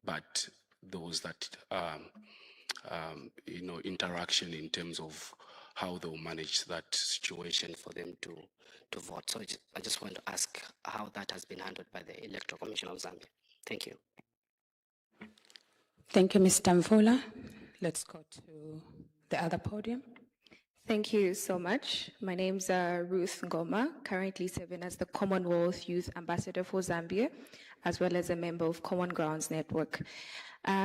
but there was that interaction in terms of how they'll manage that situation for them to vote. So I just want to ask how that has been handled by the Electoral Commission of Zambia. Thank you. Thank you, Mr. Mvula. Let's go to the other podium. Thank you so much. My name's Ruth Ngoma, currently serving as the Commonwealth Youth Ambassador for Zambia, as well as a member of Common Grounds Network.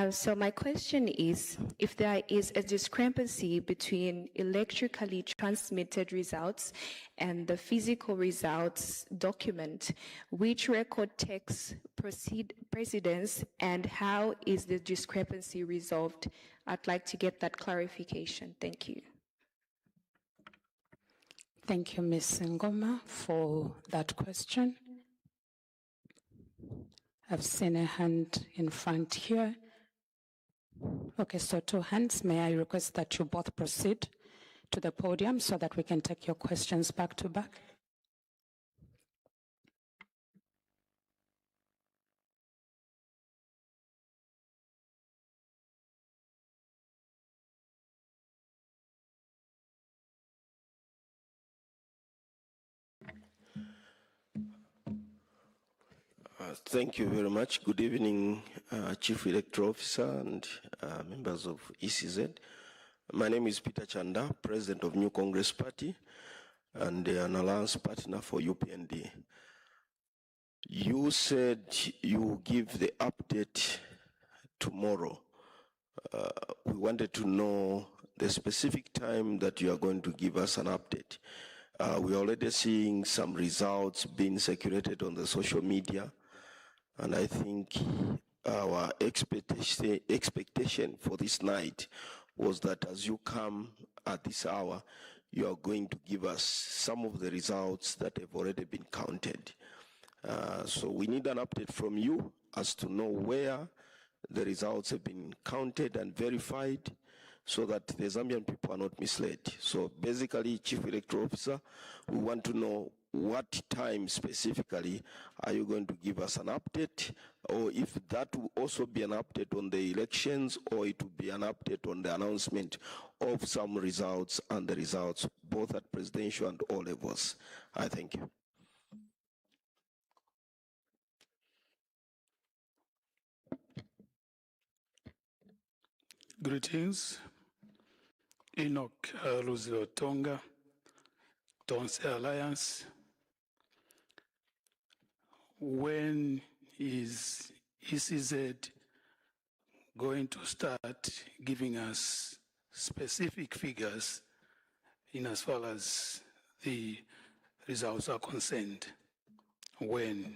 So my question is, if there is a discrepancy between electrically transmitted results and the physical results document, which record takes precedence and how is the discrepancy resolved? I'd like to get that clarification. Thank you. Thank you, Ms. Ngoma, for that question. I've seen a hand in front here. Okay, so 2 hands. May I request that you both proceed to the podium so that we can take your questions back to back? Thank you very much. Good evening, Chief Electoral Officer and members of ECZ. My name is Peter Chanda, President of New Congress Party and an alliance partner for UPND. You said you will give the update tomorrow. We wanted to know the specific time that you are going to give us an update. We're already seeing some results being circulated on the social media. And I think our expectation for this night was that as you come at this hour, you are going to give us some of the results that have already been counted. So we need an update from you as to know where the results have been counted and verified so that the Zambian people are not misled. So basically, Chief Electoral Officer, we want to know what time specifically are you going to give us an update, or if that will also be an update on the elections, or it will be an update on the announcement of some results and the results both at presidential and all levels. I thank you. Greetings. Enoch Luzio Tonga, Tons Alliance. When is ECZ going to start giving us specific figures in as far as the results are concerned? When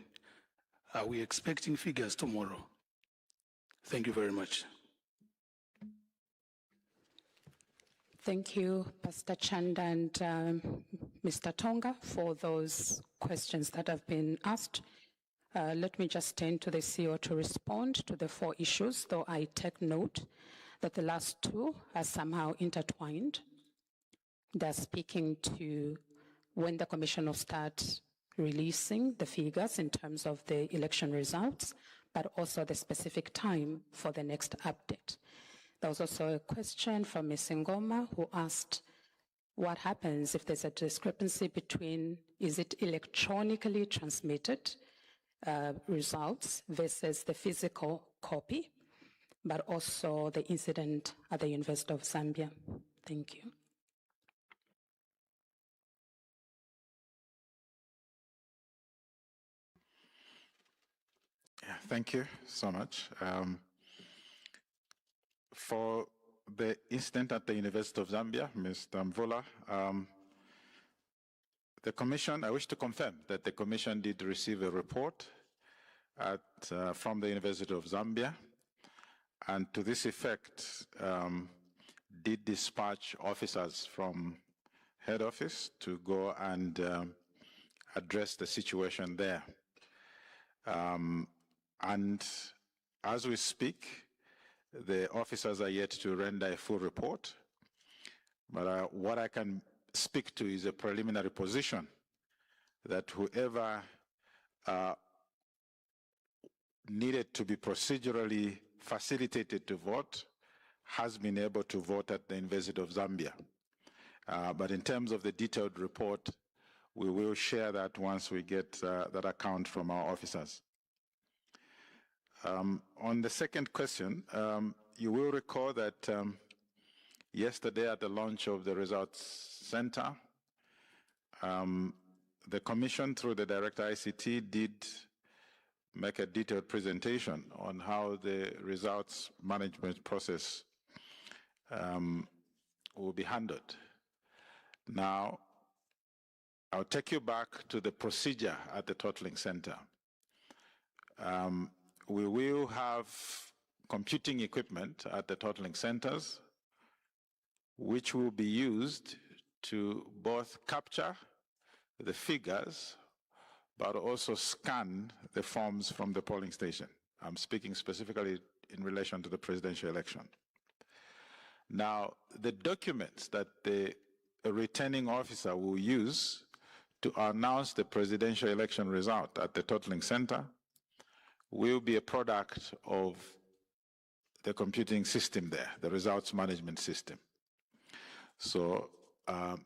are we expecting figures tomorrow? Thank you very much. Thank you, Pastor Chanda and Mr. Tonga, for those questions that have been asked. Let me just turn to the CEO to respond to the 4 issues, though I take note that the last 2 are somehow intertwined. They're speaking to when the Commission will start releasing the figures in terms of the election results, but also the specific time for the next update. There was also a question from Ms. Ngoma who asked what happens if there's a discrepancy between, is it electronically transmitted results versus the physical copy, but also the incident at the University of Zambia. Thank you. Yeah, thank you so much. For the incident at the University of Zambia, Mr. Mvula, the Commission, I wish to confirm that the Commission did receive a report from the University of Zambia, and to this effect, did dispatch officers from head office to go and address the situation there. And as we speak, the officers are yet to render a full report, but what I can speak to is a preliminary position that whoever needed to be procedurally facilitated to vote has been able to vote at the University of Zambia. But in terms of the detailed report, we will share that once we get that account from our officers. On the second question, you will recall that yesterday at the launch of the Results Center, the Commission, through the Director ICT, did make a detailed presentation on how the results management process will be handled. Now, I'll take you back to the procedure at the Totaling Center. We will have computing equipment at the Totaling Centers, which will be used to both capture the figures, but also scan the forms from the polling station. I'm speaking specifically in relation to the presidential election. Now, the documents that the returning officer will use to announce the presidential election result at the Totaling Center will be a product of the computing system there, the results management system. So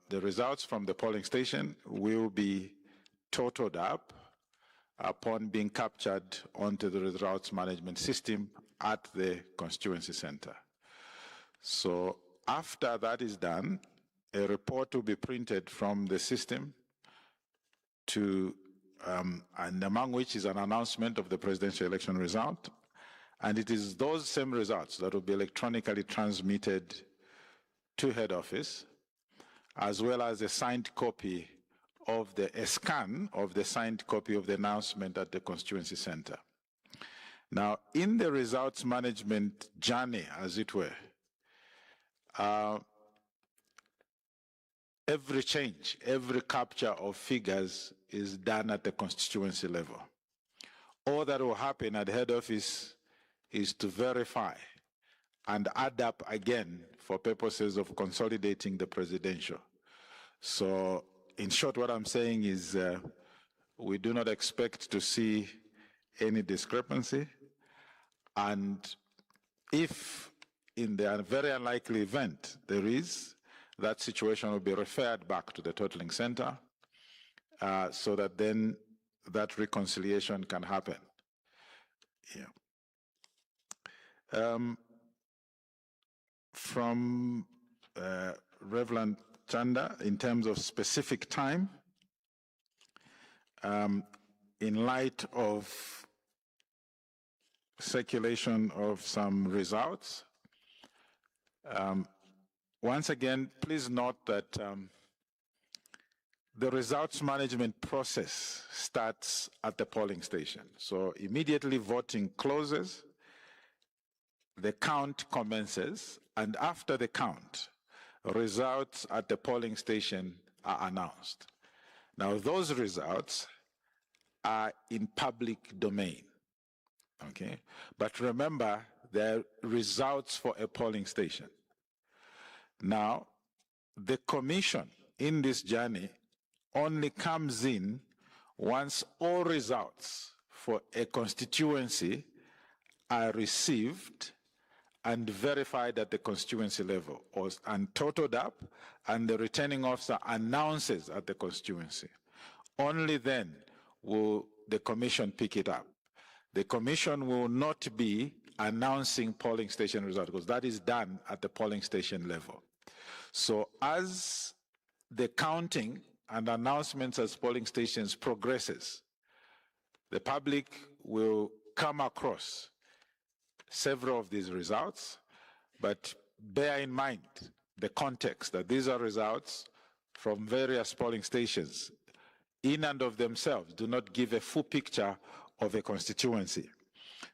the results from the polling station will be totaled up upon being captured onto the results management system at the constituency center. So after that is done, a report will be printed from the system to, and among which is an announcement of the presidential election result. And it is those same results that will be electronically transmitted to head office, as well as a signed copy of a scan of the signed copy of the announcement at the constituency center. Now, in the results management journey, as it were, every change, every capture of figures is done at the constituency level. All that will happen at head office is to verify and add up again for purposes of consolidating the presidential. So, in short, what I'm saying is we do not expect to see any discrepancy, and if in the very unlikely event there is, that situation will be referred back to the totaling center so that then that reconciliation can happen. Yeah. From Reverend Chanda, in terms of specific time, in light of circulation of some results, once again, please note that the results management process starts at the polling station. So immediately voting closes, the count commences, and after the count, results at the polling station are announced. Now, those results are in public domain, okay? But remember, they're results for a polling station. Now, the commission in this journey only comes in once all results for a constituency are received and verified at the constituency level and totaled up, and the returning officer announces at the constituency. Only then will the commission pick it up. The commission will not be announcing polling station results, because that is done at the polling station level. So as the counting and announcements as polling stations progresses, the public will come across several of these results, but bear in mind the context that these are results from various polling stations. In and of themselves do not give a full picture of a constituency.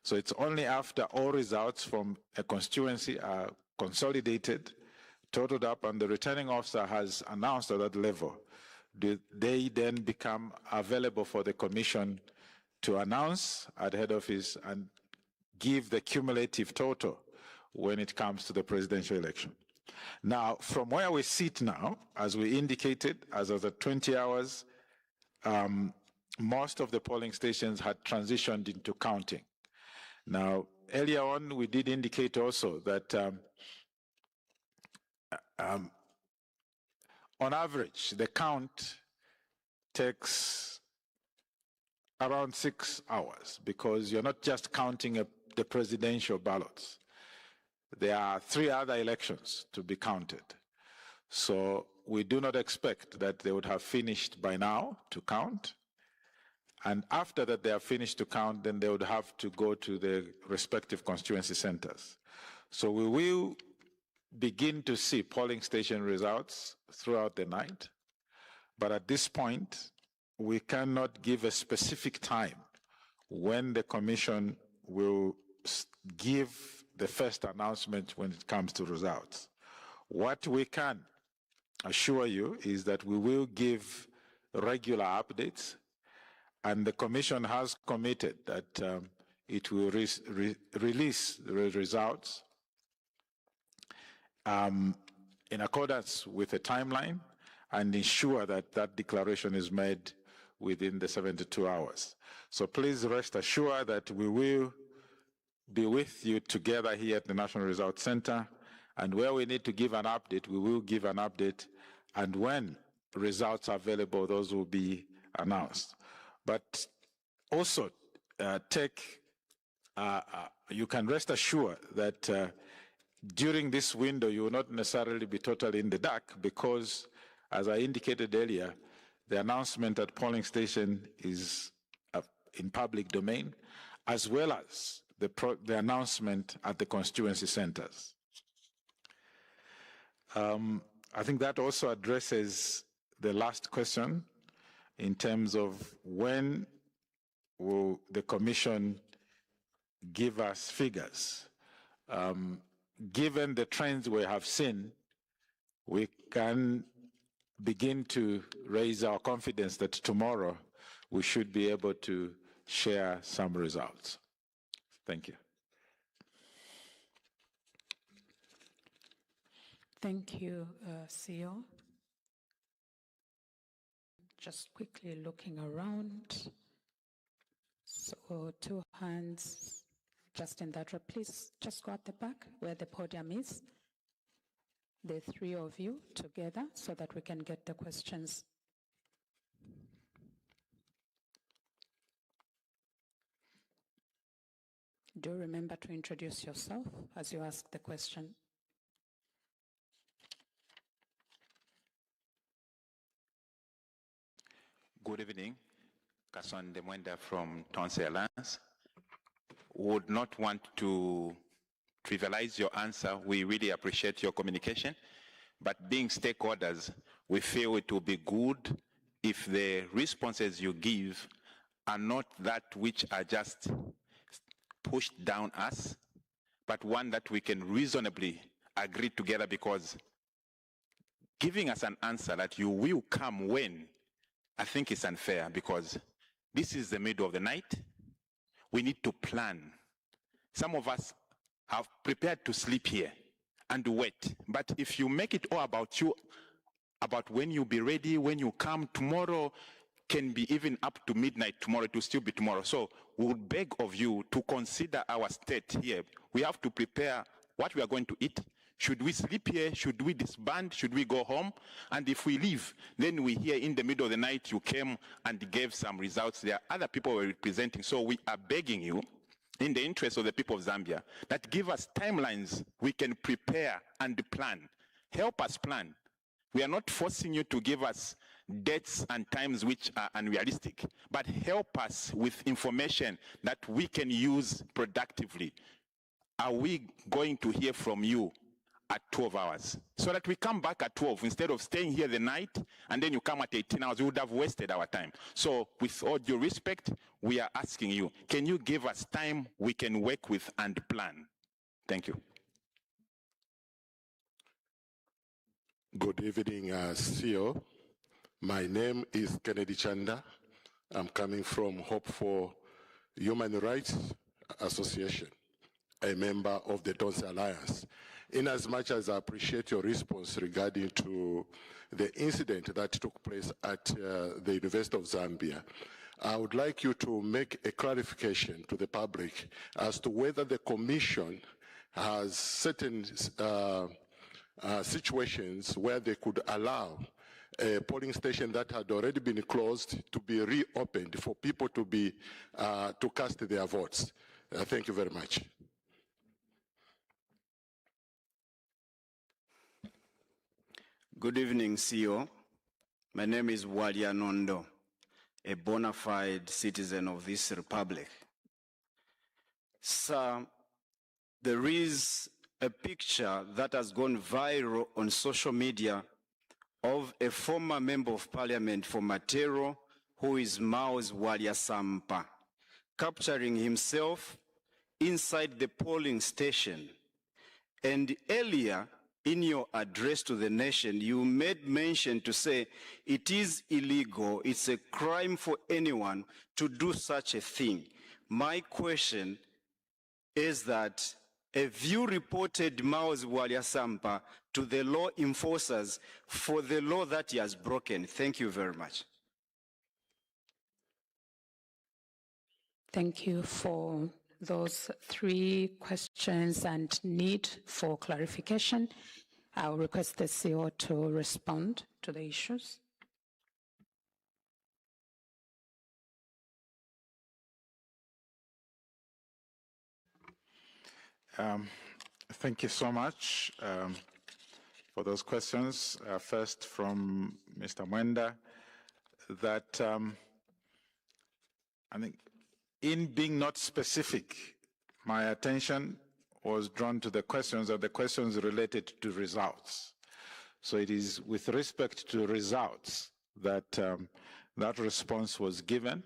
So it's only after all results from a constituency are consolidated, totaled up, and the returning officer has announced at that level, do they then become available for the commission to announce at head office and give the cumulative total when it comes to the presidential election. Now, from where we sit now, as we indicated, as of the 20 hours, most of the polling stations had transitioned into counting. Now, earlier on, we did indicate also that on average, the count takes around 6 hours because you're not just counting the presidential ballots. There are 3 other elections to be counted. So we do not expect that they would have finished by now to count. And after that they are finished to count, then they would have to go to the respective constituency centers. So we will begin to see polling station results throughout the night. But at this point, we cannot give a specific time when the Commission will give the first announcement when it comes to results. What we can assure you is that we will give regular updates, and the Commission has committed that it will release the results in accordance with a timeline and ensure that that declaration is made within the 72 hours. So please rest assured that we will be with you together here at the National Results Center, and where we need to give an update, we will give an update, and when results are available, those will be announced. But also you can rest assured that during this window, you will not necessarily be totally in the dark because, as I indicated earlier, the announcement at polling station is in public domain, as well as the announcement at the constituency centers. I think that also addresses the last question in terms of when will the Commission give us figures. Given the trends we have seen, we can begin to raise our confidence that tomorrow we should be able to share some results. Thank you. Thank you, CEO. Just quickly looking around. So 2 hands just in that row. Please just go at the back where the podium is. The 3 of you together so that we can get the questions. Do remember to introduce yourself as you ask the question. Good evening. Kasonde Mwenda from Tonse Alliance. Would not want to trivialize your answer. We really appreciate your communication. But being stakeholders, we feel it will be good if the responses you give are not that which are just pushed down us, but one that we can reasonably agree together, because giving us an answer that you will come when, I think it's unfair, because this is the middle of the night. We need to plan. Some of us have prepared to sleep here and wait. But if you make it all about you, about when you'll be ready, when you come, tomorrow can be even up to midnight tomorrow, it will still be tomorrow. So we would beg of you to consider our state here. We have to prepare what we are going to eat. Should we sleep here? Should we disband? Should we go home? And if we leave, then we hear in the middle of the night you came and gave some results. There are other people we're representing. So we are begging you, in the interest of the people of Zambia, that give us timelines we can prepare and plan. Help us plan. We are not forcing you to give us dates and times which are unrealistic, but help us with information that we can use productively. Are we going to hear from you at 12 hours? So that we come back at 12 instead of staying here the night and then you come at 18 hours, we would have wasted our time. So with all due respect, we are asking you, can you give us time we can work with and plan? Thank you. Good evening, CEO. My name is Kennedy Chanda. I'm coming from Hope for Human Rights Association, a member of the Tonse Alliance. In as much as I appreciate your response regarding to the incident that took place at the University of Zambia, I would like you to make a clarification to the public as to whether the commission has certain situations where they could allow a polling station that had already been closed to be reopened for people to be to cast their votes. Thank you very much. Good evening, CEO. My name is Walia Nondo, a bona fide citizen of this republic. Sir, there is a picture that has gone viral on social media of a former member of parliament for Matero, who is Maus Walia Sampa, capturing himself inside the polling station. And earlier, in your address to the nation, you made mention to say it is illegal, it's a crime for anyone to do such a thing. My question is that, have you reported Maus Walia Sampa to the law enforcers for the law that he has broken? Thank you very much. Thank you for those 3 questions and need for clarification. I will request the CEO to respond to the issues. Thank you so much for those questions. First from Mr. Mwenda, that I think in being not specific, my attention was drawn to the questions, and the questions related to results. So it is with respect to results that that response was given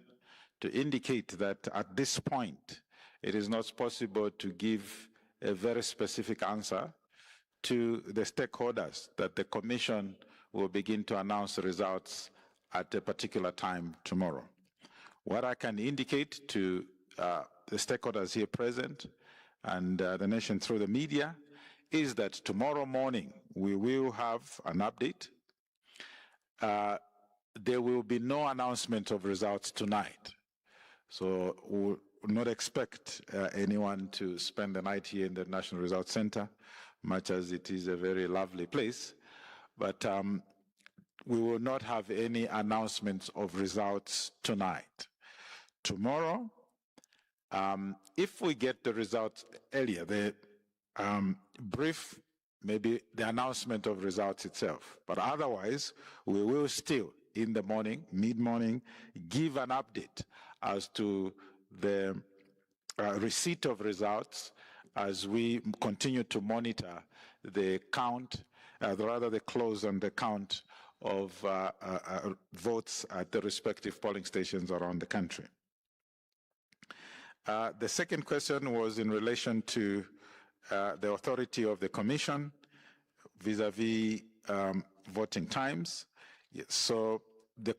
to indicate that at this point, it is not possible to give a very specific answer to the stakeholders that the Commission will begin to announce the results at a particular time tomorrow. What I can indicate to the stakeholders here present and the nation through the media is that tomorrow morning we will have an update. There will be no announcement of results tonight. So we'll not expect anyone to spend the night here in the National Results Center, much as it is a very lovely place. But we will not have any announcements of results tonight. Tomorrow, if we get the results earlier, the brief, maybe the announcement of results itself, but otherwise, we will still, in the morning, mid-morning, give an update as to the receipt of results as we continue to monitor the count, rather the close and the count of votes at the respective polling stations around the country. The second question was in relation to the authority of the Commission vis-a-vis voting times. Yes, so the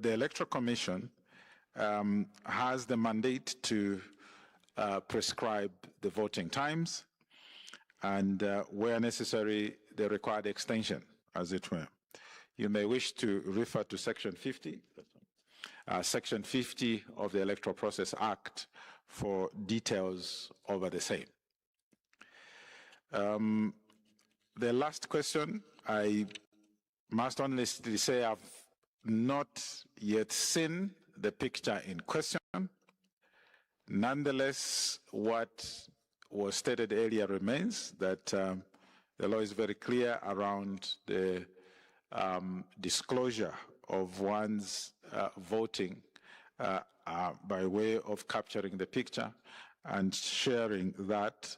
Electoral Commission has the mandate to prescribe the voting times, and where necessary, the required extension, as it were. You may wish to refer to Section 50. Section 50 of the Electoral Process Act for details over the same. The last question, I must honestly say I've not yet seen the picture in question. Nonetheless, what was stated earlier remains, that the law is very clear around the disclosure of one's voting by way of capturing the picture and sharing that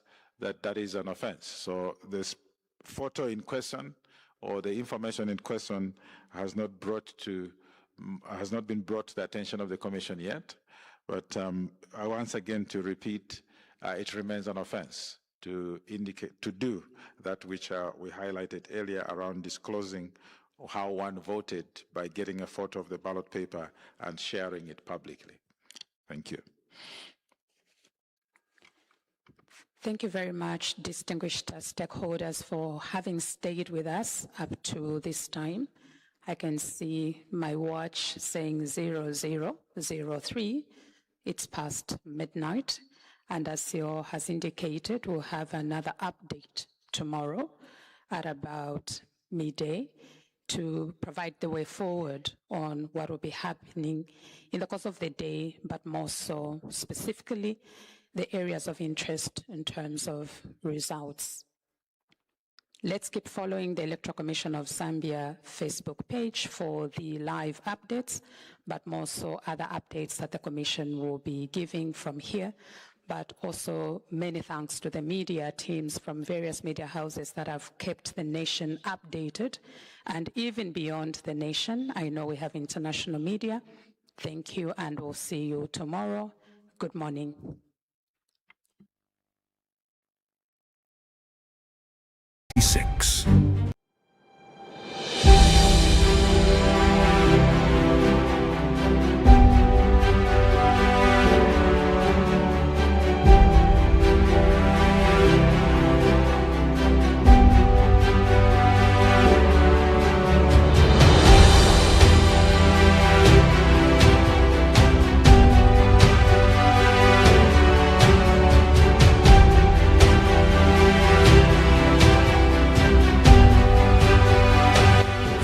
is an offense. So this photo in question or the information in question has not been brought to the attention of the Commission yet. But once again, to repeat, it remains an offense to do that which we highlighted earlier around disclosing how one voted by getting a photo of the ballot paper and sharing it publicly. Thank you. Thank you very much, distinguished stakeholders, for having stayed with us up to this time. I can see my watch saying 0003. It's past midnight. And as CEO has indicated, we'll have another update tomorrow at about midday to provide the way forward on what will be happening in the course of the day, but more so specifically the areas of interest in terms of results. Let's keep following the Electoral Commission of Zambia Facebook page for the live updates, but more so other updates that the Commission will be giving from here. But also many thanks to the media teams from various media houses that have kept the nation updated. And even beyond the nation, I know we have international media. Thank you, and we'll see you tomorrow. Good morning. Six.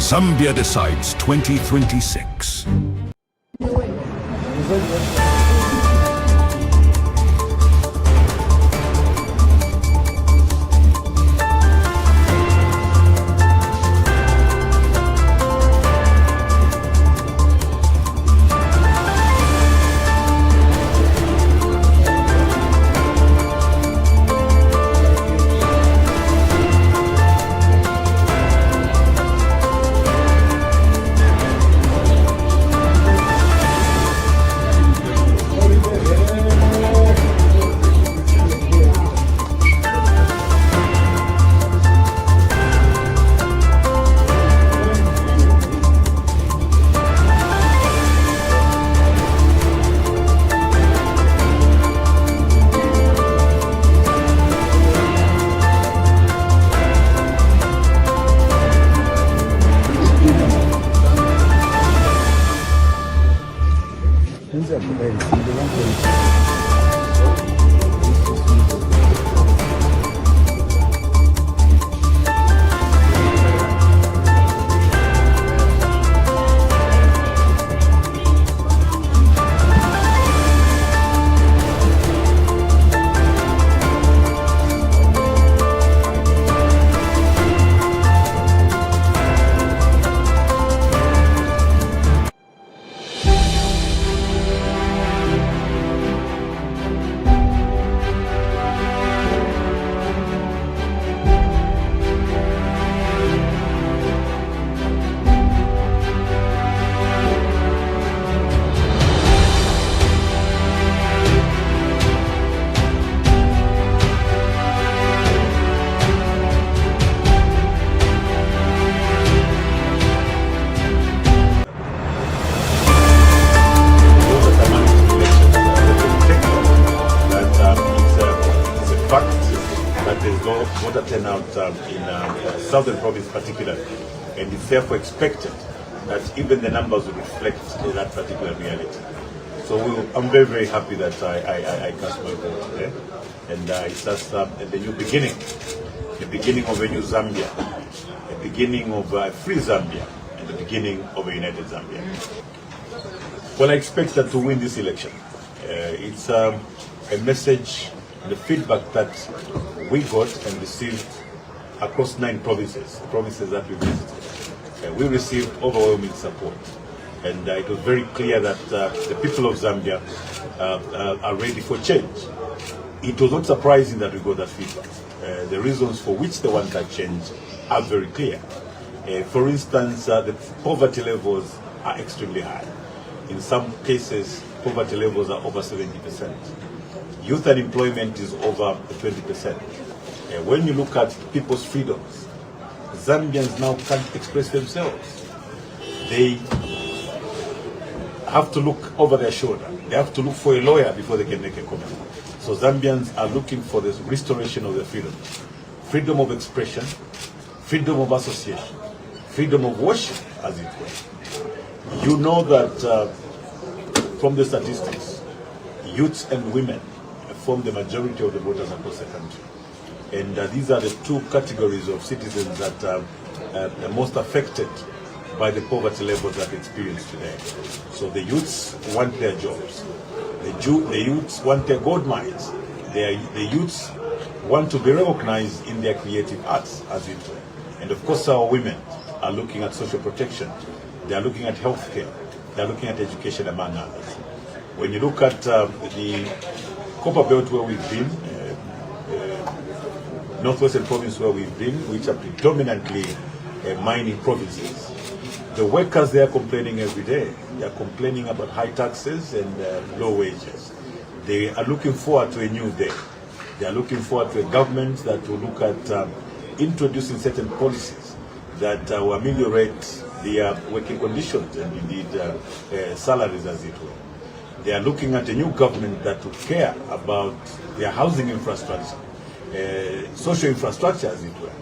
Zambia Decides 2026. Voter turnout in Southern Province particularly, and it's therefore expected that even the numbers will reflect that particular reality. So I'm very, very happy that I cast my vote today, and it's just the new beginning, the beginning of a new Zambia, the beginning of a free Zambia, and the beginning of a united Zambia. Well, I expect that to win this election. It's a message, the feedback that we got and received across 9 provinces that we visited. We received overwhelming support, and it was very clear that the people of Zambia are ready for change. It was not surprising that we got that feedback. The reasons for which they want that change are very clear. For instance, the poverty levels are extremely high. In some cases, poverty levels are over 70%. Youth unemployment is over 20%. When you look at people's freedoms, Zambians now can't express themselves. They have to look over their shoulder. They have to look for a lawyer before they can make a comment. So Zambians are looking for the restoration of their freedom. Freedom of expression, freedom of association, freedom of worship, as it were. You know that from the statistics, youths and women form the majority of the voters across the country. And these are the two categories of citizens that are most affected by the poverty levels that we experience today. So the youths want their jobs. The youths want their gold mines. The youths want to be recognized in their creative arts, as it were. And of course, our women are looking at social protection. They are looking at healthcare. They are looking at education, among others. When you look at the Copper Belt where we've been, Northwestern Province where we've been, which are predominantly mining provinces, the workers there are complaining every day. They are complaining about high taxes and low wages. They are looking forward to a new day. They are looking forward to a government that will look at introducing certain policies that will ameliorate their working conditions and indeed salaries, as it were. They are looking at a new government that will care about their housing infrastructure, social infrastructure, as it were.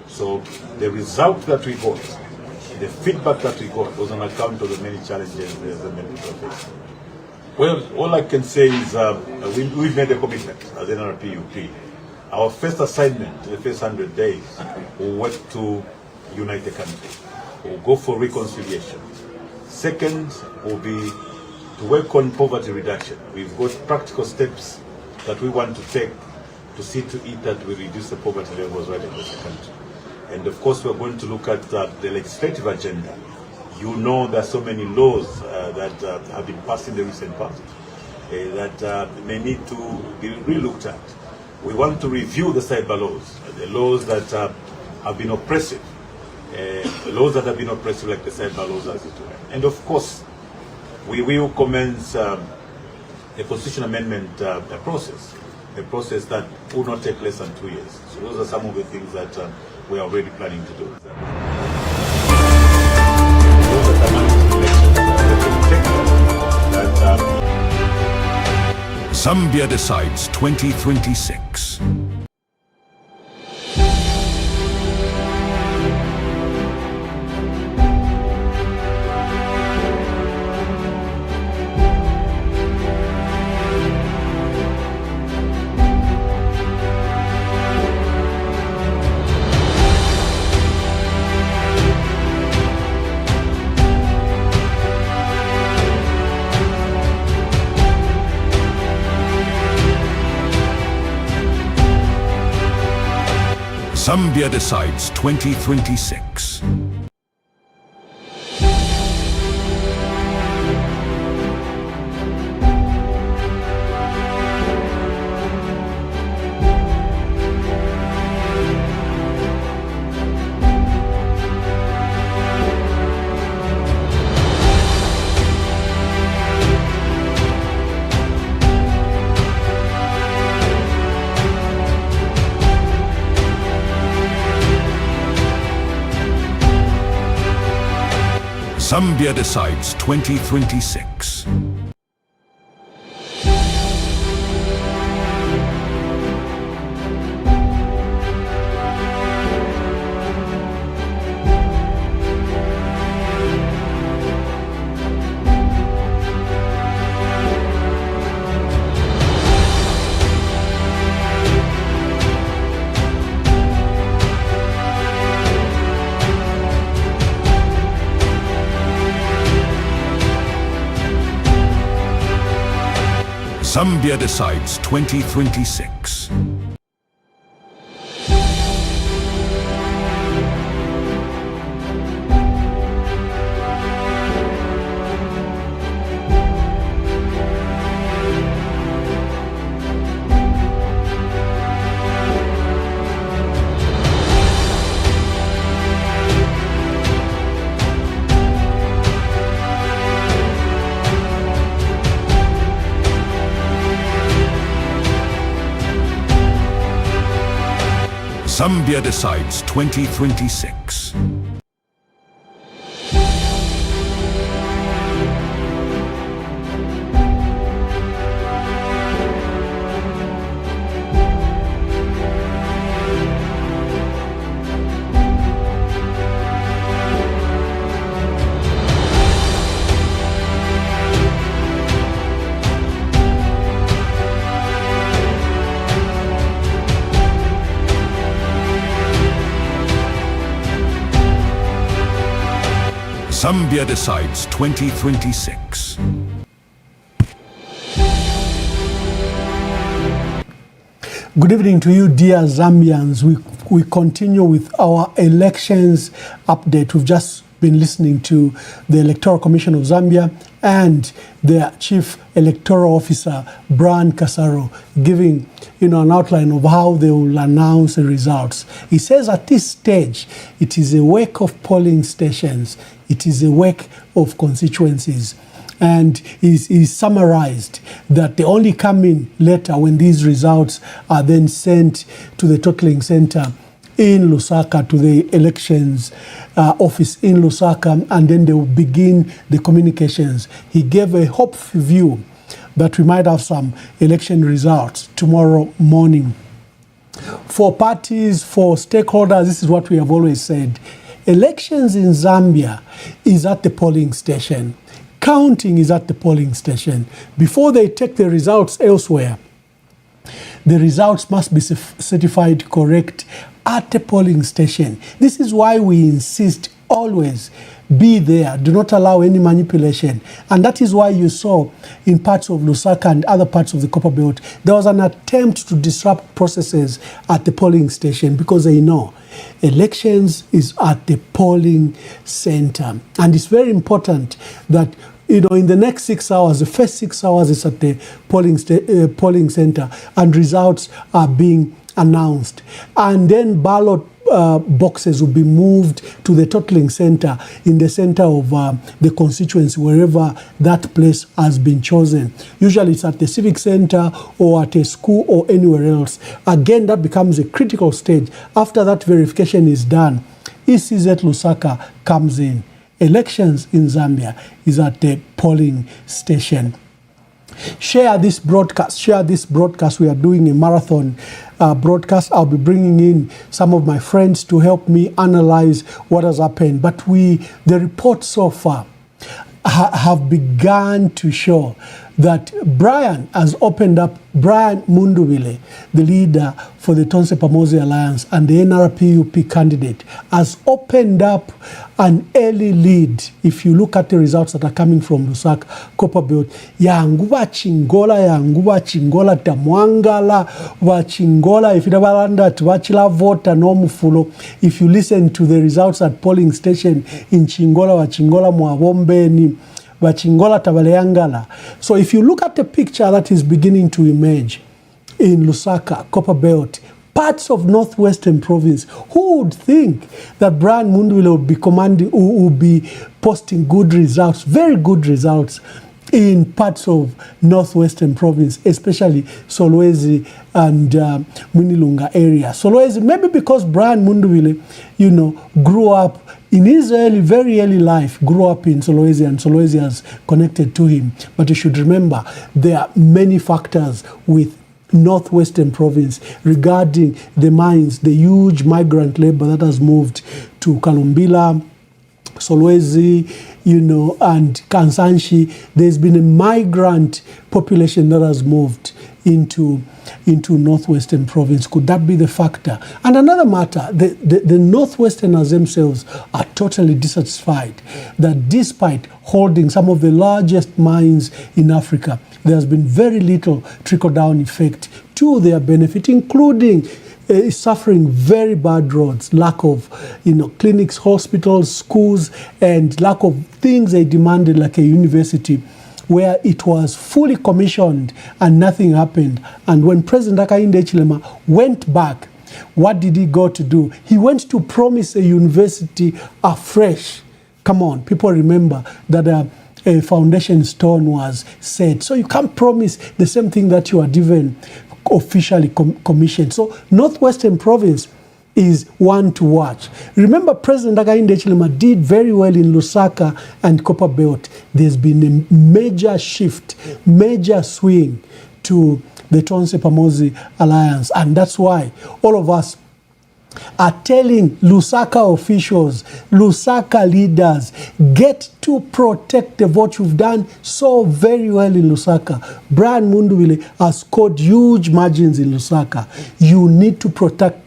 So the result that we got, the feedback that we got, was on account of the many challenges the many people face. Well, all I can say is we've made a commitment as NRPUP. Our first assignment, the first 100 days, will work to unite the country. We'll go for reconciliation. Second will be to work on poverty reduction. We've got practical steps that we want to take to see to it that we reduce the poverty levels right across the country. And of course, we're going to look at the legislative agenda. You know there are so many laws that have been passed in the recent past that may need to be re-looked at. We want to review the cyber laws, the laws that have been oppressive, like the cyber laws, as it were. And of course, we will commence a constitutional amendment process that will not take less than 2 years. So those are some of the things that we are already planning to do. Zambia Decides 2026. Zambia Decides 2026. Zambia Decides 2026. Zambia Decides 2026. Zambia Decides 2026. Zambia Decides 2026. Good evening to you, dear Zambians. We continue with our elections update. We've just been listening to the Electoral Commission of Zambia and their Chief Electoral Officer, Brian Kasaro, giving an outline of how they will announce the results. He says at this stage, it is a work of polling stations. It is a work of constituencies. And he summarized that they only come in later when these results are then sent to the totaling center in Lusaka, to the elections office in Lusaka, and then they will begin the communications. He gave a hopeful view that we might have some election results tomorrow morning. For parties, for stakeholders, this is what we have always said. Elections in Zambia is at the polling station. Counting is at the polling station. Before they take the results elsewhere, the results must be certified correct at the polling station. This is why we insist always be there. Do not allow any manipulation. And that is why you saw in parts of Lusaka and other parts of the Copper Belt, there was an attempt to disrupt processes at the polling station because they know elections is at the polling center. And it's very important that in the next 6 hours, the first 6 hours is at the polling center, and results are being announced. And then ballot boxes will be moved to the totaling center in the center of the constituency, wherever that place has been chosen. Usually it's at the civic center or at a school or anywhere else. Again, that becomes a critical stage. After that verification is done, ECZ Lusaka comes in. Elections in Zambia is at the polling station. Share this broadcast. Share this broadcast. We are doing a marathon broadcast. I'll be bringing in some of my friends to help me analyze what has happened. But the reports so far have begun to show that Brian has opened up, Brian Mundubile, the leader for the Tonse Pamozi Alliance and the NRPUP candidate, has opened up an early lead. If you look at the results that are coming from Lusaka, Copperbelt, yanguba chingola tamwangala vachingola ifitabalanda tibachila vota nomufulo. If you listen to the results at polling station in Chingola, vachingola mwabombeni, vachingola tabaleyangala. So if you look at the picture that is beginning to emerge in Lusaka, Copperbelt, parts of Northwestern Province, who would think that Brian Mundubile would be posting good results, very good results in parts of Northwestern Province, especially Solwezi and Mwinilunga area. Solwezi, maybe because Brian Mundubile, grew up in his very early life, grew up in Solwezi, and Solwezi has connected to him. But you should remember, there are many factors with Northwestern Province regarding the mines, the huge migrant labor that has moved to Kalumbila, Solwezi, and Kansanshi. There's been a migrant population that has moved into Northwestern Province. Could that be the factor? And another matter, the Northwesterners themselves are totally dissatisfied that despite holding some of the largest mines in Africa, there has been very little trickle-down effect to their benefit, including suffering very bad roads, lack of clinics, hospitals, schools, and lack of things they demanded like a university, where it was fully commissioned and nothing happened. And when President Hakainde Hichilema went back, what did he go to do? He went to promise a university afresh. Come on, people remember that a foundation stone was set. So you can't promise the same thing that you are given officially commissioned. So Northwestern Province is one to watch. Remember, President Hakainde Hichilema did very well in Lusaka and Copperbelt. There's been a major shift, major swing to the Tonse Pamozi Alliance. And that's why all of us are telling Lusaka officials, Lusaka leaders, get to protect the vote. You've done so very well in Lusaka. Brian Mundubile has scored huge margins in Lusaka. You need to protect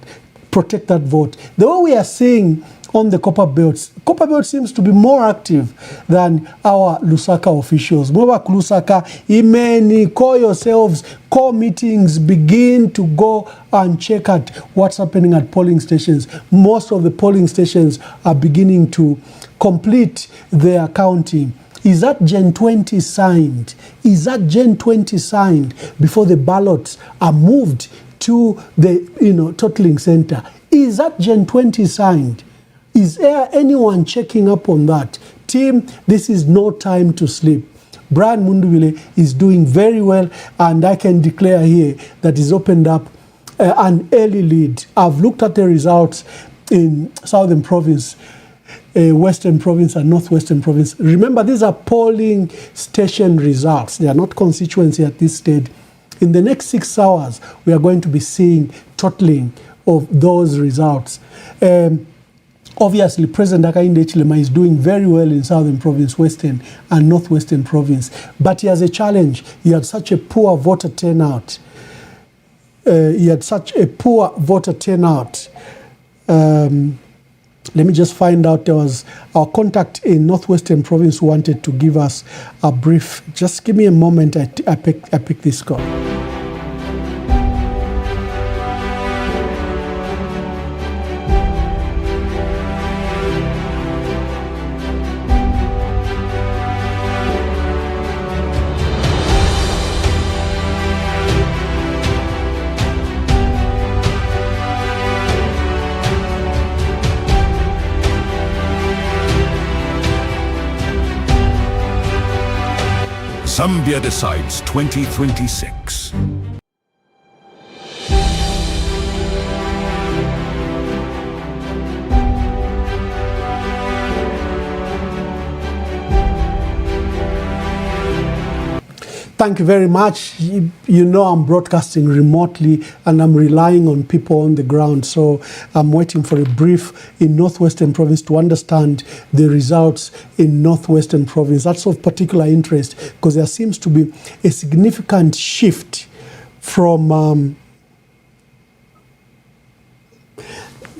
that vote. The way we are seeing on the Copper Belt. Copper Belt seems to be more active than our Lusaka officials. Mwaba Lusaka, Imeni, call yourselves, call meetings, begin to go and check out what's happening at polling stations. Most of the polling stations are beginning to complete their counting. Is that Gen 20 signed? Is that Gen 20 signed before the ballots are moved to the totaling center? Is that Gen 20 signed? Is there anyone checking up on that? Team, this is no time to sleep. Brian Munduvile is doing very well, and I can declare here that he's opened up an early lead. I've looked at the results in Southern Province, Western Province and Northwestern Province. Remember, these are polling station results. They are not constituency at this stage. In the next 6 hours, we are going to be seeing totaling of those results. Obviously, President Hakainde Hichilema is doing very well in Southern Province, Western and Northwestern Province. But he has a challenge. He had such a poor voter turnout. Let me just find out. There was our contact in Northwestern Province who wanted to give us a brief. Just give me a moment. I pick this call. Zambia Decides 2026. Thank you very much. You know I'm broadcasting remotely and I'm relying on people on the ground. So I'm waiting for a brief in Northwestern Province to understand the results in Northwestern Province. That's of particular interest because there seems to be a significant shift from...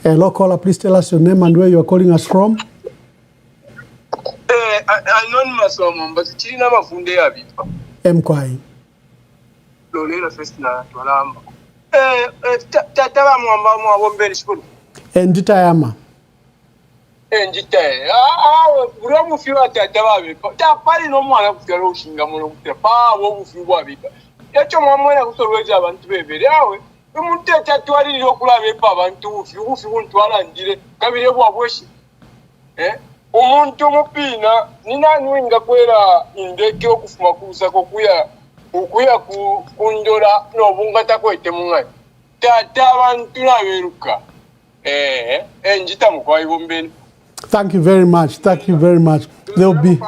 Hello, caller, please tell us your name and where you are calling us from. Anonymous, but it's not a Mkwai. Lolera Festina, Tolamba. Tatama Mwamba Womberi School. And Ditayama. And Jita. Uramu Fiwa Tatawa. Tapari no one of the Roshingamono, the power of Fiwabika. Yacho Mamma was always avant to be very hour. You won't take that to any local Pavan to if you want to Alan did it. Kaviwa worship. Umuntu mupina nina nwinga kwera indeke okufumakusa kokuya kundola nobungata kwete mungai tata abantu naberuka enjita mukwayi bombeni. Thank you very much. Thank you very much. There'll be.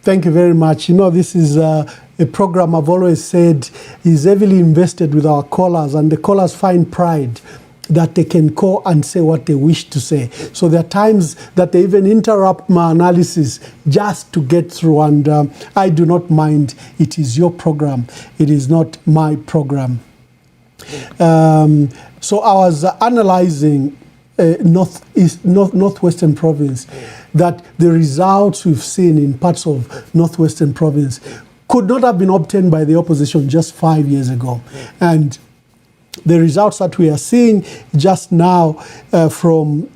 Thank you very much. You know, this is a program I've always said is heavily invested with our callers, and the callers find pride that they can call and say what they wish to say. So there are times that they even interrupt my analysis just to get through, and I do not mind. It is your program. It is not my program. So I was analyzing Northwestern Province, that the results we've seen in parts of Northwestern Province could not have been obtained by the opposition just 5 years ago. And the results that we are seeing just now from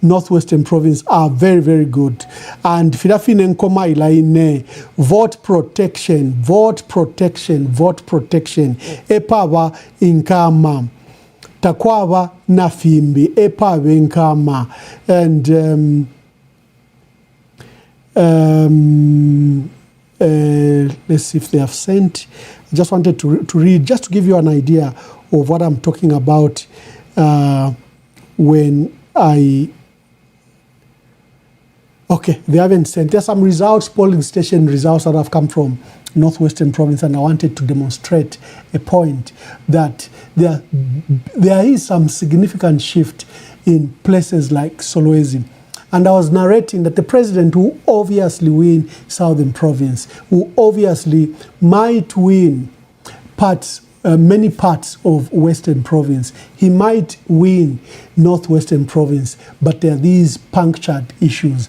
Northwestern Province are very, very good. And Firafine Nkoma Ilaine, vote protection, vote protection, vote protection. Epawa inkama. Takwawa nafimbi. Epawa inkama. And let's see if they have sent. I just wanted to read, just to give you an idea of what I'm talking about when I... Okay, they haven't sent. There's some results, polling station results that have come from Northwestern Province, and I wanted to demonstrate a point that there is some significant shift in places like Solwezi. And I was narrating that the president will obviously win Southern Province, who obviously might win parts many parts of Western Province. He might win Northwestern Province, but there are these punctured issues.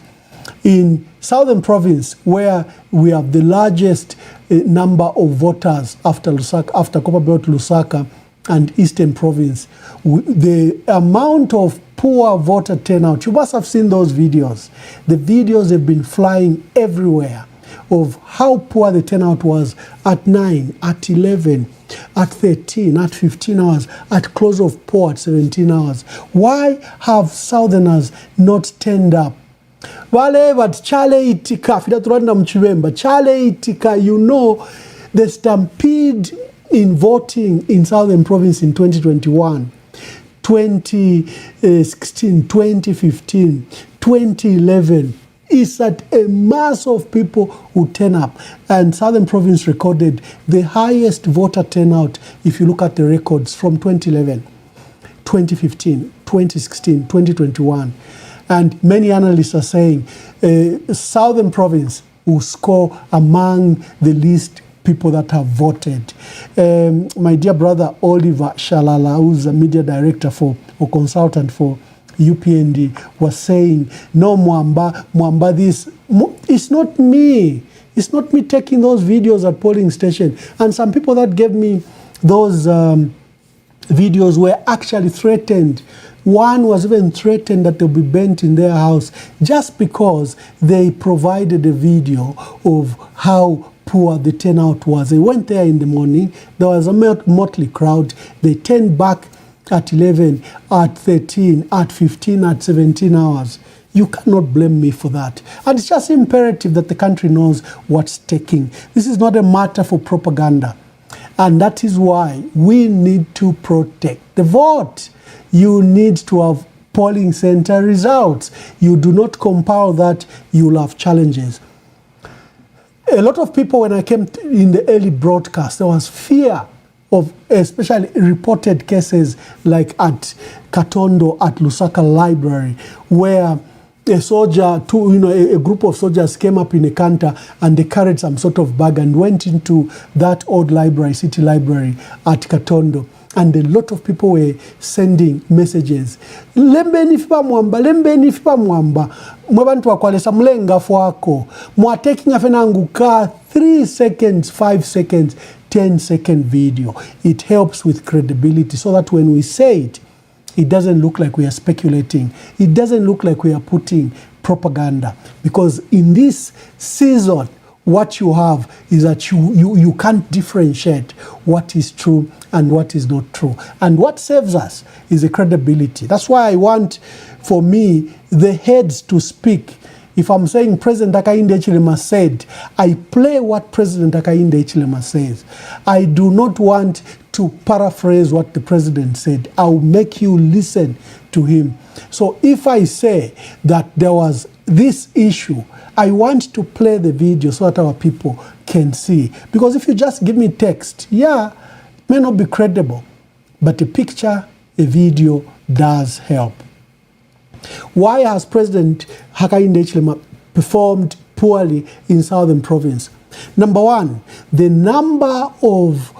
In Southern Province, where we have the largest number of voters after Lusaka, after Copperbelt, Lusaka, and Eastern Province, the amount of poor voter turnout, you must have seen those videos. The videos have been flying everywhere of how poor the turnout was at 9, at 11, at 13, at 15 hours, at close of poll at 17 hours. Why have Southerners not turned up? Wale but chale itika, fidaturanda mchibemba, chale itika, you know, the stampede in voting in Southern Province in 2021, 2016, 2015, 2011, is that a mass of people who turn up. And Southern Province recorded the highest voter turnout if you look at the records from 2011, 2015, 2016, 2021. And many analysts are saying Southern Province will score among the least people that have voted. My dear brother Oliver Shalala, who's a media director for or consultant for UPND, was saying, no, Mwamba, this, it's not me. It's not me taking those videos at polling station. And some people that gave me those videos were actually threatened. One was even threatened that they'll be burnt in their house just because they provided a video of how poor the turnout was. They went there in the morning. There was a motley crowd. They turned back at 11, at 13, at 15, at 17 hours. You cannot blame me for that. And it's just imperative that the country knows what's taking. This is not a matter for propaganda. And that is why we need to protect the vote. You need to have polling center results. You do not compile that, you'll have challenges. A lot of people, when I came in the early broadcast, there was fear of especially reported cases like at Katondo, at Lusaka Library, where a soldier, a group of soldiers came up in a canter and they carried some sort of bag and went into that old library, city library at Katondo. And a lot of people were sending messages. Lembeni fipa mwamba, lembeni fipa mwamba. Mwabantu wakwalesa mlenga fuako. Mwateking afenanguka 3 seconds, 5 seconds, 10-second video. It helps with credibility so that when we say it, it doesn't look like we are speculating. It doesn't look like we are putting propaganda. Because in this season, what you have is that you can't differentiate what is true and what is not true. And what saves us is the credibility. That's why I want, for me, the heads to speak. If I'm saying President Hakainde Hichilema said, I play what President Hakainde Hichilema says. I do not want to paraphrase what the president said. I'll make you listen to him. So if I say that there was this issue, I want to play the video so that our people can see. Because if you just give me text, yeah, it may not be credible, but a picture, a video does help. Why has President Hakainde Hichilema performed poorly in Southern Province? Number one, the number of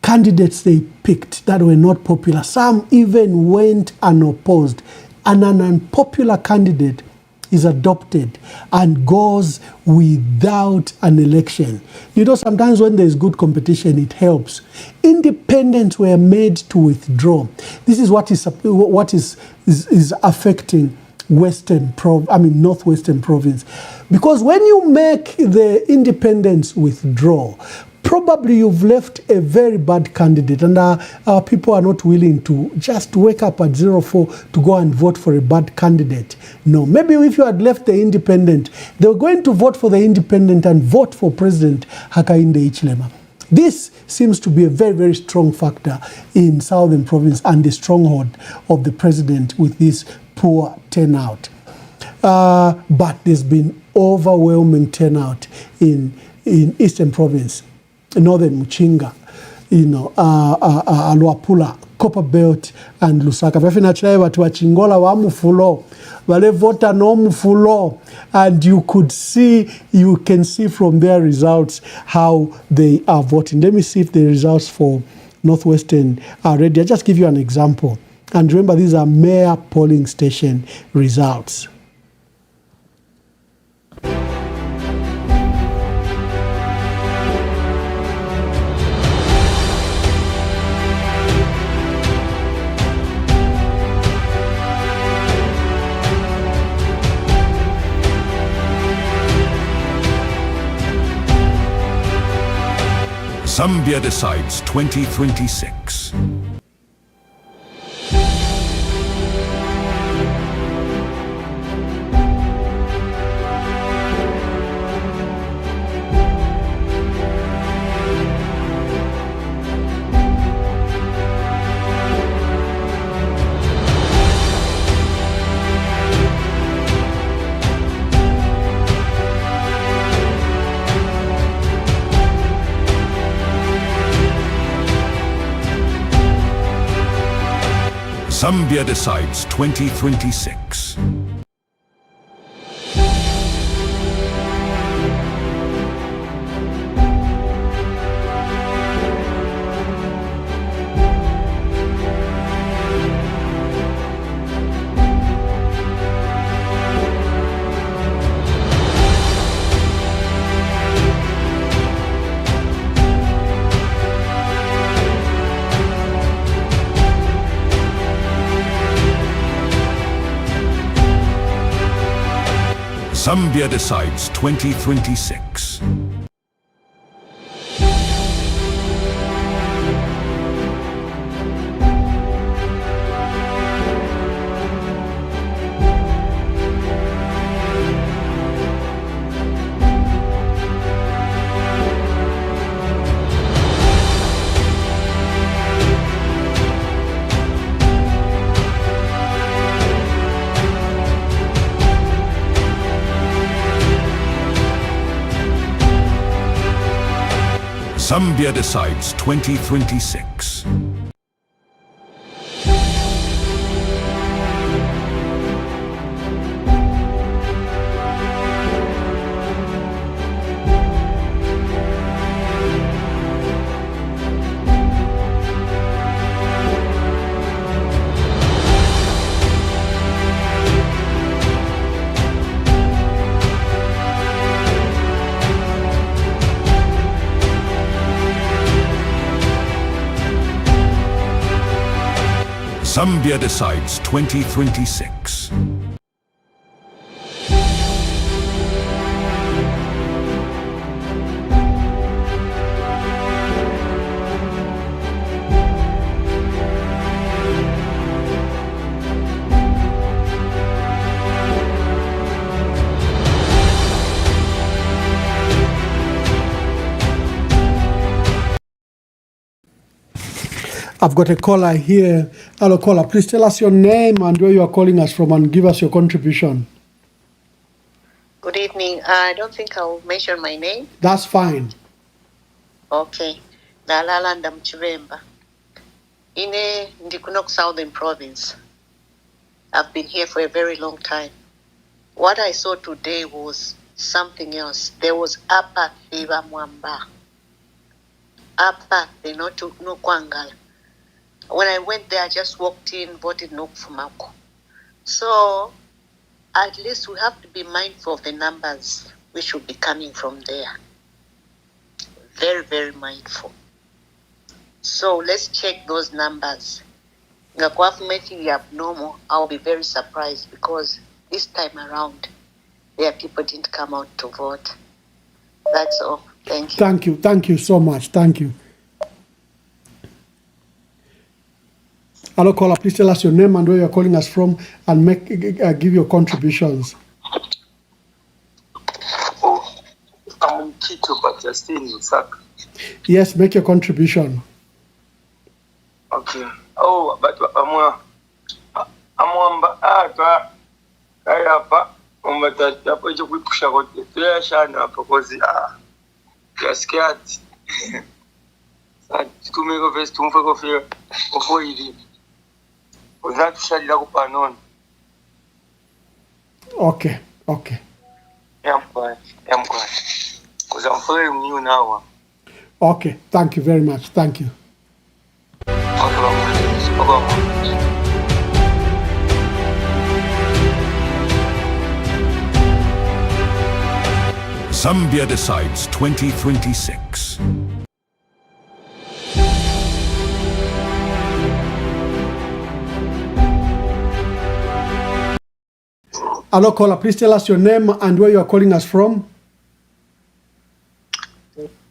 candidates they picked that were not popular, some even went unopposed, and an unpopular candidate is adopted and goes without an election. You know, sometimes when there's good competition, it helps. Independents were made to withdraw. This is what is affecting Northwestern Province. Because when you make the independents withdraw, probably you've left a very bad candidate, and our people are not willing to just wake up at 04 to go and vote for a bad candidate. No, maybe if you had left the independent, they were going to vote for the independent and vote for President Hakainde Hichilema. This seems to be a very, very strong factor in Southern Province and the stronghold of the president with this poor turnout. But there's been overwhelming turnout in Eastern Province. Northern Muchinga, Luapula, Copperbelt, and Lusaka. Vafinachai watu wachingola wa mufulo, wale vota no mufulo, and you can see from their results how they are voting. Let me see if the results for Northwestern are ready. I'll just give you an example. And remember, these are mayor polling station results. Zambia Decides 2026. Zambia Decides 2026. Zambia Decides 2026. Zambia Decides 2026. Zambia Decides 2026. I've got a caller here. Hello, caller. Please tell us your name and where you are calling us from and give us your contribution. Good evening. I don't think I'll mention my name. That's fine. Okay. Dalala Ndamchivemba. Ine Ndikunok Southern Province. I've been here for a very long time. What I saw today was something else. There was apathy Mwamba. Apathy, no Kwangala. When I went there, I just walked in, voted no Fumako. So, at least we have to be mindful of the numbers which should be coming from there. Very, very mindful. So, let's check those numbers. If making abnormal, I'll be very surprised because this time around, there people didn't come out to vote. That's all. Thank you. Thank you. Thank you so much. Thank you. Hello, caller. Please tell us your name and where you're calling us from and give your contributions. I'm Tito, but you're still in Lusaka. Yes, make your contribution. Okay. Oh, but amwamba aka kayapa umatata poje kuipusha kote tuyashana hapo kozi tuyasikia sasa tumeko vest tumfeko fia ofoidi uzatushalira kupanona. Okay, okay. I'm glad. Because I'm following you now. Okay, thank you very much. Thank you. Zambia Decides 2026. Hello, caller. Please tell us your name and where you are calling us from.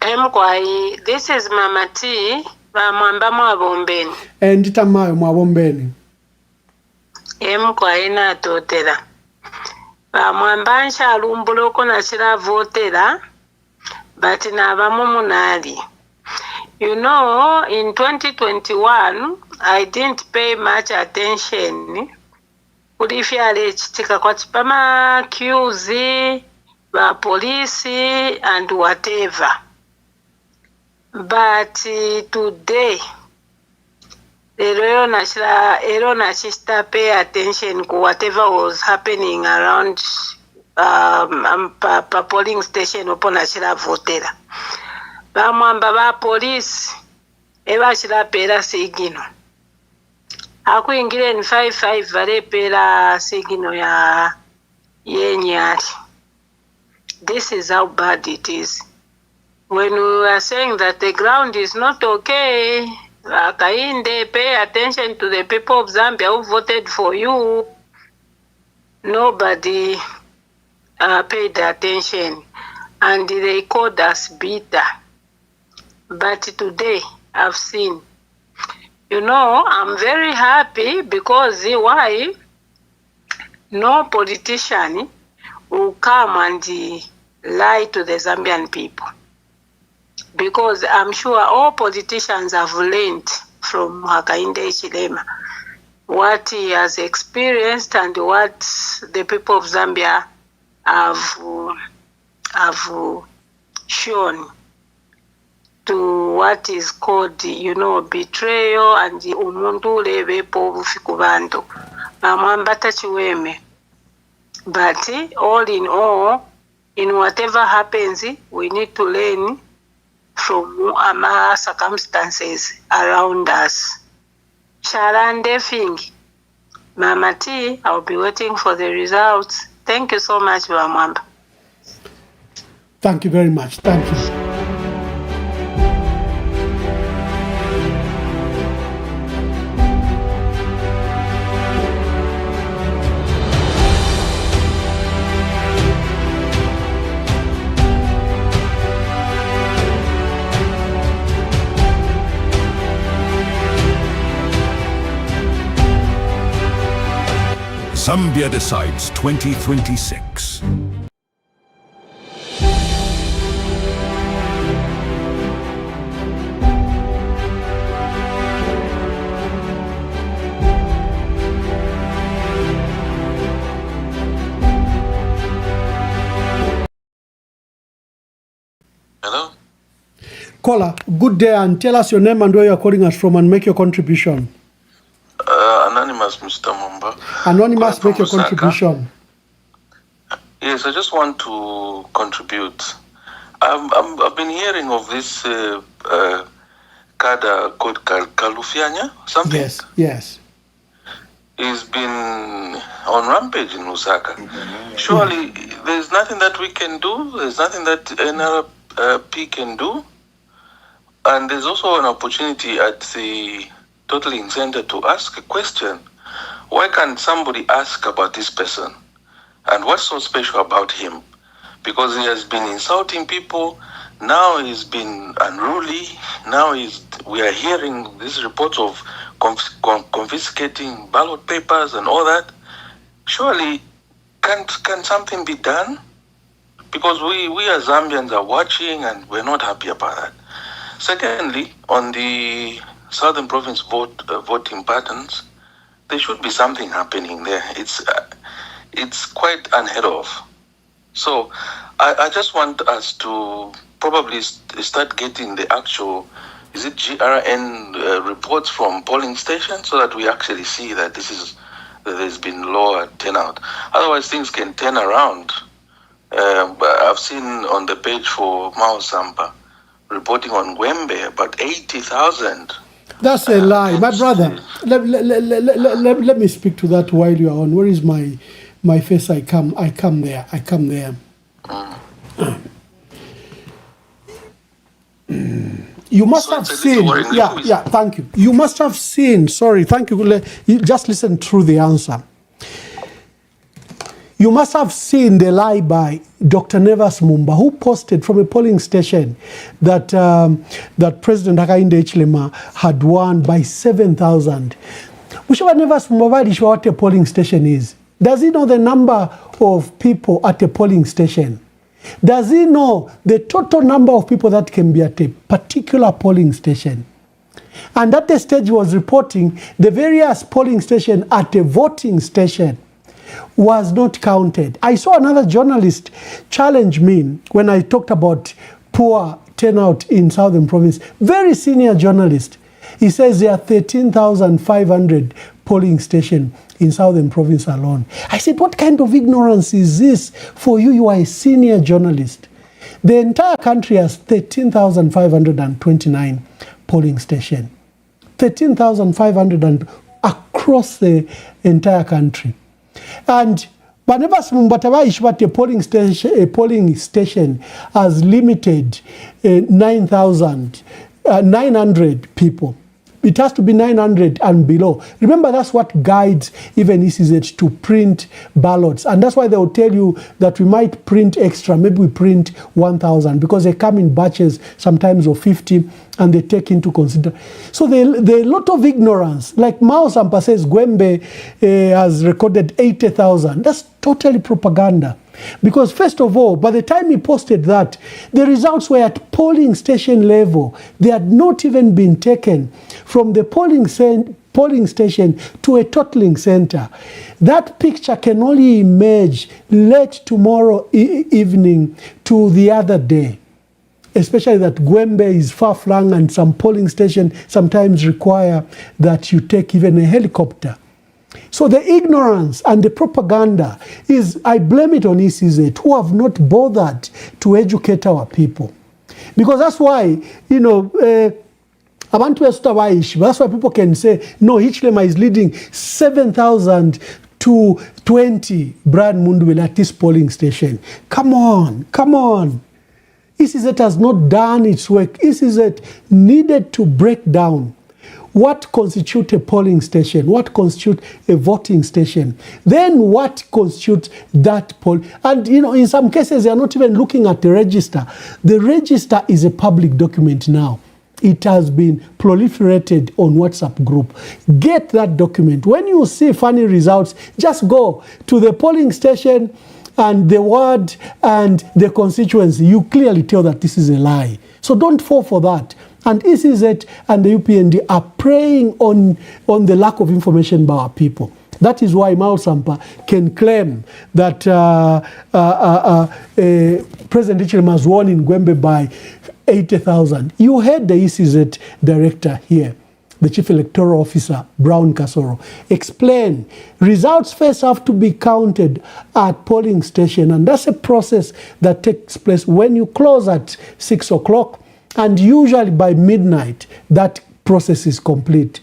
Mkwai, this is Mama T, Mwamba Mwabombeni. Ndita mayo Mwabombeni. Mkwai na totera. Mwamba nshalumbuloko na chira votera, but na munali. You know, in 2021, I didn't pay much attention. Kulifyale chitika kwa chipama QZ, ba police and whatever. But today, ero nachista pay attention to whatever was happening around polling station opo nachira votera. Bamwamba ba police eba chira pera sigino. Akuingire in 55 vale pera sigino ya yenyari. This is how bad it is. When we are saying that the ground is not okay, Kainde, pay attention to the people of Zambia who voted for you. Nobody paid attention, and they called us bitter. But today, I've seen. You know, I'm very happy because why? No politician will come and lie to the Zambian people. Because I'm sure all politicians have learned from Hakainde Hichilema what he has experienced and what the people of Zambia have shown to what is called, you know, betrayal and umuntu lebepo bufiku bantu. Bamwambata chiweme. But all in all, in whatever happens, we need to learn from our circumstances around us. Sharande Fingi. Mama T, I'll be waiting for the results. Thank you so much, Bamwamba. Thank you very much. Thank you. Zambia Decides 2026. Hello? Caller, good day, and tell us your name and where you are calling us from and make your contribution. Anonymous, Mr. Mumba. Anonymous, make your contribution. Yes, I just want to contribute. I've been hearing of this cadre called Kalufianya, something. Yes, yes. He's been on rampage in Lusaka. Surely there's nothing that we can do. There's nothing that NRP can do. And there's also an opportunity at the Totaling Center to ask a question. Why can't somebody ask about this person? And what's so special about him? Because he has been insulting people. Now he's been unruly. Now we are hearing these reports of confiscating ballot papers and all that. Surely, can something be done? Because we as Zambians are watching and we're not happy about that. Secondly, on the Southern Province voting patterns, there should be something happening there. It's quite unheard of. So I just want us to probably start getting the actual, is it GRN reports from polling stations so that we actually see that that there's been lower turnout. Otherwise, things can turn around. I've seen on the page for Mao Sampa reporting on Gwembe about 80,000 That's a lie. My brother, let me speak to that while you are on. Where is my face? I come there. You must have seen, thank you. You must have seen, sorry, thank you. You just listen through the answer. You must have seen the lie by Dr. Nevas Mumba, who posted from a polling station that that President Hakainde Hichilema had won by 7,000. Whichever Nevas Mumba is what a polling station is. Does he know the number of people at a polling station? Does he know the total number of people that can be at a particular polling station? And at the stage he was reporting, the various polling station at a voting station was not counted. I saw another journalist challenge me when I talked about poor turnout in Southern Province. Very senior journalist. He says there are 13,500 polling stations in Southern Province alone. I said, what kind of ignorance is this for you? You are a senior journalist. The entire country has 13,529 polling stations. 13,500 across the entire country. And whenever a polling station has limited 900 people. It has to be 900 and below. Remember, that's what guides even ECZ to print ballots. And that's why they will tell you that we might print extra. Maybe we print 1,000 because they come in batches sometimes of 50 and they take into consideration. So there are a lot of ignorance. Like Mao Sampa says, Gwembe has recorded 80,000. That's totally propaganda. Because first of all, by the time he posted that, the results were at polling station level. They had not even been taken from the polling station to a totaling center. That picture can only emerge late tomorrow evening to the other day. Especially that Gwembe is far-flung and some polling stations sometimes require that you take even a helicopter. So the ignorance and the propaganda is, I blame it on ECZ, who have not bothered to educate our people. Because that's why, you know, that's why people can say, no, Hichilema is leading 7,000 to 20 Brian Mundubile at this polling station. Come on. ECZ has not done its work. ECZ needed to break down what constitutes a polling station, what constitutes a voting station, then what constitutes that poll. And, you know, in some cases, they are not even looking at the register. The register is a public document now. It has been proliferated on WhatsApp group. Get that document. When you see funny results, just go to the polling station and the ward and the constituency. You clearly tell that this is a lie. So don't fall for that. And ECZ and the UPND are preying on the lack of information by our people. That is why Mao Sampa can claim that President Hichilema has won in Gwembe by 80,000. You heard the ECZ director here, the Chief Electoral Officer, Brown Kasoro, explain results first have to be counted at polling station. And that's a process that takes place when you close at 6 o'clock. And usually by midnight, that process is complete.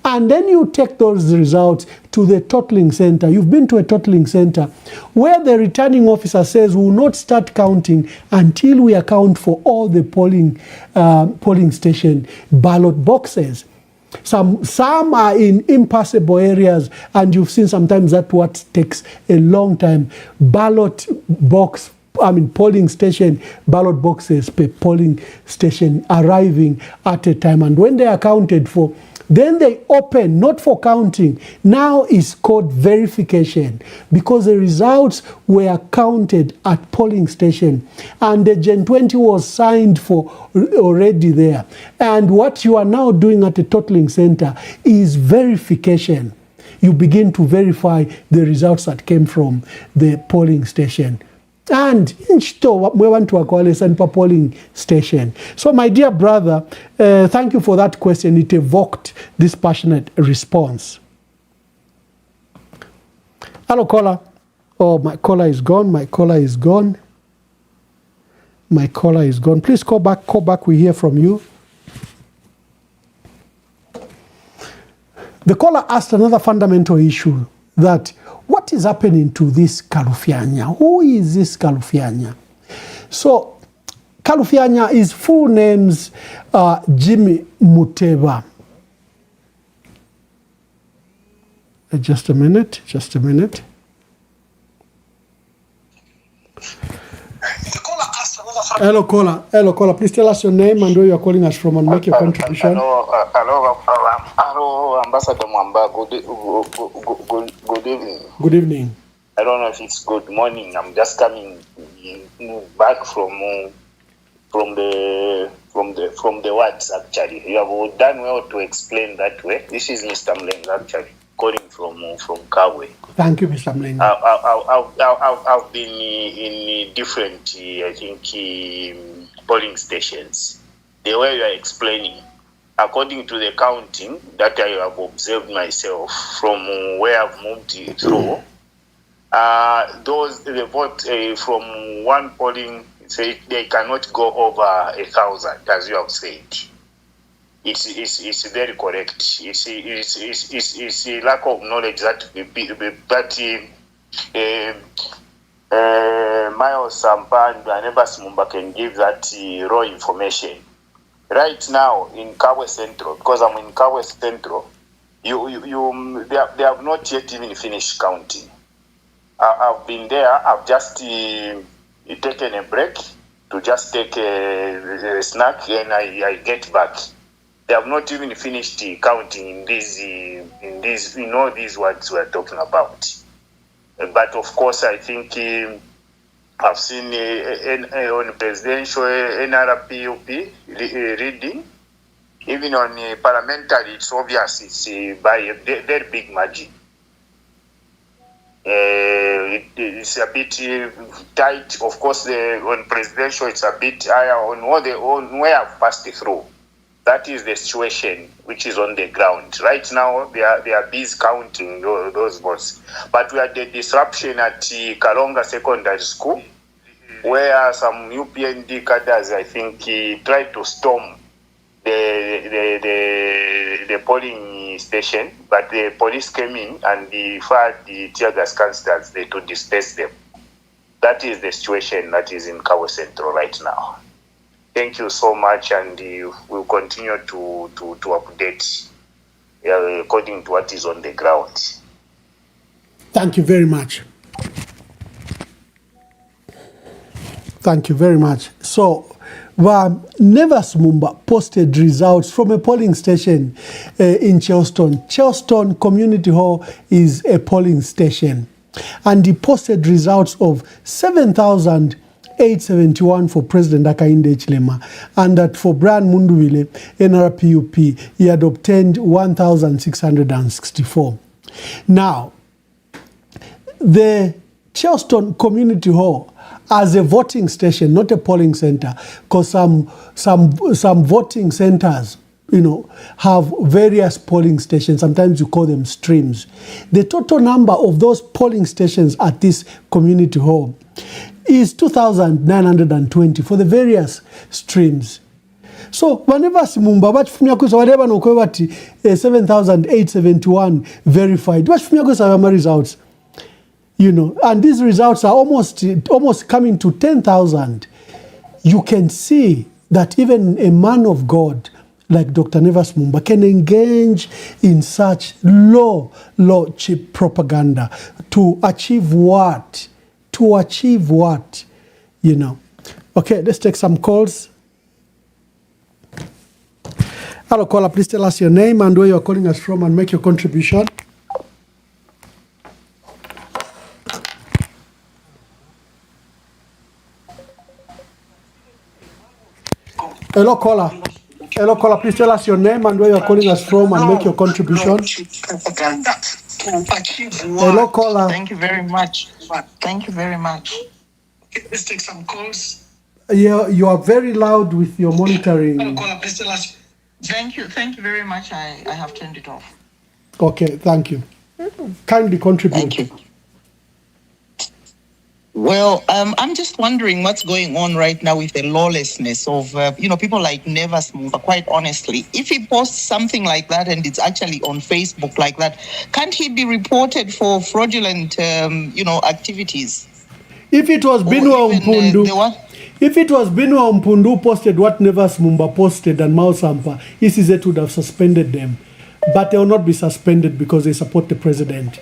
And then you take those results to the totaling center. You've been to a totaling center where the returning officer says we will not start counting until we account for all the polling station ballot boxes. Some are in impassable areas, and you've seen sometimes that what takes a long time. Polling station, ballot boxes per polling station arriving at a time. And when they are counted for, then they open, not for counting. Now it's called verification because the results were counted at polling station and the Gen 20 was signed for already there. And what you are now doing at the totaling center is verification. You begin to verify the results that came from the polling station. And we want to call a polling station. So, my dear brother, thank you for that question. It evoked this passionate response. Hello, caller. Oh, my caller is gone. Please call back. We hear from you. The caller asked another fundamental issue, that what is happening to this Kalufyanya? Who is this Kalufyanya? So Kalufyanya, his full name's Jimmy Muteba. Just a minute. Hello, caller. Please tell us your name and where you are calling us from and make your contribution. Hello, Ambassador Mwamba. Good evening. Good evening. I don't know if it's good morning. I'm just coming back from the words actually. You have done well to explain that way. This is Mr. Mlenga actually calling from Kabwe. Thank you, Mr. Mlenga. I've been in different, I think, polling stations. The way you are explaining, according to the counting that I have observed myself from where I've moved through, the vote from one polling, say they cannot go over 1,000, as you have said. It's very correct. It's a lack of knowledge that Miles Sampa and Nevas Mumba can give that raw information. Right now in Kabwe Central, because I'm in Kabwe Central, they have not yet even finished counting. I've been there. I've just taken a break to just take a snack, and I get back. They have not even finished counting in these these words we're talking about. But of course, I think I've seen on presidential NRPUP reading, even on parliamentary, it's obvious it's by a very big margin. It's a bit tight. Of course, on presidential, it's a bit higher on where I've passed through. That is the situation which is on the ground. Right now, they are busy counting those votes. But we had the disruption at Kalonga Secondary School, where some UPND cadres, I think, tried to storm the polling station, but the police came in and fired the tear gas canisters to disperse them. That is the situation that is in Kabwe Central right now. Thank you so much, and we'll continue to update according to what is on the ground. Thank you very much. Thank you very much. So, Nevas Mumba posted results from a polling station in Chelston. Chelston Community Hall is a polling station. And he posted results of 7,871 for President Hakainde Hichilema, and that for Brian Mundubile, NRPUP, he had obtained 1,664. Now, the Chelston Community Hall as a voting station, not a polling center, because some voting centers, have various polling stations. Sometimes you call them streams. The total number of those polling stations at this community hall is 2,920 for the various streams. So whenever Simumba bachifumya kusa whatever no kwebati 7,871 verified, bachifumya kusa my results. And these results are almost coming to 10,000. You can see that even a man of God like Dr. Nevas Mumba can engage in such low, cheap propaganda to achieve what? Okay, let's take some calls. Hello, caller, please tell us your name and where you're calling us from and make your contribution. Hello, caller. Please tell us your name and where you're calling us from and make your contribution. Hello, caller. Thank you very much. Okay, let's take some calls. Yeah, you are very loud with your monitoring. Hello, caller, please tell us. Thank you very much. I have turned it off. Okay, thank you. Kindly contribute. Thank you. Well, I'm just wondering what's going on right now with the lawlessness of, people like Nevas Mumba, quite honestly. If he posts something like that and it's actually on Facebook like that, can't he be reported for fraudulent, activities? If it was Binwa Mpundu, if it was Binwa Mpundu posted what Nevas Mumba posted and Mao Sampa, ECZ would have suspended them. But they will not be suspended because they support the president.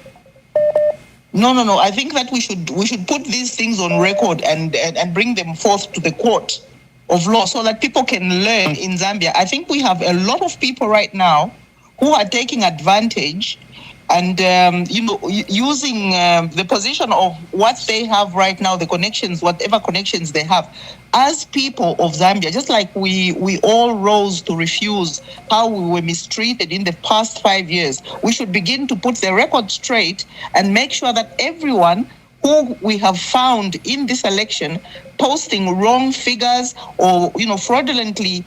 No. I think that we should put these things on record and bring them forth to the court of law so that people can learn in Zambia. I think we have a lot of people right now who are taking advantage and using the position of what they have right now, the connections, whatever connections they have, as people of Zambia, just like we all rose to refuse how we were mistreated in the past 5 years, we should begin to put the record straight and make sure that everyone who we have found in this election posting wrong figures or, fraudulently,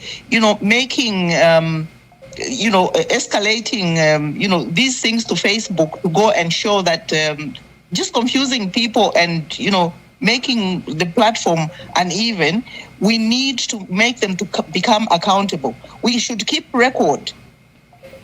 making, escalating, these things to Facebook to go and show that just confusing people and, making the platform uneven, we need to make them to become accountable. We should keep record.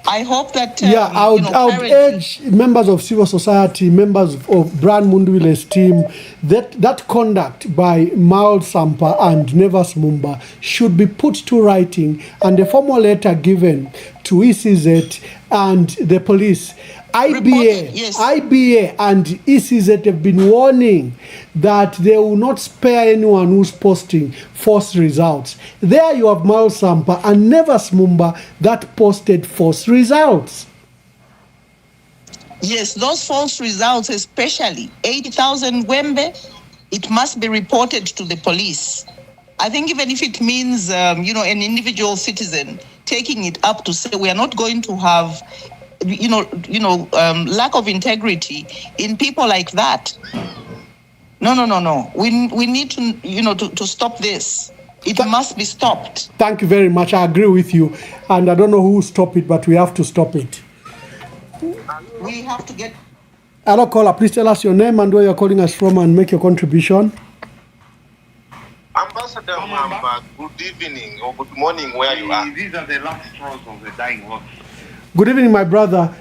I hope that... I would urge members of civil society, members of Brian Mundwile's team, that conduct by Mao Sampa and Nevas Mumba should be put to writing and a formal letter given to ECZ and the police. IBA and ECZ have been warning that they will not spare anyone who's posting false results. There you have Mao Sampa and Nevas Mumba that posted false results. Yes, those false results, especially 80,000 Wembe, it must be reported to the police. I think even if it means, an individual citizen taking it up to say we are not going to have lack of integrity in people like that. No. We need to, to stop this. It must be stopped. Thank you very much. I agree with you. And I don't know who will stop it, but we have to stop it. We have to get... Hello, caller. Please tell us your name and where you're calling us from and make your contribution. Ambassador Mamba, good evening or good morning where you are. These are the last straws of the dying horse. Good evening, my brother.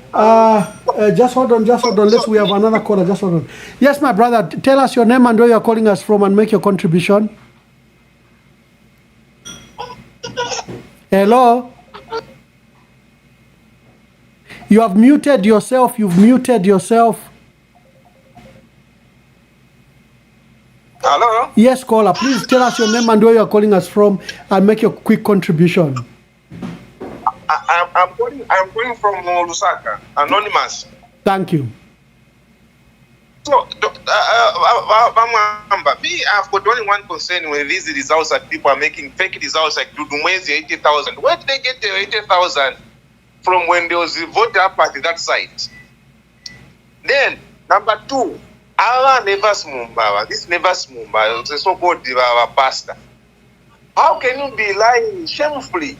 Just hold on. We have another caller. Just hold on. Yes, my brother. Tell us your name and where you're calling us from and make your contribution. Hello? You have muted yourself. You've muted yourself. Hello? Yes, caller. Please tell us your name and where you're calling us from and make your quick contribution. I'm calling from Lusaka, anonymous. Thank you. So, I've got only one concern with these results that people are making fake results like Dudumwezi 80,000. Where did they get the 80,000 from when there was a vote up at that site? Then, number two, our Nevas Mumba, this Nevas Mumba, the so-called pastor. How can you be lying shamefully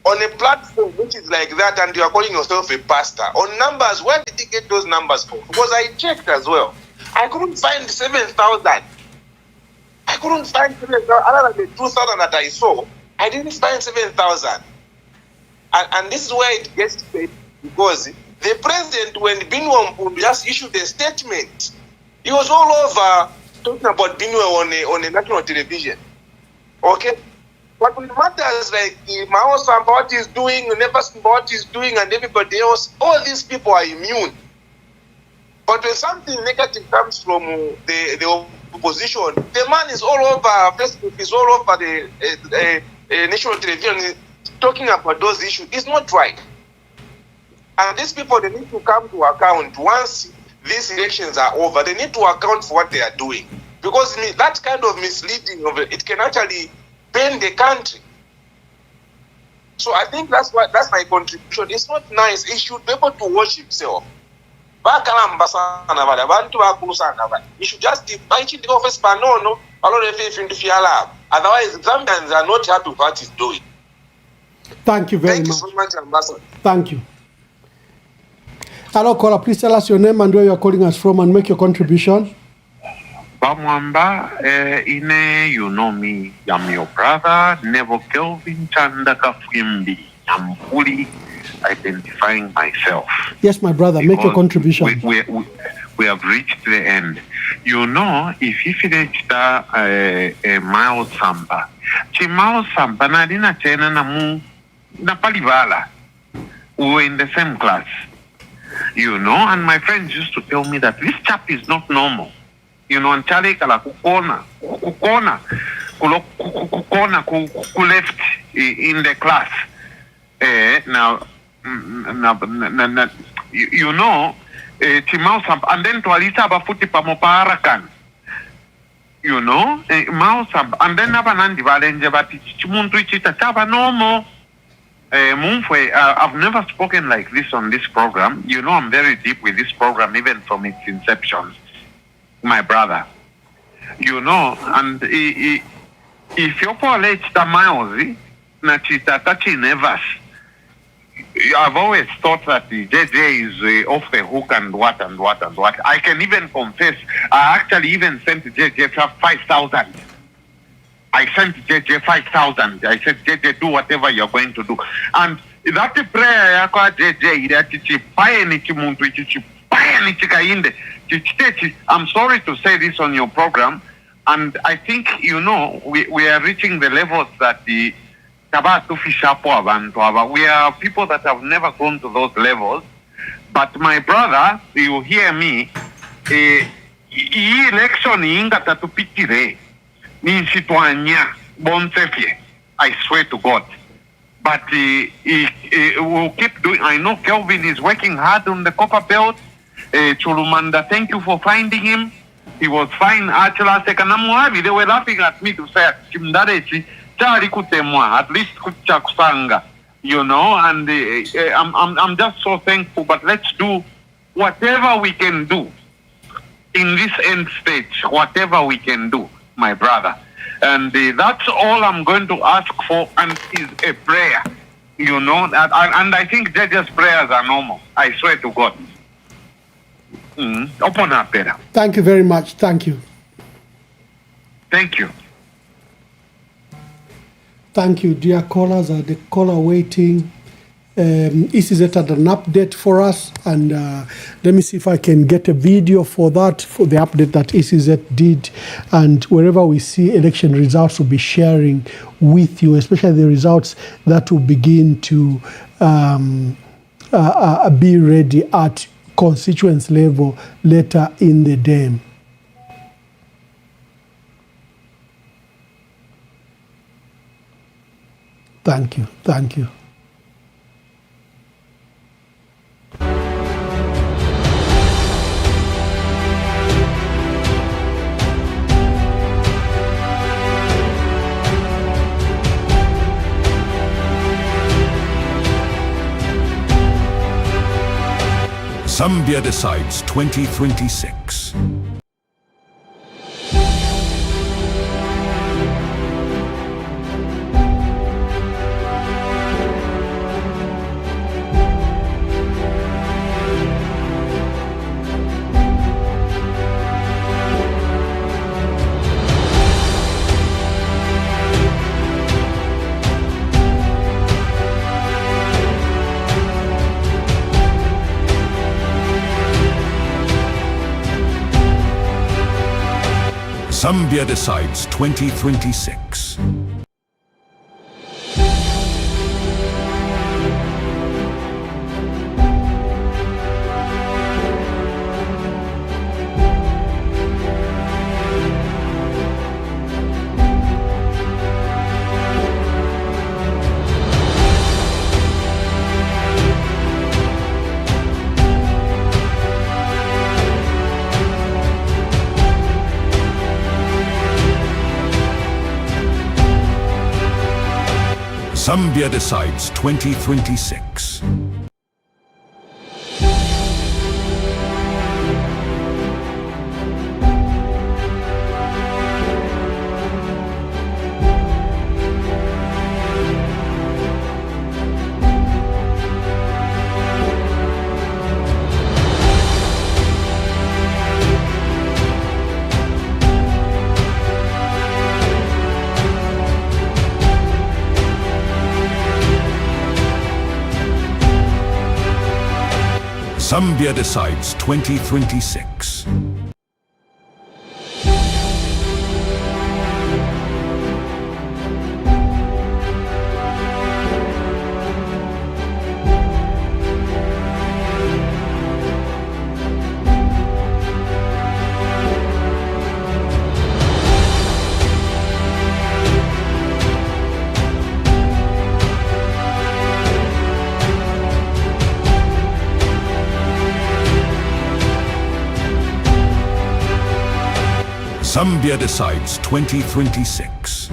on a platform which is like that and you are calling yourself a pastor? On numbers, where did you get those numbers from? Because I checked as well. I couldn't find 7,000. I couldn't find 7,000. Other than the 2,000 that I saw, I didn't find 7,000. And this is where it gets paid, because the president, when Binwa Mpundu just issued a statement, he was all over talking about Binwa on a national television. Okay? But what matters, like Mao Sampa, what he's doing, Nevas Mumba, what he's doing, and everybody else, all these people are immune. But when something negative comes from the opposition, the man is all over Facebook, is all over the national television, talking about those issues. It's not right. And these people, they need to come to account. Once these elections are over, they need to account for what they are doing. Because that kind of misleading of it can actually bend the country. So I think that's my contribution. It's not nice. He should be able to watch himself. He should just invite the office. Otherwise, Zambians are not happy with what he's doing. Thank you very much. Thank you so much, Ambassador. Thank you. Hello, caller. Please tell us your name and where you are calling us from and make your contribution. Bamwamba, Ine, you know me, I'm your brother, Nevo Kelvin Chanda Kafwimbi. I'm fully identifying myself. Yes, my brother, make your contribution. We have reached the end. You know, if you finish the Miles Samba, Miles Samba, Nadina Chena Namu, Napalivala, we were in the same class. You know, and my friends used to tell me that this chap is not normal. You know, and Charlie Kala Kukona, left in the class. Now, you know, Timau and then Tualisa Bafuti Pamoparakan. You know, Mausam, and then Nabanandi Valenja, but Chimuntuichita Taba no more. Mumfwe, I've never spoken like this on this program. You know, I'm very deep with this program, even from its inception. My brother, you know, and if you're for late Tamaozi, Nachita Tachi Nevas, I've always thought that the JJ is off the hook and what. I can even confess, I actually even sent JJ 5,000. I sent JJ 5,000. I said, JJ, do whatever you're going to do. And that prayer, yako JJ, I'm sorry to say this on your program. And I think, you know, we are reaching the levels that we are people that have never gone to those levels. But my brother, you hear me, election inga tatupitire. I swear to God. But we'll keep doing. I know Kelvin is working hard on the copper belt. Chulumanda, thank you for finding him. He was fine. They were laughing at me to say, at least you know, and I'm just so thankful. But let's do whatever we can do in this end stage, whatever we can do, my brother. And that's all I'm going to ask for, and is a prayer, you know. And I think Judge's prayers are normal. I swear to God. Open up better. Thank you very much. Thank you. Thank you. Thank you, dear callers. The caller waiting. ECZ had an update for us, and let me see if I can get a video for that, for the update that ECZ did. And wherever we see election results, we'll be sharing with you, especially the results that will begin to be ready at constituents level later in the day. Thank you. Thank you. Zambia Decides 2026. Zambia Decides 2026. Zambia Decides 2026. Zambia Decides 2026. Zambia Decides 2026.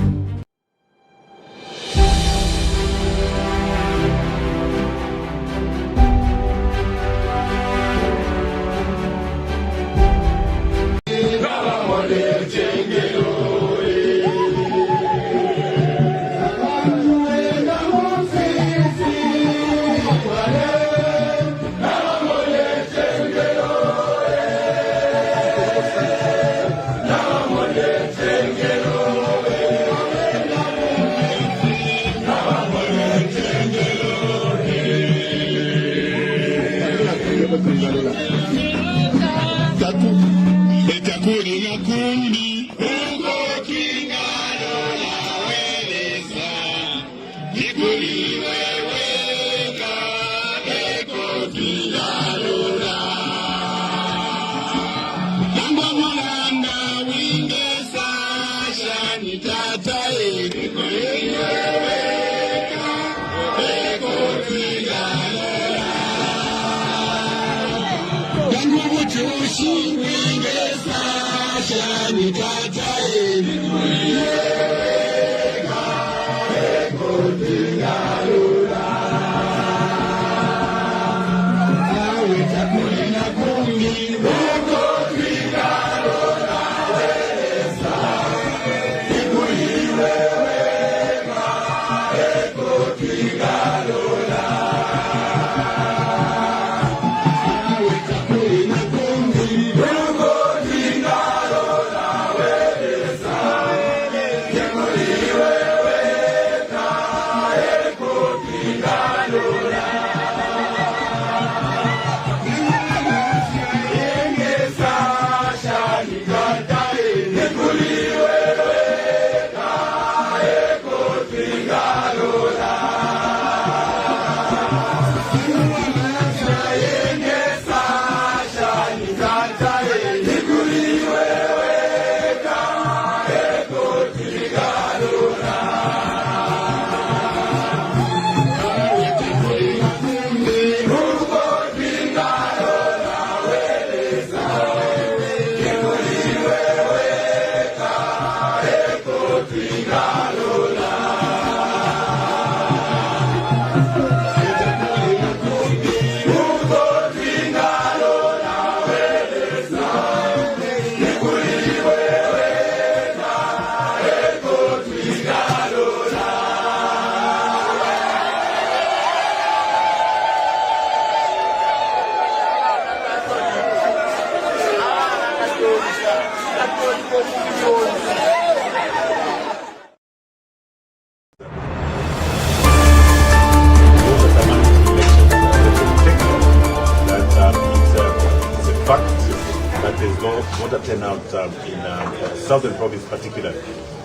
Voter turnout in southern province particularly,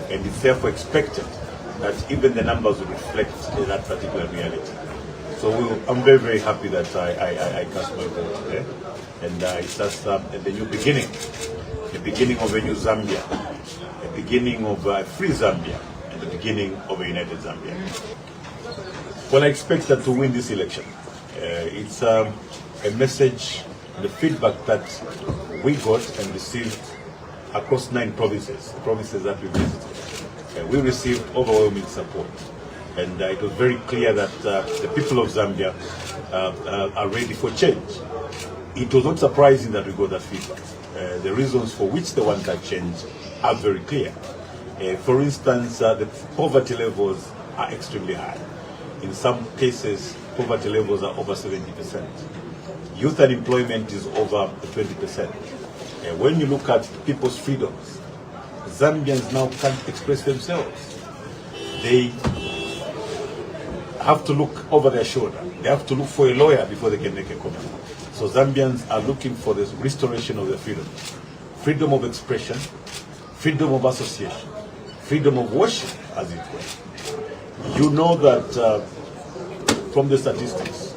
and it's therefore expected that even the numbers will reflect that particular reality. So I'm very, very happy that I cast my vote today, and it's just the new beginning, the beginning of a new Zambia, the beginning of a free Zambia, and the beginning of a united Zambia. Well, I expect that to win this election. It's a message, the feedback that we got and received across 9 provinces that we visited. We received overwhelming support, and it was very clear that the people of Zambia are ready for change. It was not surprising that we got that feedback. The reasons for which they want that change are very clear. For instance, the poverty levels are extremely high. In some cases, poverty levels are over 70%. Youth unemployment is over 20%. When you look at people's freedoms, Zambians now can't express themselves. They have to look over their shoulder. They have to look for a lawyer before they can make a comment. So Zambians are looking for the restoration of their freedom. Freedom of expression, freedom of association, freedom of worship, as it were. You know that from the statistics,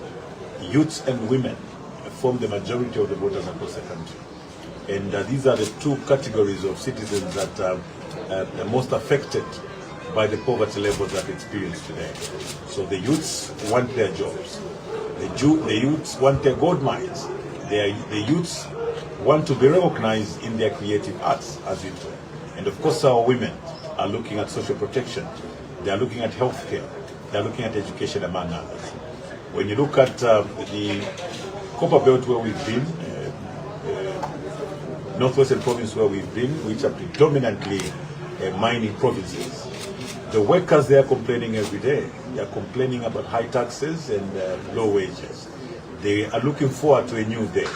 youths and women form the majority of the voters across the country. And these are the two categories of citizens that are most affected by the poverty levels that we experience today. So the youths want their jobs. The youths want their gold mines. The youths want to be recognized in their creative arts, as it were. And of course, our women are looking at social protection. They are looking at healthcare. They are looking at education, among others. When you look at the Copper Belt where we've been, Northwestern Province where we've been, which are predominantly mining provinces, the workers there are complaining every day. They are complaining about high taxes and low wages. They are looking forward to a new day.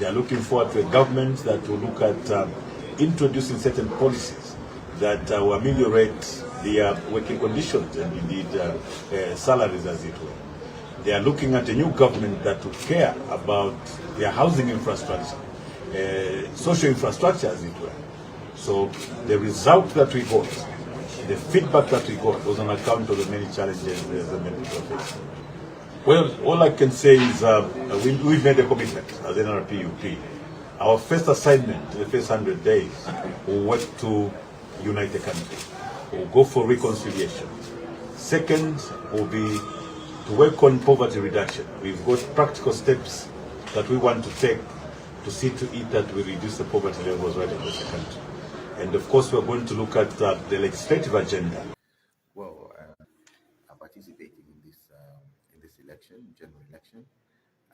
They are looking forward to a government that will look at introducing certain policies that will ameliorate their working conditions and indeed salaries, as it were. They are looking at a new government that will care about their housing infrastructure, social infrastructure, as it were. So the result that we got, the feedback that we got, was on account of the many challenges the Zambian people face. Well, all I can say is we've made a commitment as NRPUP. Our first assignment, the first 100 days, will work to unite the country. We'll go for reconciliation. Second will be to work on poverty reduction. We've got practical steps that we want to take to see to it that we reduce the poverty levels right across the country. And of course, we're going to look at the legislative agenda. Well, I'm participating in this election, general election,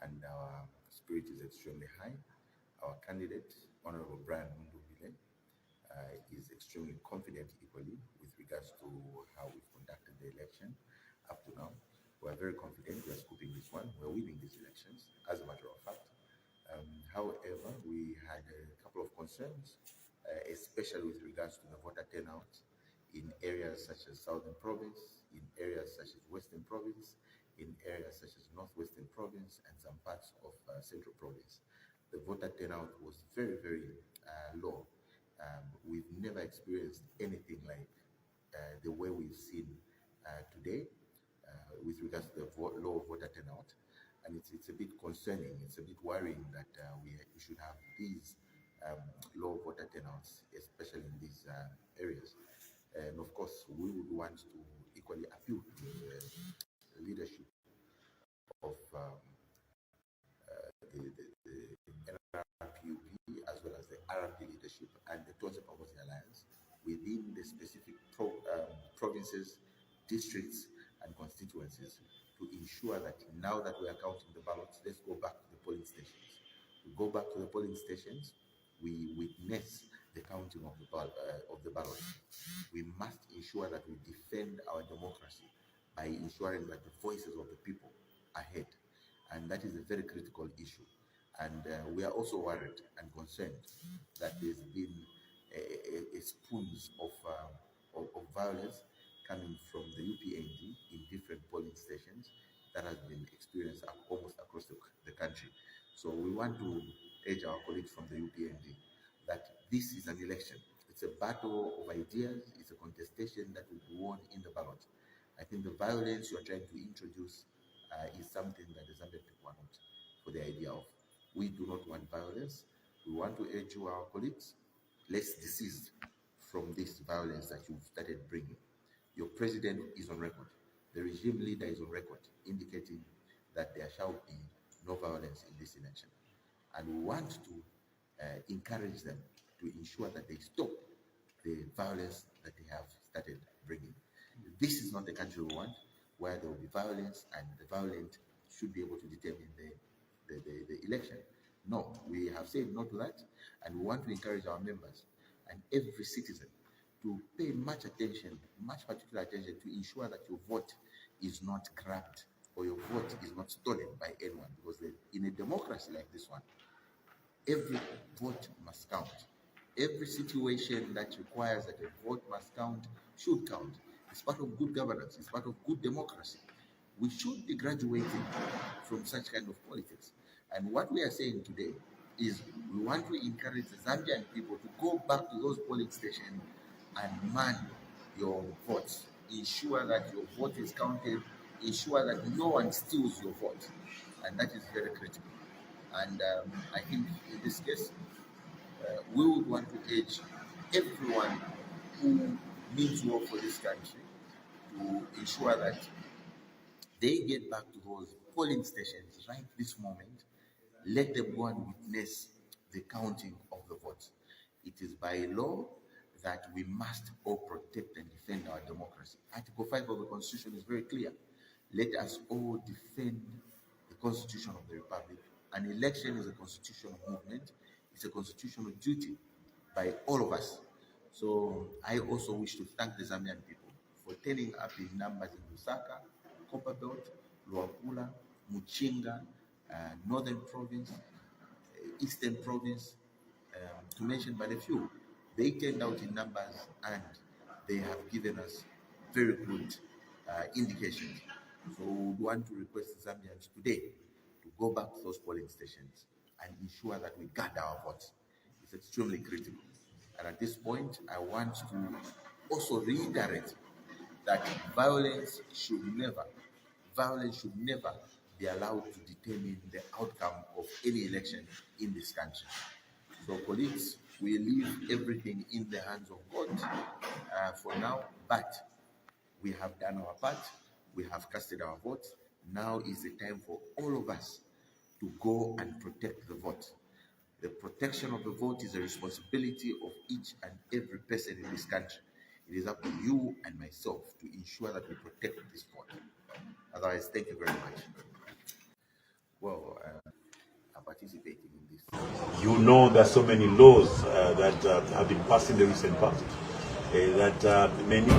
and our spirit is extremely high. Our candidate, Honorable Brian Mundubile, is extremely confident equally with regards to how we've conducted the election up to now. We're very confident we're scooping this one, we're winning these elections, as a matter of fact. However, we had a couple of concerns, especially with regards to the voter turnout in areas such as Southern Province, in areas such as Western Province, in areas such as Northwestern Province, and some parts of Central Province. The voter turnout was very, very low. We've never experienced anything like the way we've seen today with regards to the low voter turnout. And it's a bit concerning, it's a bit worrying that we should have these low voter turnouts, especially in these areas. And of course, we would want to equally appeal to the leadership of the NRPUP, as well as the RP leadership and the Tonse Poverty Alliance within the specific provinces, districts, and constituencies to ensure that now that we are counting the ballots, let's go back to the polling stations. We go back to the polling stations, we witness the counting of the ballot. We must ensure that we defend our democracy by ensuring that the voices of the people are heard. And that is a very critical issue. And we are also worried and concerned that there's been a spoons of violence coming from the UPND in different polling stations that has been experienced almost across the country. So we want to urge our colleagues from the UPND that this is an election. It's a battle of ideas. It's a contestation that will be won in the ballot. I think the violence you are trying to introduce is something that the Zambian people want for the idea of. We do not want violence. We want to urge you, our colleagues, let's desist from this violence that you've started bringing. Your president is on record. The regime leader is on record, indicating that there shall be no violence in this election. And we want to encourage them to ensure that they stop the violence that they have started bringing. This is not the country we want, where there will be violence and the violent should be able to determine the election. No, we have said no to that, and we want to encourage our members and every citizen to pay much attention, much particular attention to ensure that your vote is not grabbed or your vote is not stolen by anyone, because in a democracy like this one, every vote must count. Every situation that requires that a vote must count should count. It's part of good governance. It's part of good democracy. We should be graduating from such kind of politics. And what we are saying today is we want to encourage the Zambian people to go back to those polling stations and man your votes. Ensure that your vote is counted. Ensure that no one steals your vote. And that is very critical. And I think in this case, we would want to urge everyone who means well for this country to ensure that they get back to those polling stations right this moment. Let them go and witness the counting of the votes. It is by law that we must all protect and defend our democracy. Article 5 of the Constitution is very clear. Let us all defend the Constitution of the Republic. An election is a constitutional movement. It's a constitutional duty by all of us. So I also wish to thank the Zambian people for turning up in numbers in Lusaka, Copperbelt, Luapula, Muchinga, Northern Province, Eastern Province, to mention but a few. They turned out in numbers and they have given us very good indications. So we want to request the Zambians today to go back to those polling stations and ensure that we guard our votes. It's extremely critical. And at this point, I want to also reiterate that violence should never be allowed to determine the outcome of any election in this country. So colleagues, we leave everything in the hands of God for now, but we have done our part, we have casted our votes. Now is the time for all of us to go and protect the vote. The protection of the vote is a responsibility of each and every person in this country. It is up to you and myself to ensure that we protect this vote. Otherwise, thank you very much. Well, I'm participating in this. You know, there are so many laws that have been passed in the recent past that many.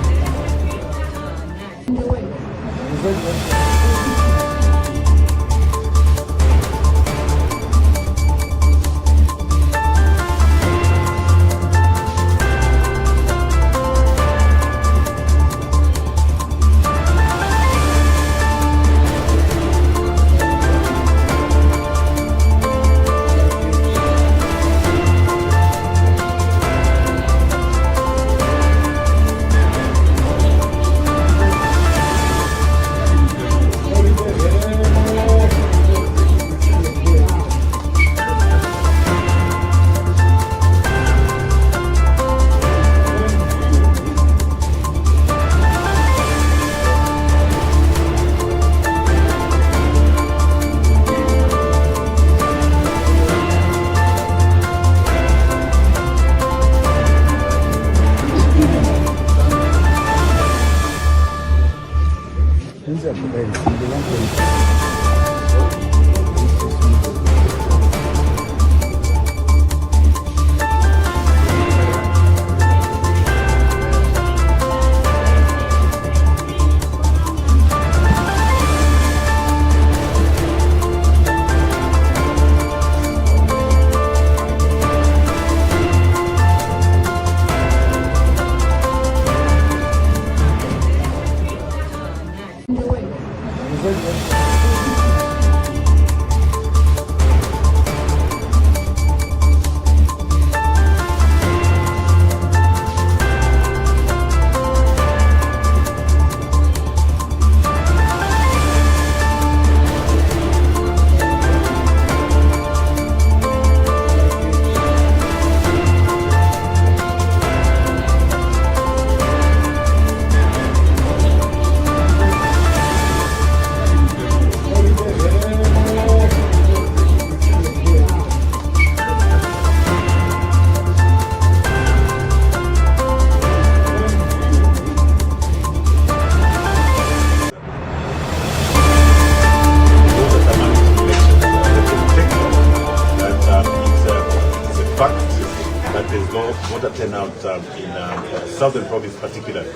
Voter turnout in Southern Province particularly,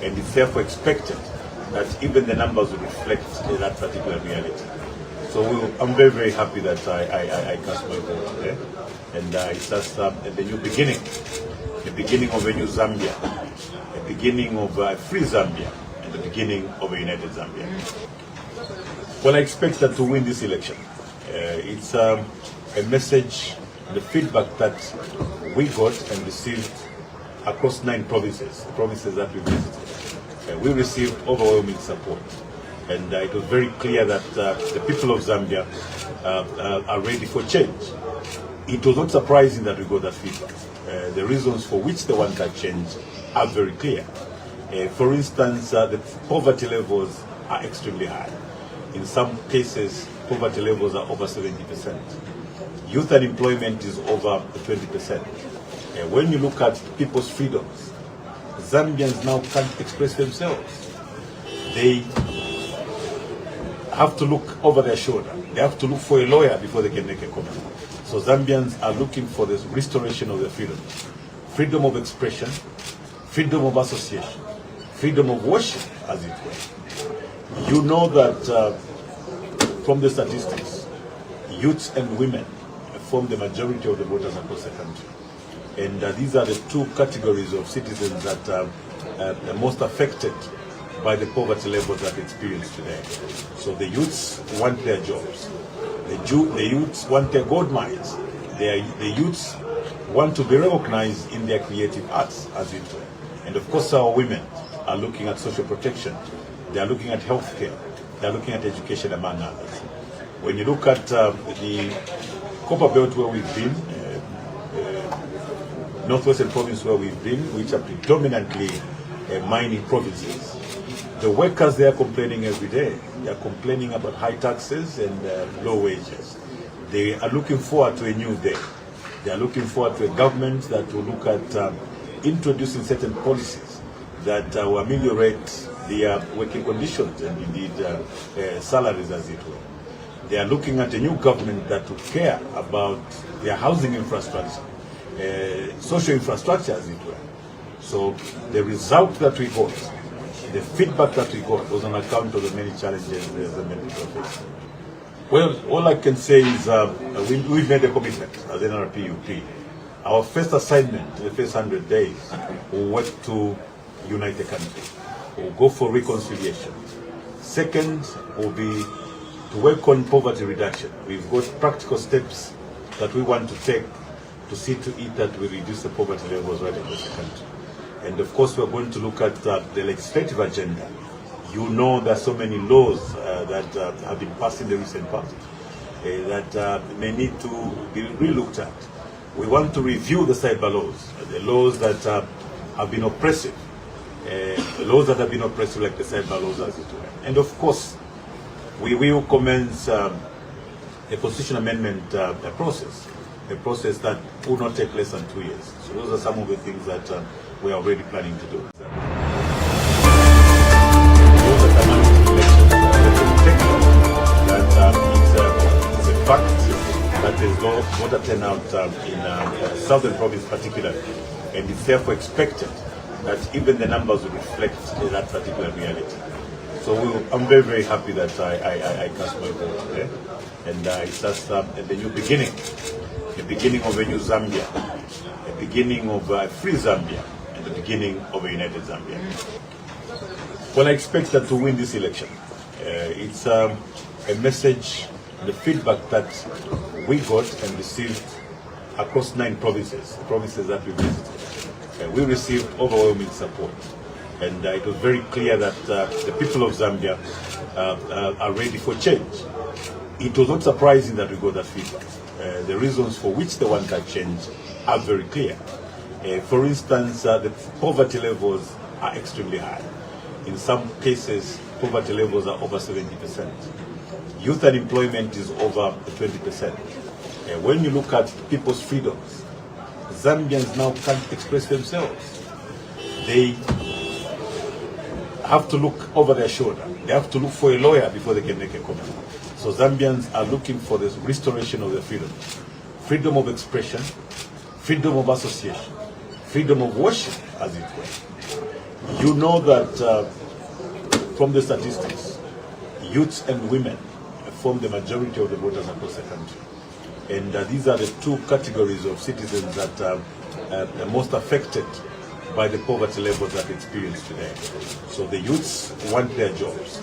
and it's therefore expected that even the numbers will reflect that particular reality. So I'm very, very happy that I cast my vote today, and it's just the new beginning, the beginning of a new Zambia, the beginning of a free Zambia, and the beginning of a united Zambia. Well, I expect that to win this election, It's a message, the feedback that we got and received across 9 provinces that we visited. We received overwhelming support, and it was very clear that the people of Zambia are ready for change. It was not surprising that we got that feedback. The reasons for which they want that change are very clear. For instance, the poverty levels are extremely high. In some cases, poverty levels are over 70%. Youth unemployment is over 20%. When you look at people's freedoms, Zambians now can't express themselves. They have to look over their shoulder. They have to look for a lawyer before they can make a comment. So Zambians are looking for this restoration of their freedom. Freedom of expression, freedom of association, freedom of worship, as it were. You know that from the statistics, youths and women form the majority of the voters across the country. And these are the 2 categories of citizens that are most affected by the poverty levels that we experience today. So the youths want their jobs. The youths want their gold mines. The youths want to be recognized in their creative arts, as it were. And of course, our women are looking at social protection. They are looking at healthcare. They are looking at education, among others. When you look at the Copper Belt where we've been, Northwestern Province where we've been, which are predominantly mining provinces, the workers there are complaining every day. They are complaining about high taxes and low wages. They are looking forward to a new day. They are looking forward to a government that will look at introducing certain policies that will ameliorate their working conditions and indeed salaries, as it were. They are looking at a new government that will care about their housing infrastructure, social infrastructure, as it were. So the result that we got, the feedback that we got, was on account of the many challenges the many people face. Well, all I can say is we made a commitment as NRPUP. Our first assignment, the first 100 days, will work to unite the country. We'll go for reconciliation. Second will be to work on poverty reduction. We've got practical steps that we want to take to see to it that we reduce the poverty levels right across the country. And of course, we're going to look at the legislative agenda. You know there are so many laws that have been passed in the recent past that may need to be re-looked at. We want to review the cyber laws, the laws that have been oppressive, the laws that have been oppressive like the cyber laws, as it were. And of course, we will commence a constitutional amendment process, a process that will not take less than 2 years. So those are some of the things that we are already planning to do. It's a fact that there's low voter turnout in Southern Province particularly, and it's therefore expected that even the numbers will reflect that particular reality. So I'm very, very happy that I cast my vote today, and it's just the new beginning, the beginning of a new Zambia, the beginning of a free Zambia, and the beginning of a united Zambia. Well, I expect that to win this election. It's a message, the feedback that we got and received across 9 provinces that we visited. We received overwhelming support, and it was very clear that the people of Zambia are ready for change. It was not surprising that we got that feedback. The reasons for which they want that change are very clear. For instance, the poverty levels are extremely high. In some cases, poverty levels are over 70%. Youth unemployment is over 20%. When you look at people's freedoms, Zambians now can't express themselves. They have to look over their shoulder. They have to look for a lawyer before they can make a comment. So Zambians are looking for this restoration of their freedom. Freedom of expression, freedom of association, freedom of worship, as it were. You know that from the statistics, youths and women form the majority of the voters across the country. And these are the 2 categories of citizens that are most affected by the poverty levels that we experience today. So the youths want their jobs.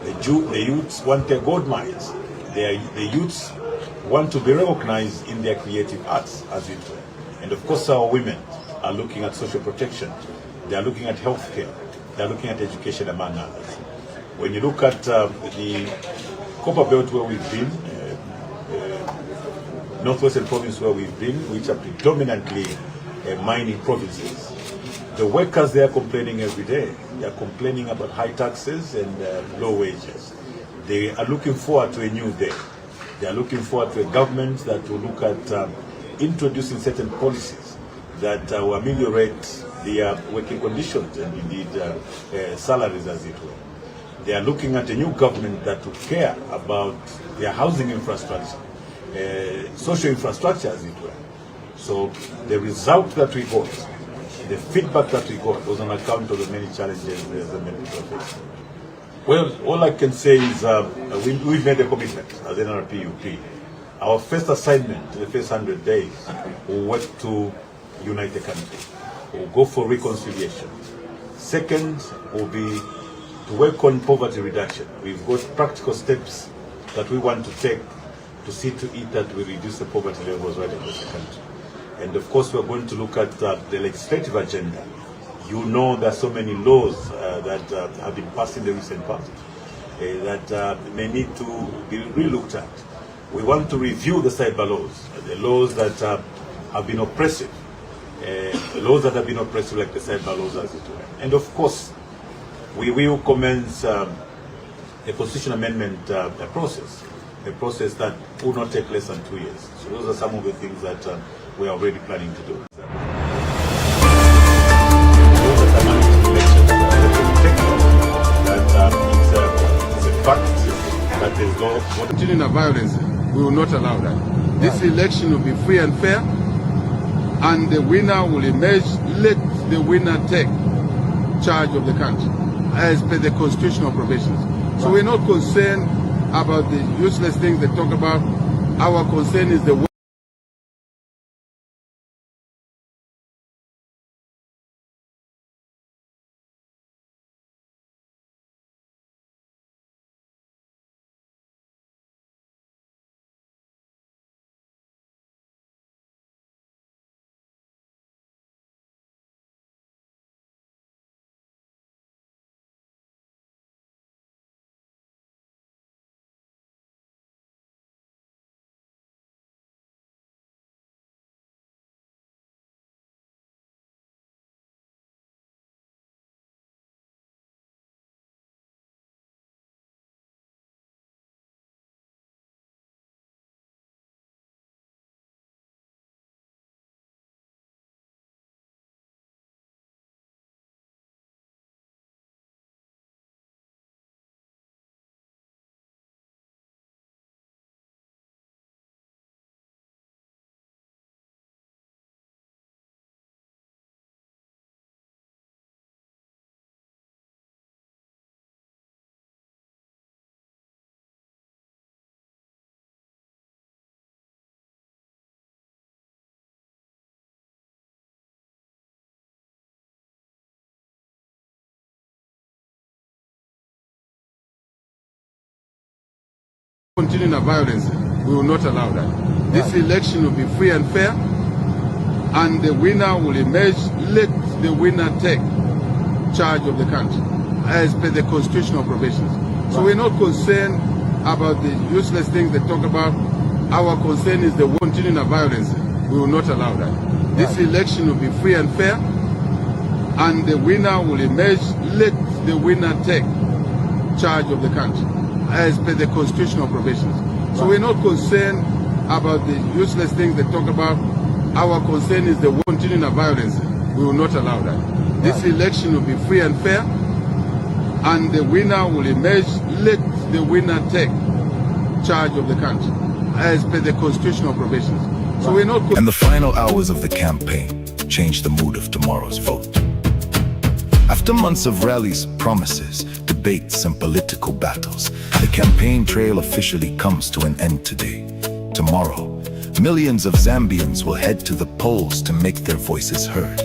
The youths want their gold mines. The youths want to be recognized in their creative arts, as it were. And of course, our women are looking at social protection. They are looking at healthcare. They are looking at education, among others. When you look at the Copper Belt where we've been, Northwestern Province where we've been, which are predominantly mining provinces, the workers there are complaining every day. They are complaining about high taxes and low wages. They are looking forward to a new day. They are looking forward to a government that will look at introducing certain policies that will ameliorate their working conditions and indeed salaries, as it were. They are looking at a new government that will care about their housing infrastructure, social infrastructure, as it were. So the result that we got, the feedback that we got, was on account of the many challenges the many people face. Well, all I can say is we've made a commitment as NRPUP. Our first assignment, the first 100 days, will work to unite the country. We'll go for reconciliation. Second will be to work on poverty reduction. We've got practical steps that we want to take to see to it that we reduce the poverty levels right across the country. And of course, we're going to look at the legislative agenda. You know there are so many laws that have been passed in the recent past that may need to be re-looked at. We want to review the cyber laws, the laws that have been oppressive, like the cyber laws, as it were. And of course, we will commence a constitutional amendment a process that will not take less than 2 years. So those are some of the things that we are already planning to do. It's a fact that there's no continuing violence. We will not allow that. This election will be free and fair, and the winner will emerge. Let the winner take charge of the country as per the constitutional provisions. So we're not concerned about the useless things they talk about. Our concern is the continuing violence. We will not allow that. This election will be free and fair, and the winner will emerge. Let the winner take charge of the country as per the constitutional provisions. So we're not concerned about the useless things they talk about. Our concern is the continuing violence. We will not allow that. This election will be free and fair, and the winner will emerge. Let the winner take charge of the country as per the constitutional provisions. So we're not concerned about the useless things they talk about. Our concern is the continuing violence. We will not allow that. This election will be free and fair, and the winner will emerge. Let the winner take charge of the country as per the constitutional provisions. So we're not. And the final hours of the campaign changed the mood of tomorrow's vote. After months of rallies, promises, debates, and political battles, the campaign trail officially comes to an end today. Tomorrow, millions of Zambians will head to the polls to make their voices heard.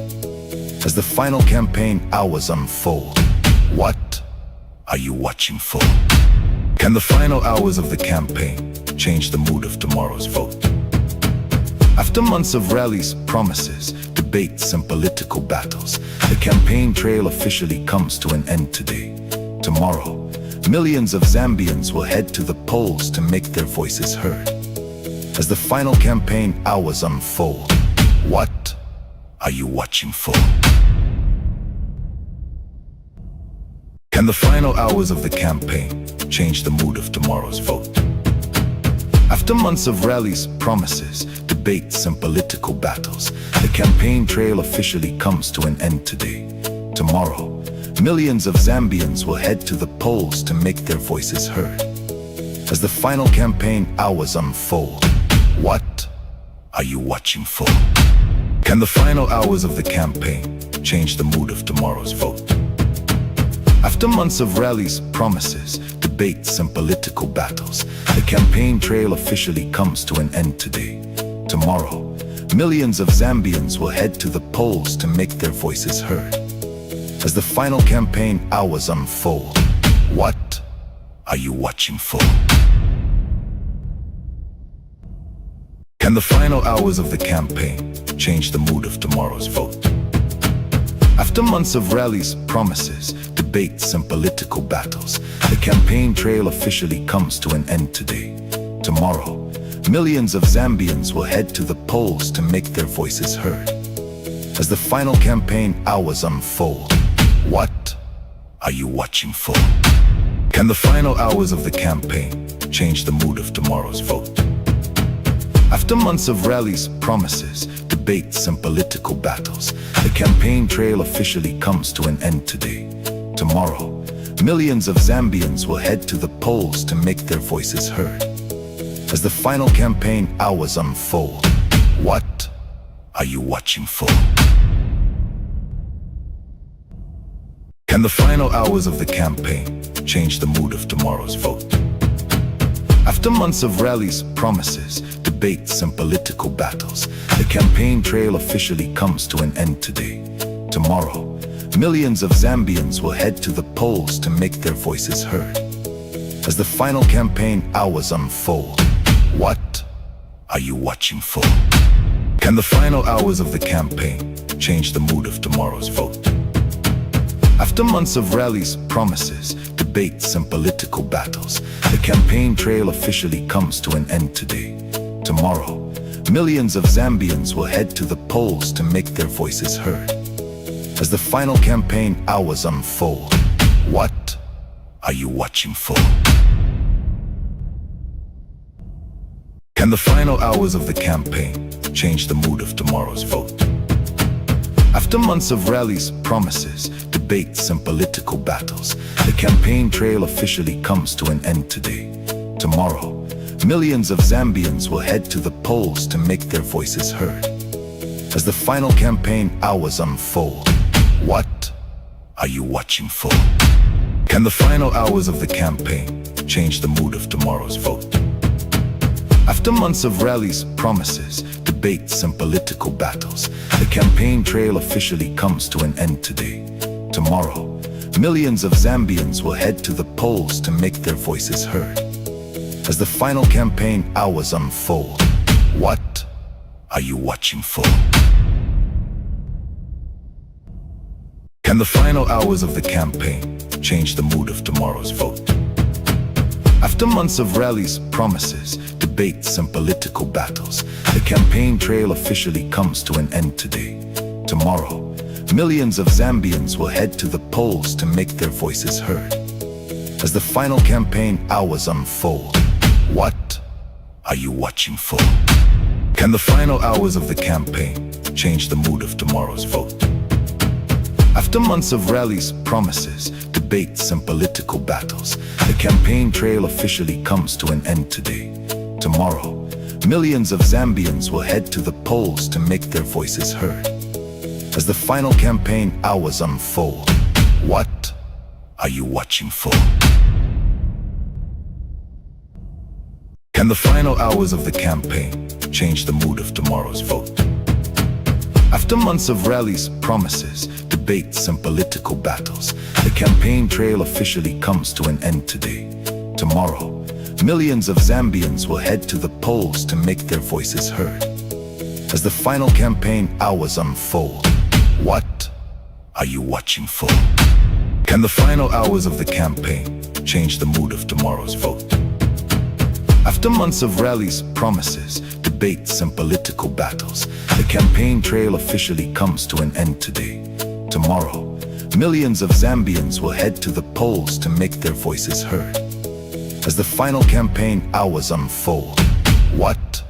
As the final campaign hours unfold, what are you watching for? Can the final hours of the campaign change the mood of tomorrow's vote. After months of rallies, promises, debates, and political battles, the campaign trail officially comes to an end today. Tomorrow, millions of Zambians will head to the polls to make their voices heard. As the final campaign hours unfold, what are you watching for? Can the final hours of the campaign change the mood of tomorrow's vote? After months of rallies, promises, debates, and political battles, the campaign trail officially comes to an end today. Tomorrow, millions of Zambians will head to the polls to make their voices heard. As the final campaign hours unfold, what are you watching for? Can the final hours of the campaign change the mood of tomorrow's vote? After months of rallies, promises, debates, and political battles, the campaign trail officially comes to an end today. Tomorrow, millions of Zambians will head to the polls to make their voices heard. As the final campaign hours unfold, what are you watching for? Can the final hours of the campaign change the mood of tomorrow's vote? After months of rallies, promises, debates, and political battles, the campaign trail officially comes to an end today. Tomorrow, millions of Zambians will head to the polls to make their voices heard. As the final campaign hours unfold, what are you watching for? Can the final hours of the campaign change the mood of tomorrow's vote? After months of rallies, promises, debates, and political battles, the campaign trail officially comes to an end today. Tomorrow, millions of Zambians will head to the polls to make their voices heard. As the final campaign hours unfold, what are you watching for? Can the final hours of the campaign change the mood of tomorrow's vote? After months of rallies, promises, debates, and political battles, the campaign trail officially comes to an end today. Tomorrow, millions of Zambians will head to the polls to make their voices heard. As the final campaign hours unfold, what are you watching for? Can the final hours of the campaign change the mood of tomorrow's vote? After months of rallies, promises, debates, and political battles, the campaign trail officially comes to an end today. Tomorrow, millions of Zambians will head to the polls to make their voices heard. As the final campaign hours unfold, what are you watching for? Can the final hours of the campaign change the mood of tomorrow's vote? After months of rallies, promises, debates, and political battles, the campaign trail officially comes to an end today. Tomorrow, millions of Zambians will head to the polls to make their voices heard. As the final campaign hours unfold, what are you watching for? Can the final hours of the campaign change the mood of tomorrow's vote? After months of rallies, promises, debates, and political battles, the campaign trail officially comes to an end today. Tomorrow, millions of Zambians will head to the polls to make their voices heard. As the final campaign hours unfold, what are you watching for? Can the final hours of the campaign change the mood of tomorrow's vote? After months of rallies, promises, debates, and political battles, the campaign trail officially comes to an end today. Tomorrow, millions of Zambians will head to the polls to make their voices heard. As the final campaign hours unfold, what are you watching for? Can the final hours of the campaign change the mood of tomorrow's vote? After months of rallies, promises, debates, and political battles, the campaign trail officially comes to an end today. Tomorrow, millions of Zambians will head to the polls to make their voices heard. As the final campaign hours unfold, what are you watching for? Can the final hours of the campaign change the mood of tomorrow's vote? After months of rallies, promises, debates, and political battles, the campaign trail officially comes to an end today. Tomorrow, millions of Zambians will head to the polls to make their voices heard. As the final campaign hours unfold, what are you watching for? Can the final hours of the campaign change the mood of tomorrow's vote? After months of rallies, promises, debates, and political battles, the campaign trail officially comes to an end today. Tomorrow, millions of Zambians will head to the polls to make their voices heard. As the final campaign hours unfold, what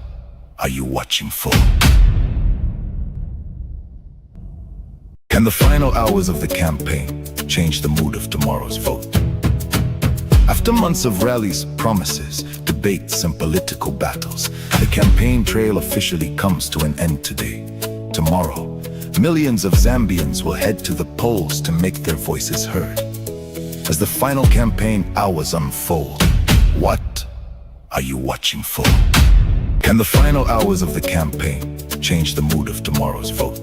are you watching for? Can the final hours of the campaign change the mood of tomorrow's vote? After months of rallies, promises, debates, and political battles, the campaign trail officially comes to an end today. Tomorrow, millions of Zambians will head to the polls to make their voices heard. As the final campaign hours unfold, what are you watching for? Can the final hours of the campaign change the mood of tomorrow's vote?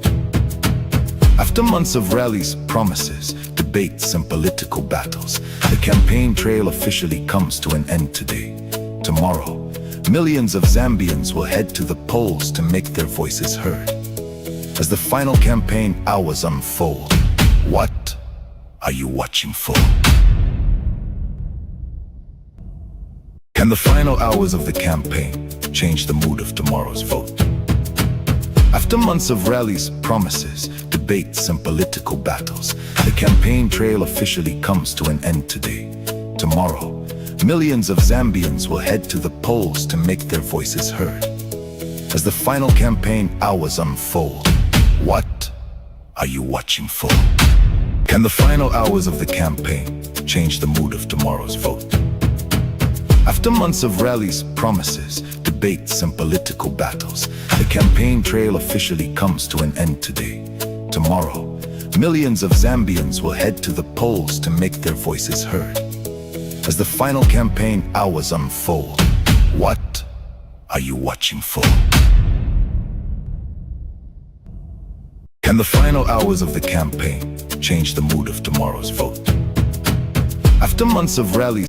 After months of rallies, promises, debates, and political battles, the campaign trail officially comes to an end today. Tomorrow, millions of Zambians will head to the polls to make their voices heard. As the final campaign hours unfold, what are you watching for? Can the final hours of the campaign change the mood of tomorrow's vote? After months of rallies, promises, debates, and political battles, the campaign trail officially comes to an end today. Tomorrow, millions of Zambians will head to the polls to make their voices heard. As the final campaign hours unfold, what are you watching for? Can the final hours of the campaign change the mood of tomorrow's vote? After months of rallies, promises, debates, and political battles, the campaign trail officially comes to an end today. Tomorrow, millions of Zambians will head to the polls to make their voices heard. As the final campaign hours unfold, what are you watching for? Can the final hours of the campaign change the mood of tomorrow's vote? After months of rallies,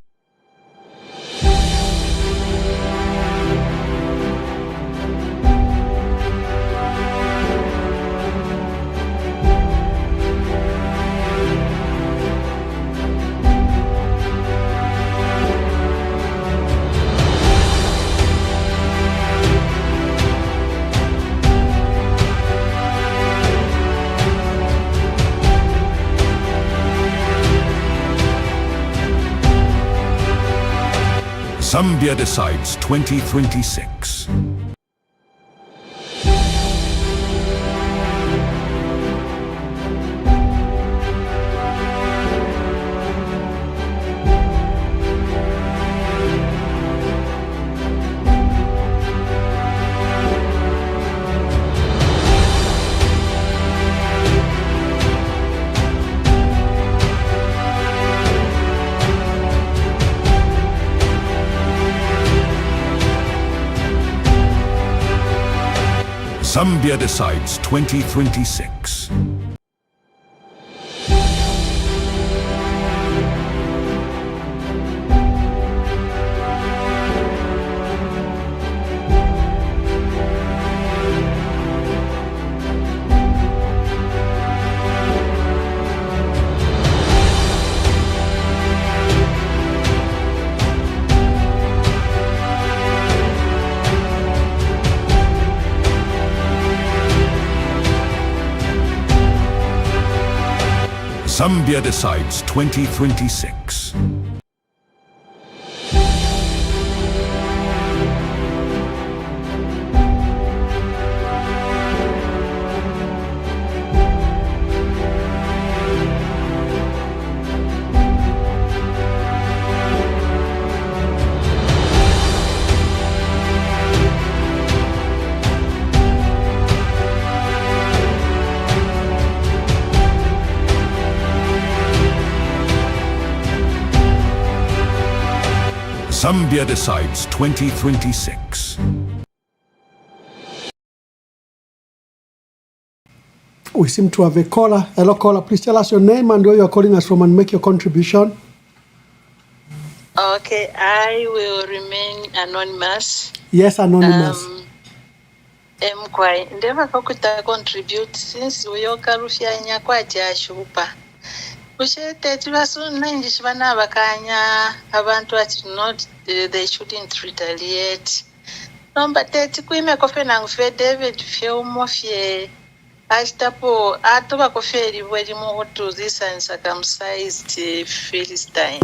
Zambia Decides 2026. Zambia Decides 2026. Zambia Decides 2026. Zambia Decides 2026. We seem to have a caller. Hello, caller. Please tell us your name and where you are calling us from and make your contribution. Okay. Okay, I will remain anonymous. Yes, anonymous. Mkwai, ndeva kakuta contribute since uyoka rufya nyakwati ashupa. Kushete tibaso nangish bana bakanya abantu ati not they shouldn't retaliate. Number 30 kuime kofe nangfe David fye umofye ashtapo atoba kofe liweli mo to this uncircumcised Philistine.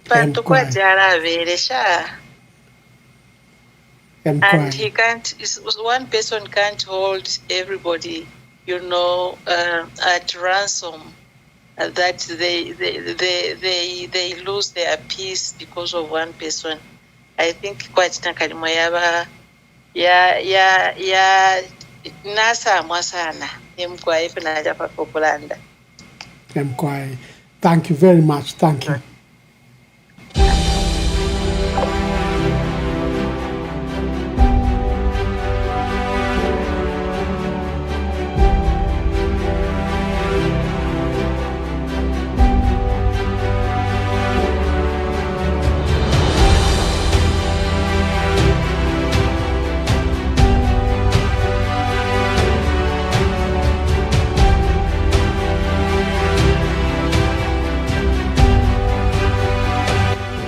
But kwa jara veresha. And he can't, one person can't hold everybody, at ransom. That they lose their peace because of one person. I think quite nakalimo ya nasa mwasana mkwai panaja pa populanda. Mkwai, thank you very much. Thank you.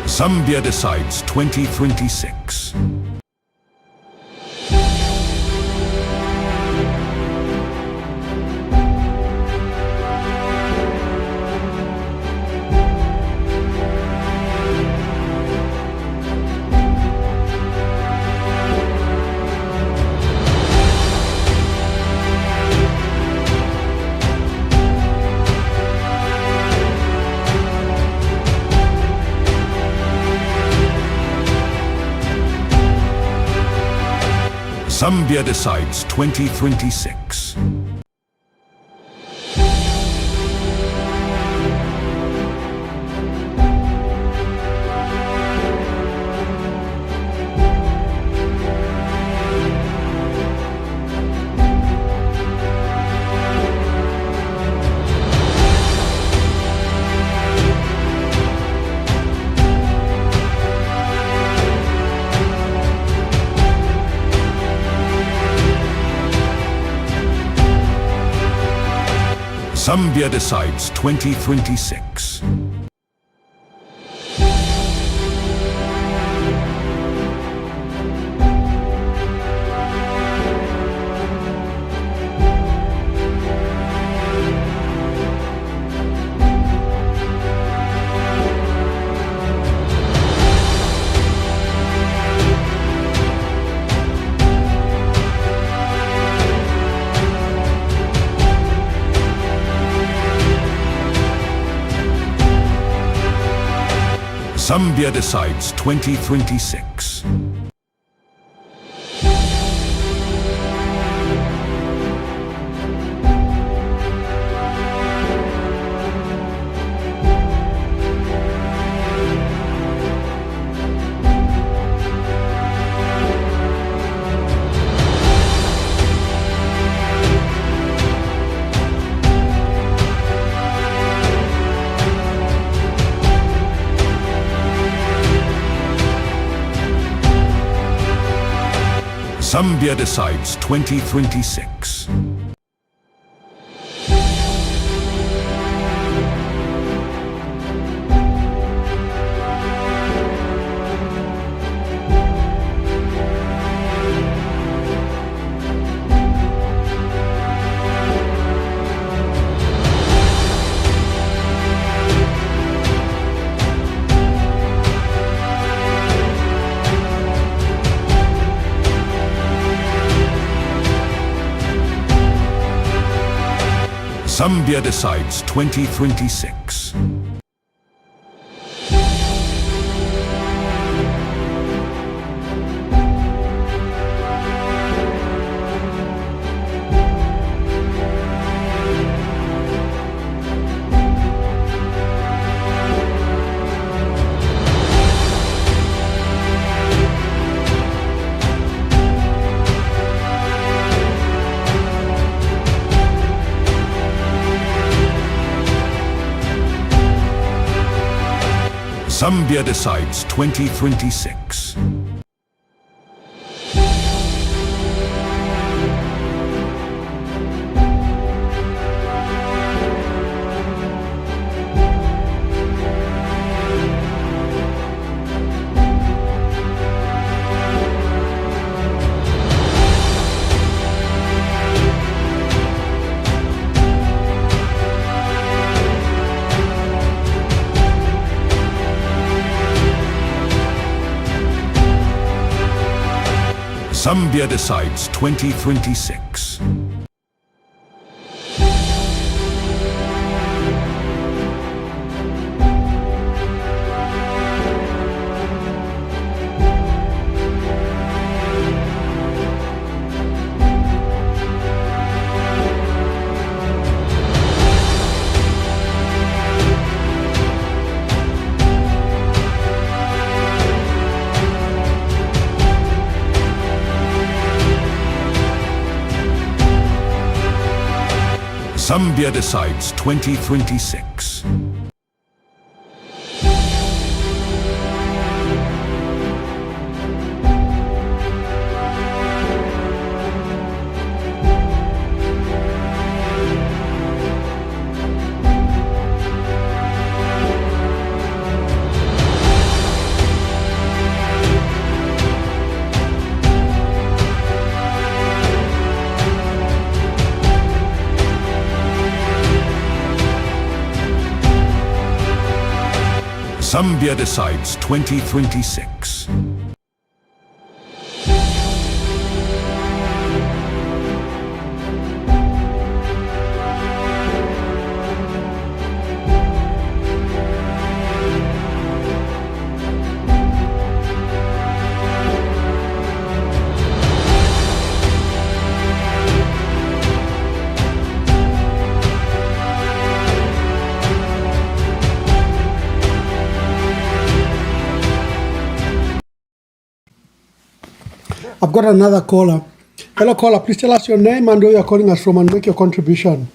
Zambia Decides 2026. Zambia Decides 2026. Zambia Decides 2026. Zambia Decides 2026. Zambia Decides 2026. Zambia Decides 2026. Zambia Decides 2026. Zambia Decides 2026. Zambia Decides 2026. Zambia Decides 2026. I've got another caller. Hello, caller. Please tell us your name and where you're calling us from and make your contribution.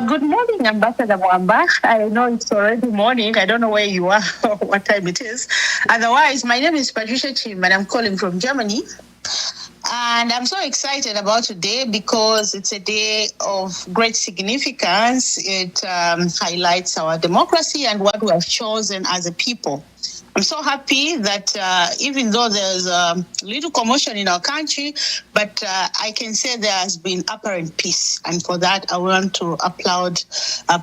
Good morning, Ambassador Mwamba. I know it's already morning. I don't know where you are or what time it is. Otherwise, my name is Patricia Chim and I'm calling from Germany. And I'm so excited about today because it's a day of great significance. It highlights our democracy and what we have chosen as a people. I'm so happy that even though there's a little commotion in our country, but I can say there has been apparent peace. And for that, I want to applaud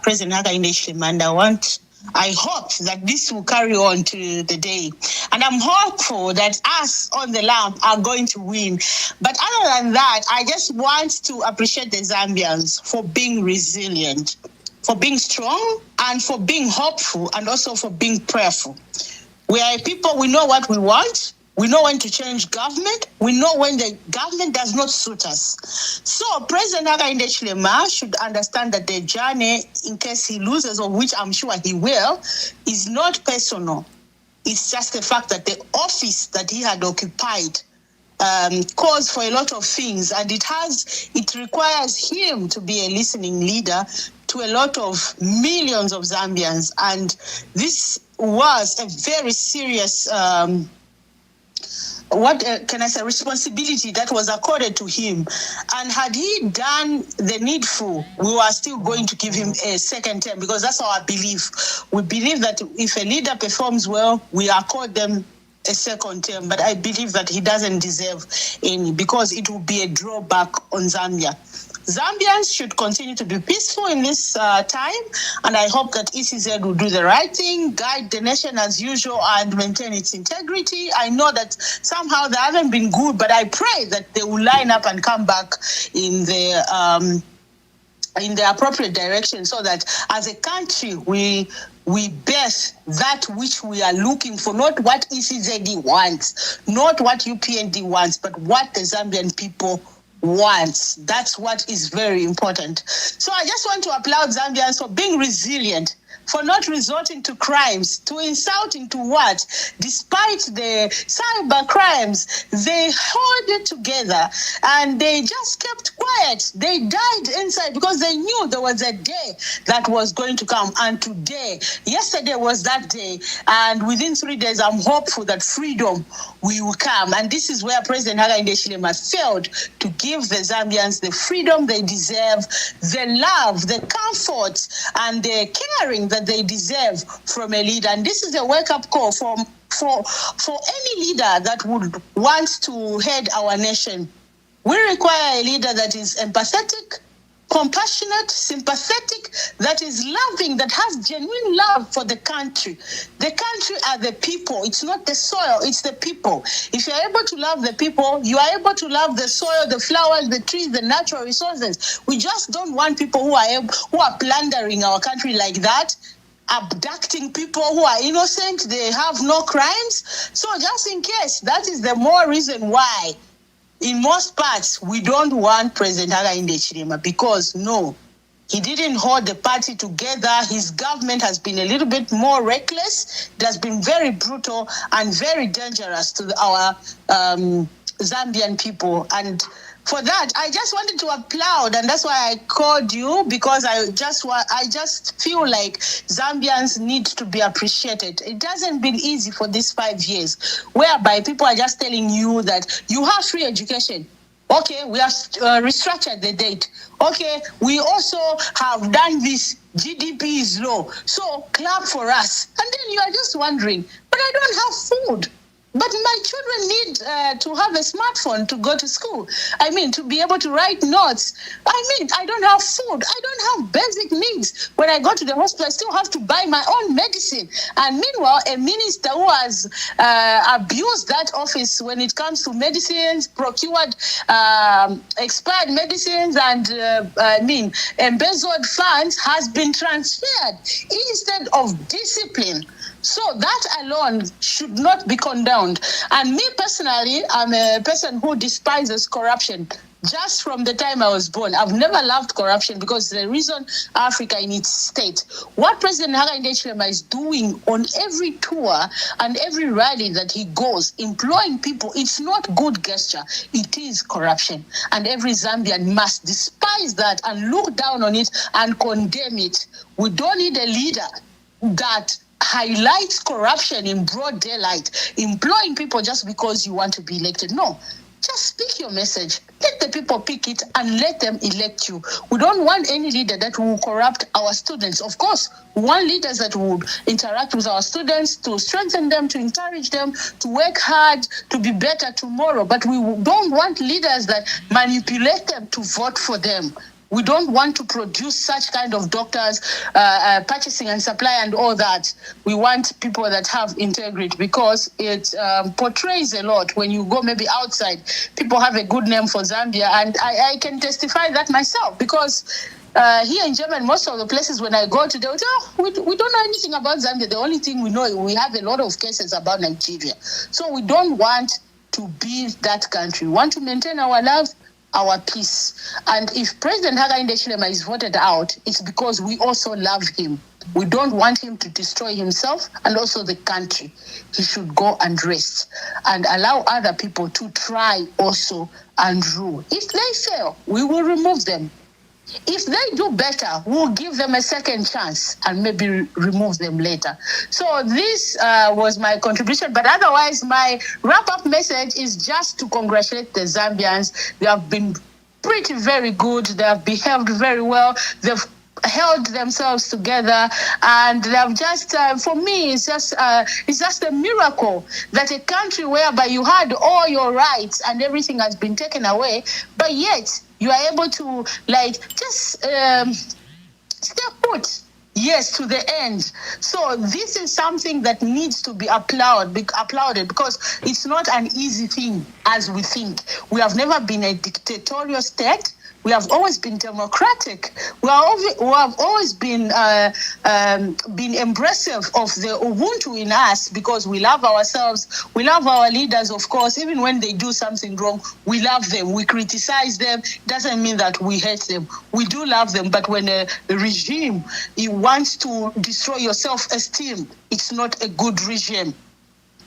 President Hakainde Hichilema. I hope that this will carry on to the day. And I'm hopeful that us on the land are going to win. But other than that, I just want to appreciate the Zambians for being resilient, for being strong, and for being hopeful, and also for being prayerful. We are a people, we know what we want. We know when to change government. We know when the government does not suit us. So President Hakainde Hichilema should understand that the journey, in case he loses, of which I'm sure he will, is not personal. It's just the fact that the office that he had occupied calls for a lot of things, and it requires him to be a listening leader to a lot of millions of Zambians. And this was a very serious responsibility that was accorded to him. And had he done the needful, we were still going to give him a second term, because that's our belief. We believe that if a leader performs well, we accord them a second term. But I believe that he doesn't deserve any, because it will be a drawback on Zambia. Zambians should continue to be peaceful in this time, and I hope that ECZ will do the right thing, guide the nation as usual, and maintain its integrity. I know that somehow they haven't been good, but I pray that they will line up and come back in the appropriate direction, so that as a country we best that which we are looking for, not what ECZ wants, not what UPND wants, but what the Zambian people wants. That's what is very important. So I just want to applaud Zambians for being resilient, for not resorting to crimes, to insulting to what? Despite the cyber crimes, they held it together and they just kept quiet. They died inside because they knew there was a day that was going to come. And today, yesterday was that day. And within 3 days, I'm hopeful that freedom will come. And this is where President Hakainde Hichilema failed to give the Zambians the freedom they deserve, the love, the comfort, and the caring that they deserve from a leader. And this is a wake-up call for any leader that would want to head our nation. We require a leader that is empathetic, compassionate, sympathetic, that is loving, that has genuine love for the country. The country are the people. It's not the soil, it's the people. If you're able to love the people, you are able to love the soil, the flowers, the trees, the natural resources. We just don't want people who are plundering our country like that, abducting people who are innocent, they have no crimes. So just in case, that is the more reason why in most parts, we don't want President Hakainde Hichilema because, no, he didn't hold the party together. His government has been a little bit more reckless. It has been very brutal and very dangerous to our Zambian people. And for that, I just wanted to applaud, and that's why I called you, because I just feel like Zambians need to be appreciated. It hasn't been easy for these 5 years, whereby people are just telling you that you have free education. Okay, we have restructured the date. Okay, we also have done this. GDP is low, so clap for us. And then you are just wondering, but I don't have food. But my children need to have a smartphone to go to school. I mean, to be able to write notes. I mean, I don't have food. I don't have basic needs. When I go to the hospital, I still have to buy my own medicine. And meanwhile, a minister who has abused that office when it comes to medicines, procured expired medicines, and embezzled funds has been transferred instead of discipline. So that alone should not be condoned. And me personally, I'm a person who despises corruption. Just from the time I was born, I've never loved corruption because the reason Africa in its state. What President Hakainde Hichilema is doing on every tour and every rally that he goes, employing people, it's not good gesture. It is corruption. And every Zambian must despise that and look down on it and condemn it. We don't need a leader that highlights corruption in broad daylight, employing people just because you want to be elected. No, just speak your message. Let the people pick it and let them elect you. We don't want any leader that will corrupt our students. Of course, we want leaders that would interact with our students, to strengthen them, to encourage them, to work hard, to be better tomorrow. But we don't want leaders that manipulate them to vote for them. We don't want to produce such kind of doctors, purchasing and supply and all that. We want people that have integrity because it portrays a lot. When you go maybe outside, people have a good name for Zambia. And I can testify that myself because here in Germany, most of the places when I go to, they will say, oh, we don't know anything about Zambia. The only thing we know is we have a lot of cases about Nigeria. So we don't want to be that country. We want to maintain our love, our peace. And if President Hakainde Hichilema is voted out, it's because we also love him. We don't want him to destroy himself and also the country. He should go and rest and allow other people to try also and rule. If they fail, we will remove them. If they do better, we'll give them a second chance and maybe remove them later. So this was my contribution. But otherwise, my wrap-up message is just to congratulate the Zambians. They have been very good. They have behaved very well. They've held themselves together, and they have just, for me, it's just a miracle that a country whereby you had all your rights and everything has been taken away, but yet you are able to just stay put. Yes, to the end. So this is something that needs to be applauded because it's not an easy thing as we think. We have never been a dictatorial state. We have always been democratic. We have always been embracive of the Ubuntu in us because we love ourselves. We love our leaders, of course. Even when they do something wrong, we love them. We criticize them. Doesn't mean that we hate them. We do love them. But when a regime wants to destroy your self-esteem, it's not a good regime.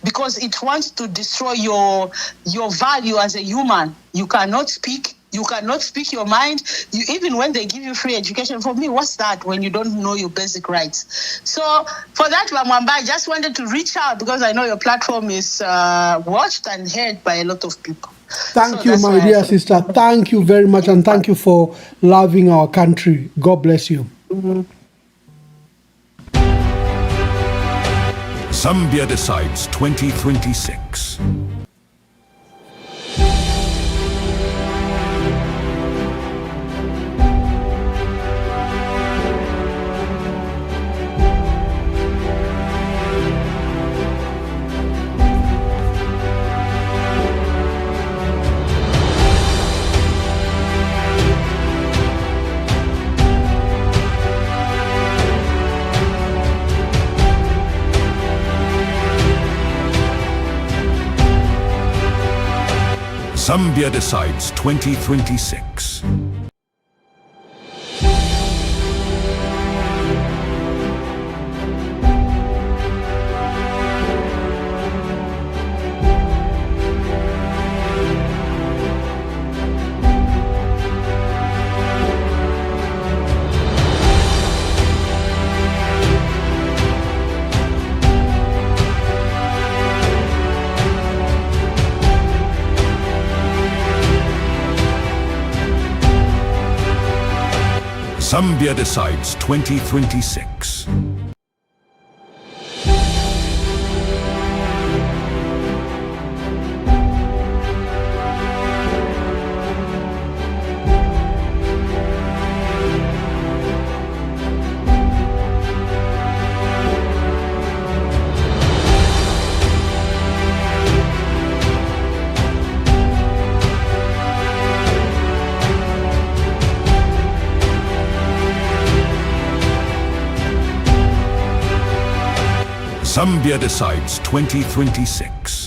Because it wants to destroy your value as a human. You cannot speak. You cannot speak your mind. Even when they give you free education, for me, what's that when you don't know your basic rights? So for that, Mwamba, I just wanted to reach out because I know your platform is watched and heard by a lot of people. Thank you, my dear sister. Thank you very much, and thank you for loving our country. God bless you. Zambia decides 2026. Zambia decides 2026. Zambia decides 2026. Zambia decides 2026.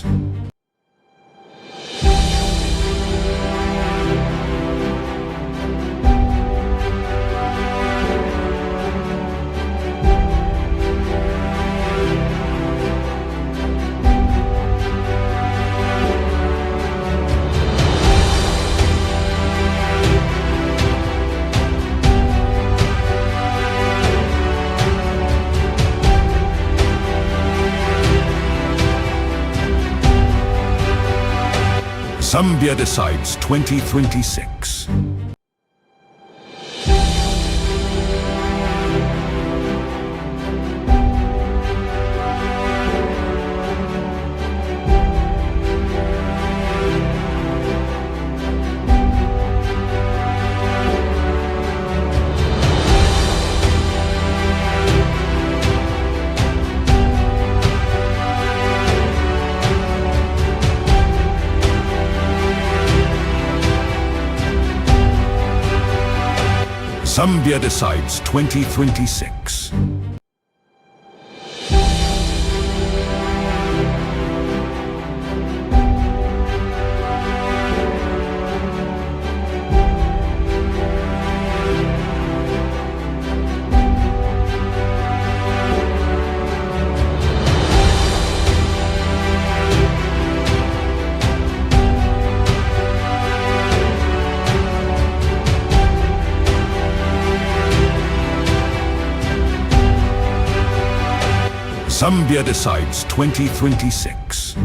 Zambia decides 2026. Zambia decides 2026. Zambia decides 2026.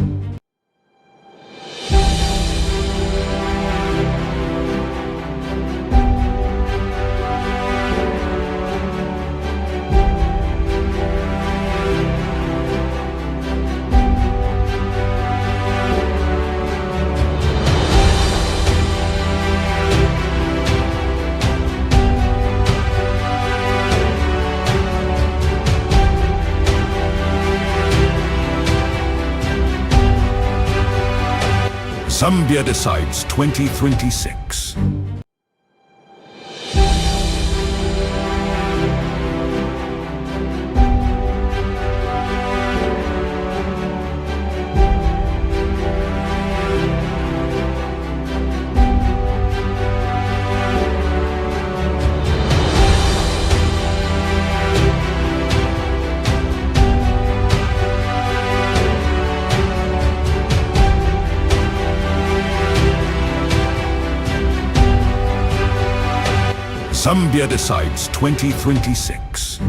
Zambia decides 2026. Zambia Decides 2026.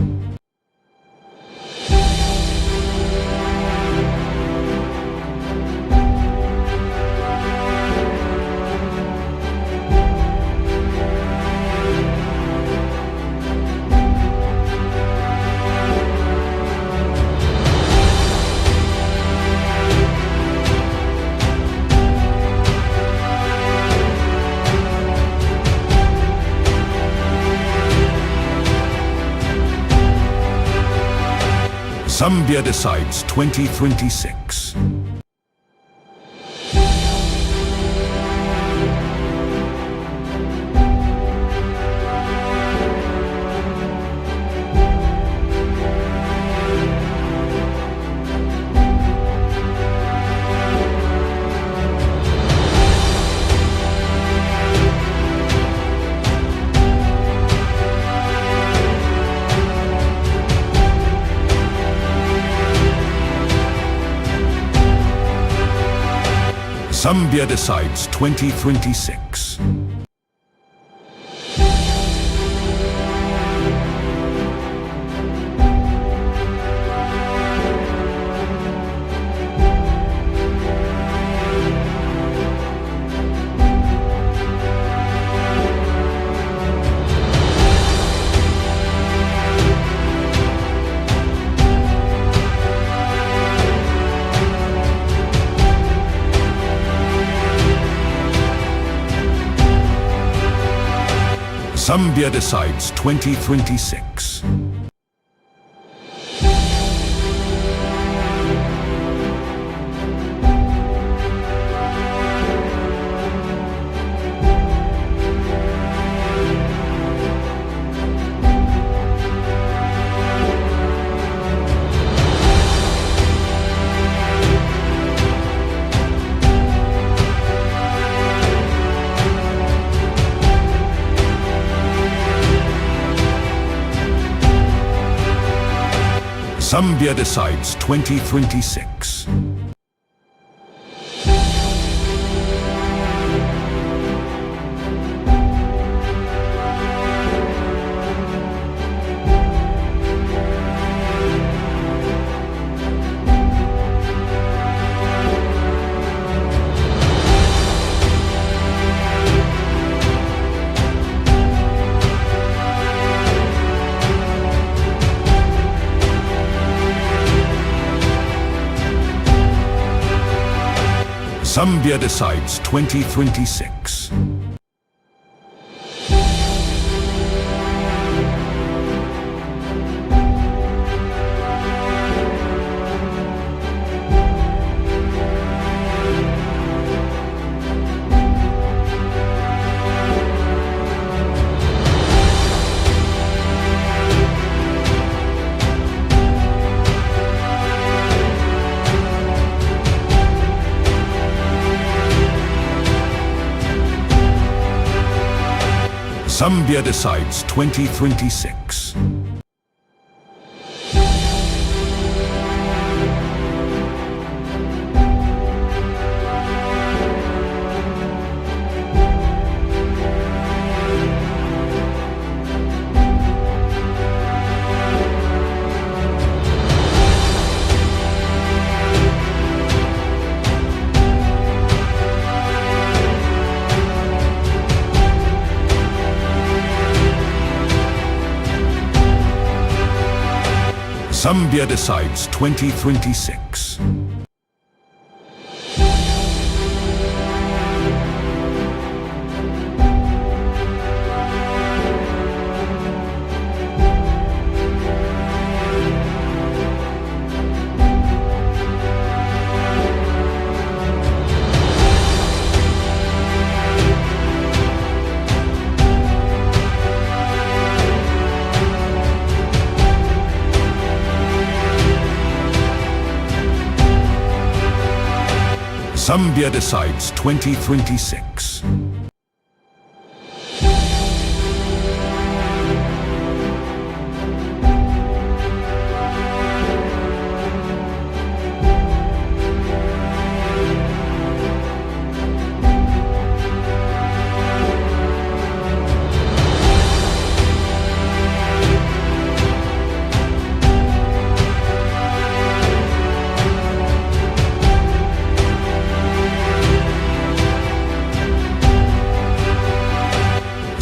Zambia Decides 2026. Zambia Decides 2026. Zambia Decides 2026. Zambia Decides 2026. Zambia Decides 2026. Zambia Decides 2026. Zambia Decides 2026. Zambia Decides 2026.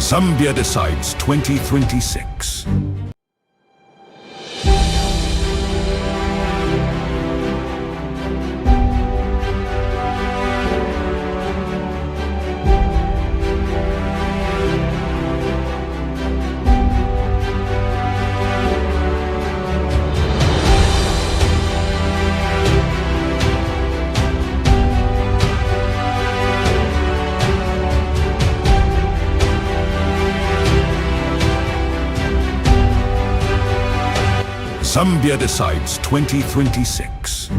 Zambia Decides 2026. Zambia Decides 2026.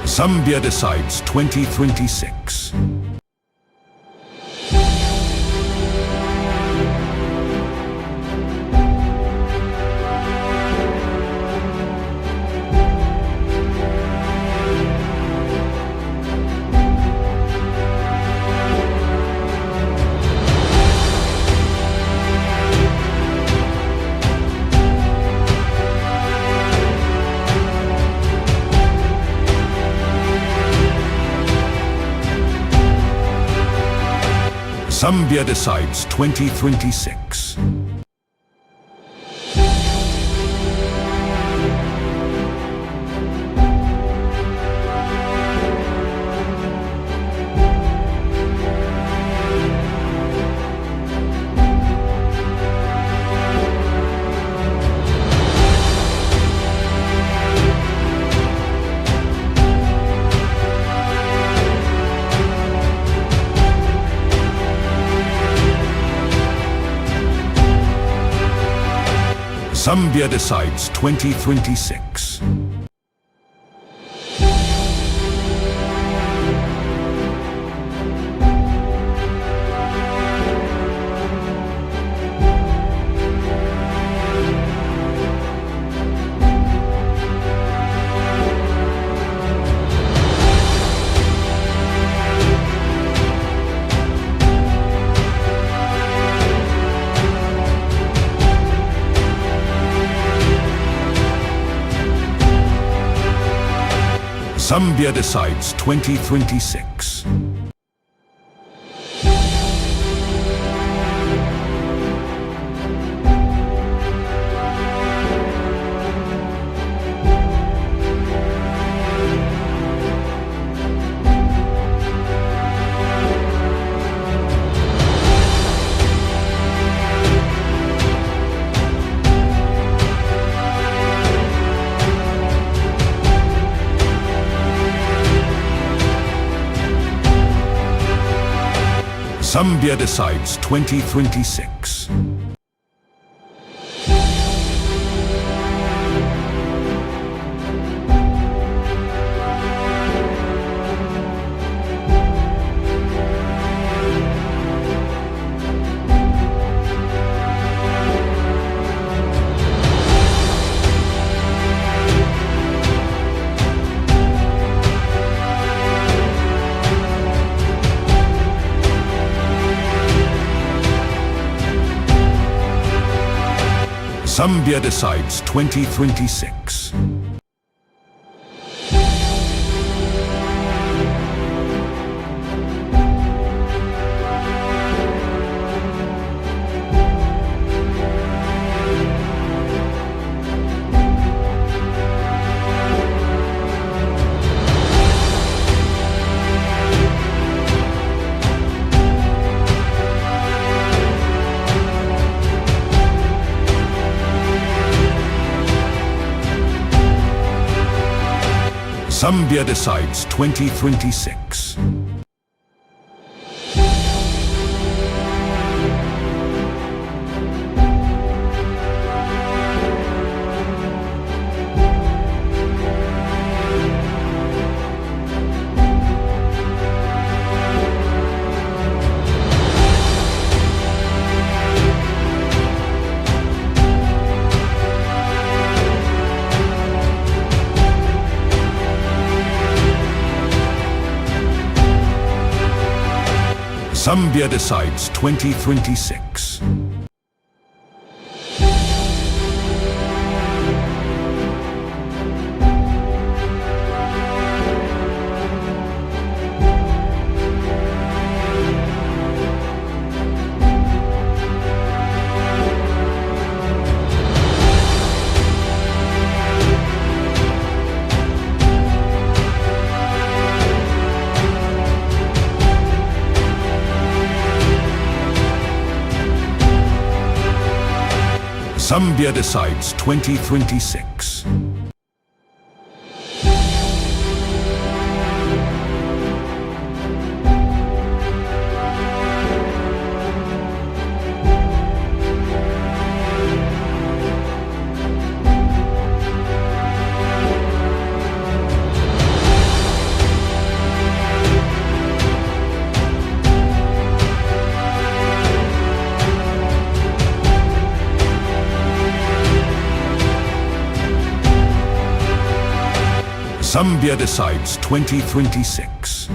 Zambia Decides 2026. Zambia Decides 2026. Zambia Decides 2026. Zambia Decides 2026. Zambia Decides 2026. Zambia Decides 2026. Zambia Decides 2026. Zambia Decides 2026. Zambia Decides 2026. Zambia Decides 2026.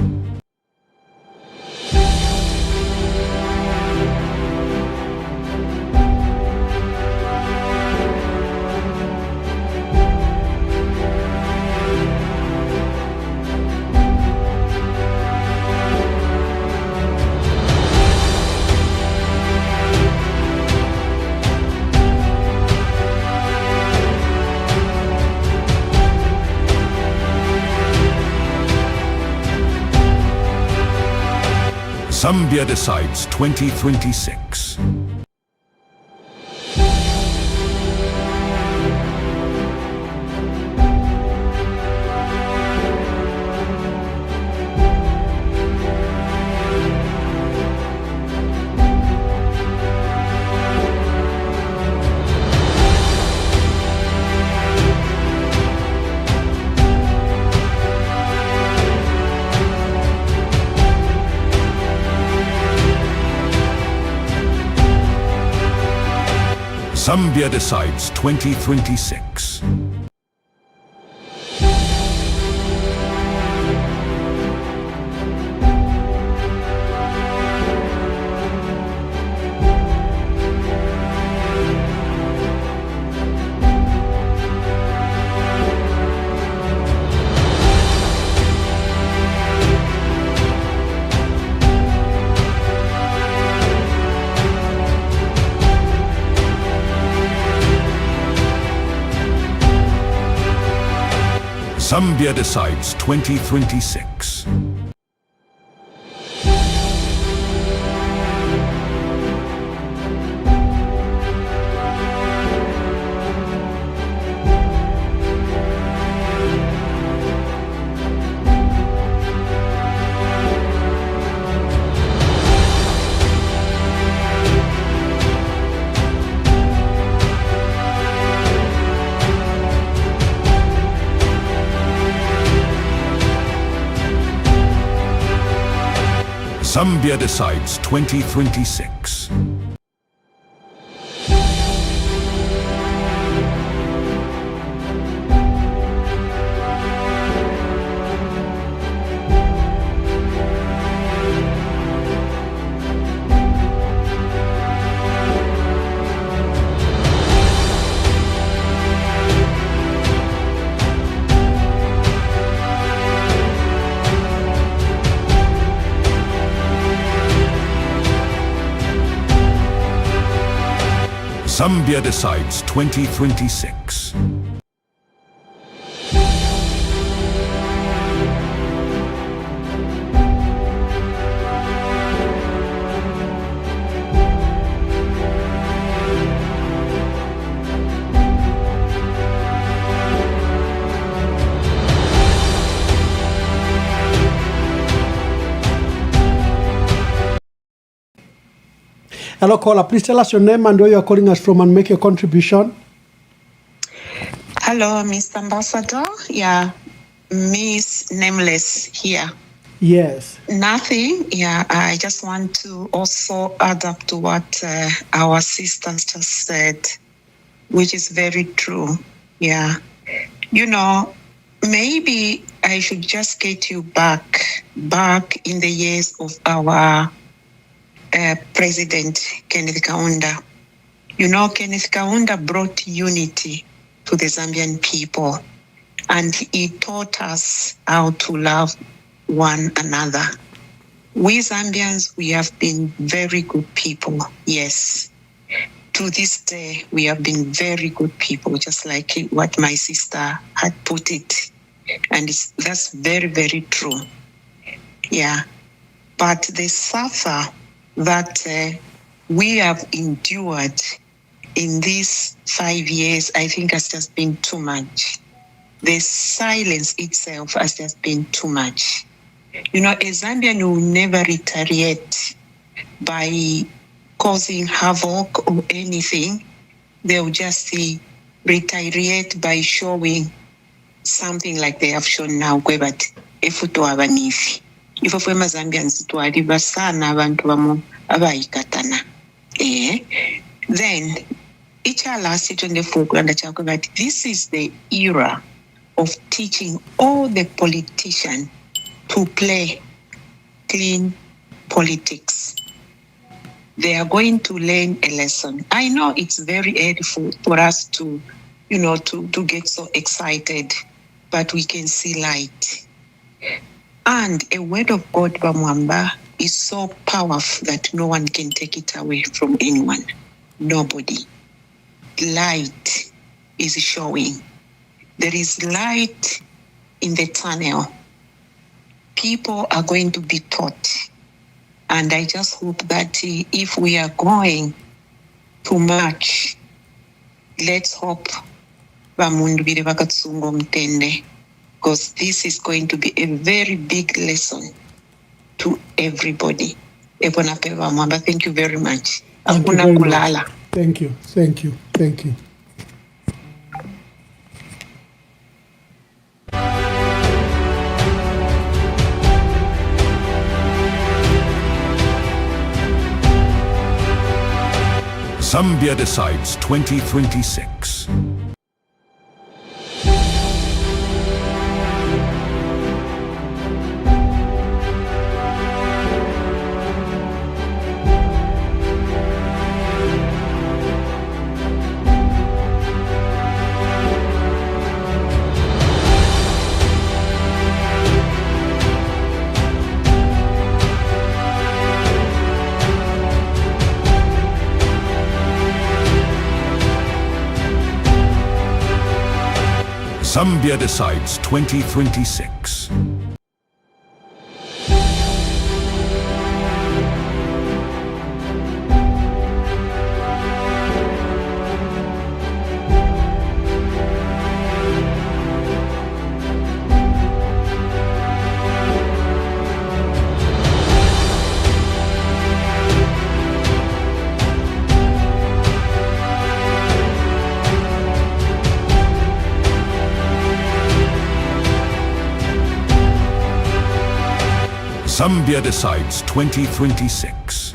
Zambia Decides 2026. Zambia Decides 2026. Zambia Decides 2026. Zambia Decides 2026. Zambia Decides 2026. Hello, caller. Please tell us your name and where you are calling us from and make your contribution. Hello, Mr. Ambassador. Yeah, Miss Nameless here. Yes. Nothing. Yeah, I just want to also add up to what our sisters just said, which is very true. Yeah. You know, maybe I should just get you back in the years of our President Kenneth Kaunda. You know, Kenneth Kaunda brought unity to the Zambian people, and he taught us how to love one another. We Zambians, we have been very good people, yes. To this day, we have been very good people, just like what my sister had put it. And that's very, very true. Yeah. But the suffer that we have endured in these 5 years, I think has just been too much. The silence itself has just been too much. You know, a Zambian will never retaliate by causing havoc or anything. They'll just retaliate by showing something like they have shown now. But if to have an if we Zambians to arrive sana abantu bamu abayikatana. Then each last 24 that this is the era of teaching all the politicians to play clean politics. They are going to learn a lesson. I know it's very early for us to, to get so excited, but we can see light. And a word of God, Bamwamba, is so powerful that no one can take it away from anyone. Nobody. Light is showing. There is light in the tunnel. People are going to be taught. And I just hope that if we are going to march, let's hope because this is going to be a very big lesson to everybody. Thank you very much. Thank you very much. Thank you. Thank you. Thank you. Zambia Decides 2026. Zambia Decides 2026. Zambia Decides 2026.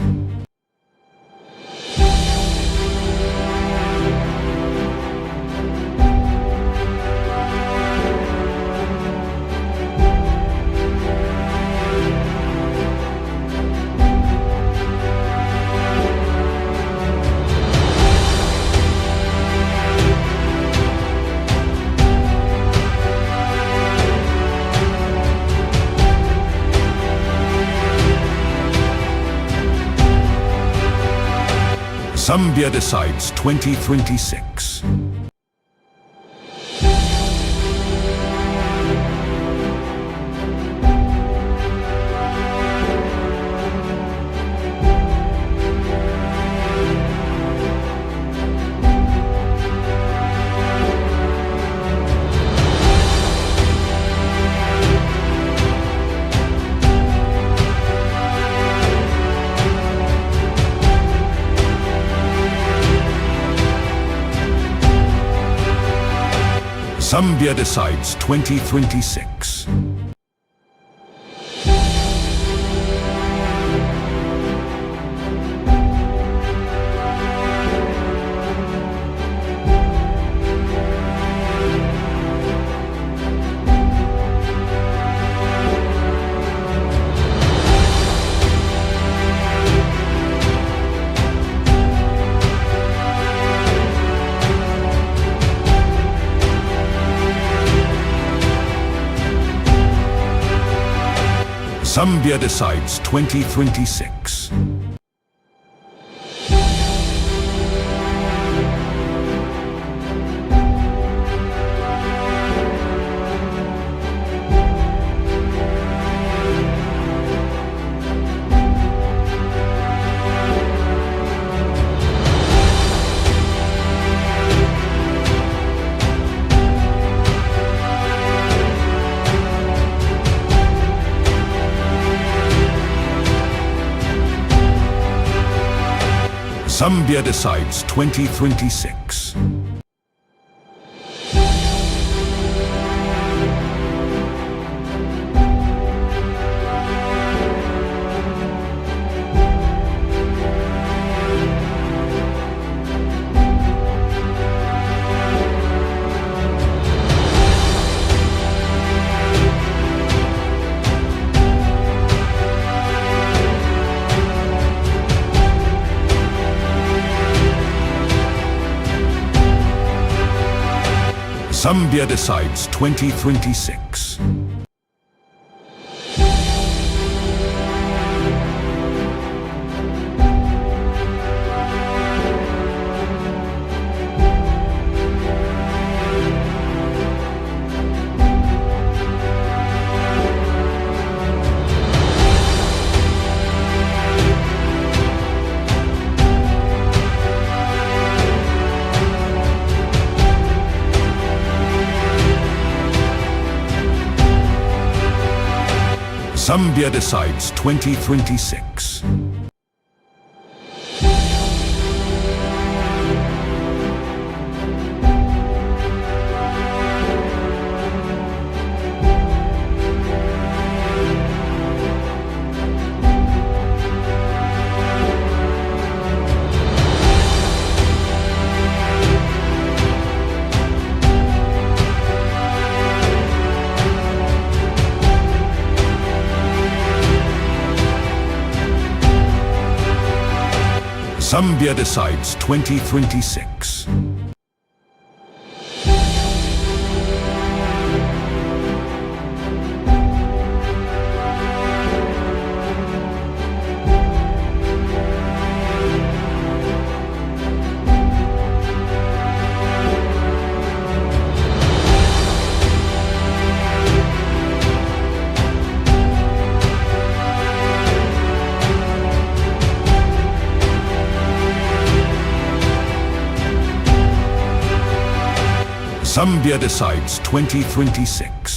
Zambia Decides 2026. Zambia Decides 2026. Zambia Decides 2026. Zambia Decides 2026. Zambia Decides 2026. Zambia Decides 2026. Zambia Decides 2026. Zambia Decides 2026.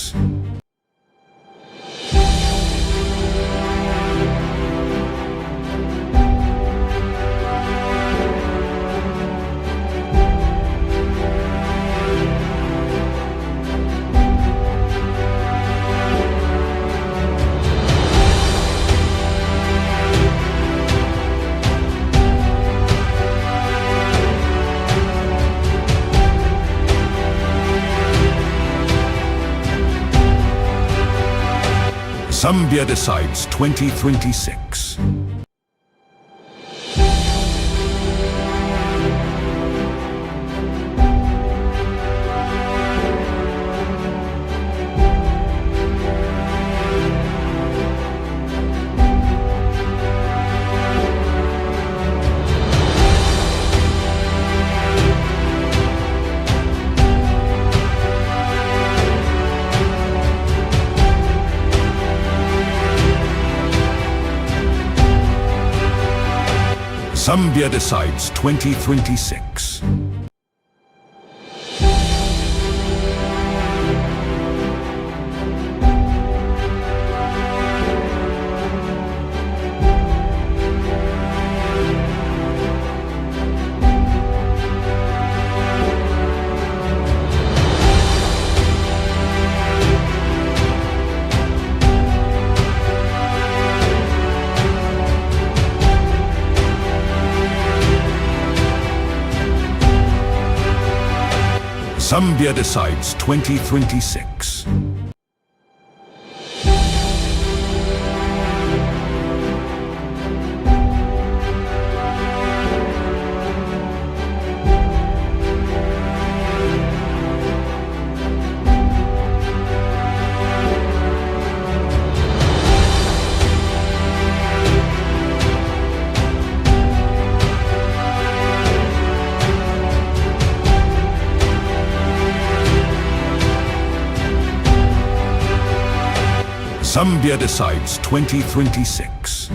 Zambia Decides 2026. Zambia Decides 2026. Zambia Decides 2026. Zambia Decides 2026.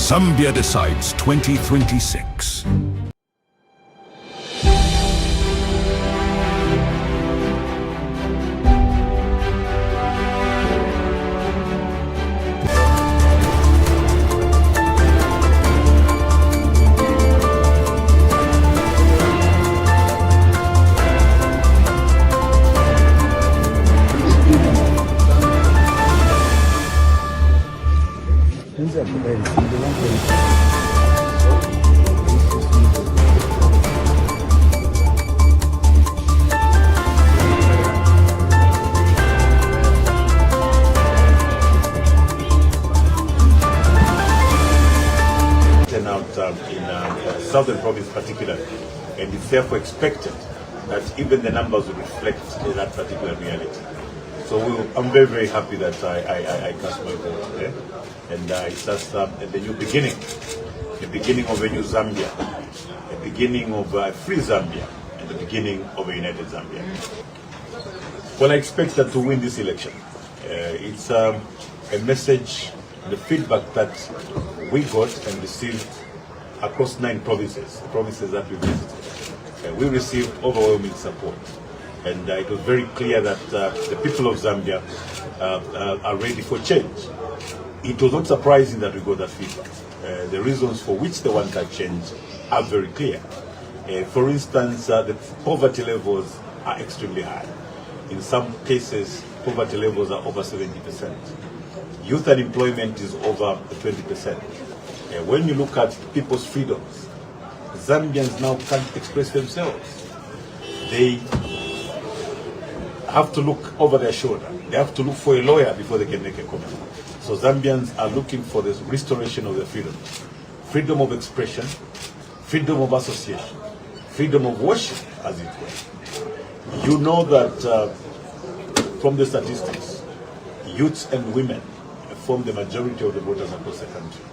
Zambia Decides 2026. In southern province particularly, and it's therefore expected that even the numbers will reflect that particular reality. So I'm very, very happy that I cast my vote today, and it's just the new beginning, the beginning of a new Zambia, the beginning of a free Zambia, and the beginning of a united Zambia. Well, I expect that to win this election. It's a message, the feedback that we got and received across 9 provinces that we visited. We received overwhelming support, and it was very clear that the people of Zambia are ready for change. It was not surprising that we got that feedback. The reasons for which they want that change are very clear. For instance, the poverty levels are extremely high. In some cases, poverty levels are over 70%. Youth unemployment is over 20%. When you look at people's freedoms, Zambians now can't express themselves. They have to look over their shoulder. They have to look for a lawyer before they can make a comment. So Zambians are looking for the restoration of their freedom. Freedom of expression, freedom of association, freedom of worship, as it were. You know that from the statistics, youths and women form the majority of the voters across the country.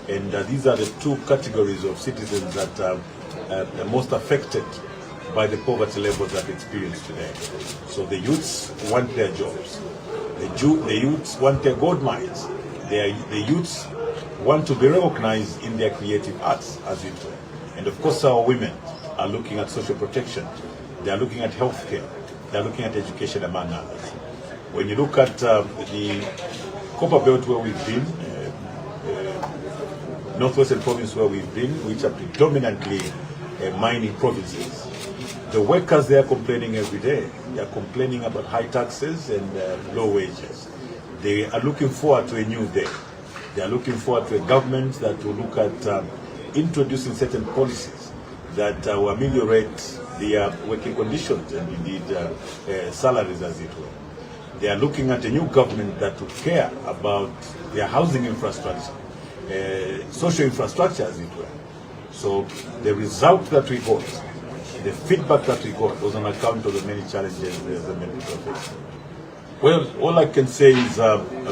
And these are the 2 categories of citizens that are most affected by the poverty levels that we experience today. So the youths want their jobs. The youths want their gold mines. The youths want to be recognized in their creative arts, as it were. And of course, our women are looking at social protection. They are looking at healthcare. They are looking at education, among others. When you look at the Copper Belt where we've been, Northwestern Province where we've been, which are predominantly mining provinces, the workers there are complaining every day. They are complaining about high taxes and low wages. They are looking forward to a new day. They are looking forward to a government that will look at introducing certain policies that will ameliorate their working conditions and indeed salaries, as it were. They are looking at a new government that will care about their housing infrastructure, social infrastructure, as it were. So the result that we got, the feedback that we got, was on account of the many challenges the many people face. Well, all I can say is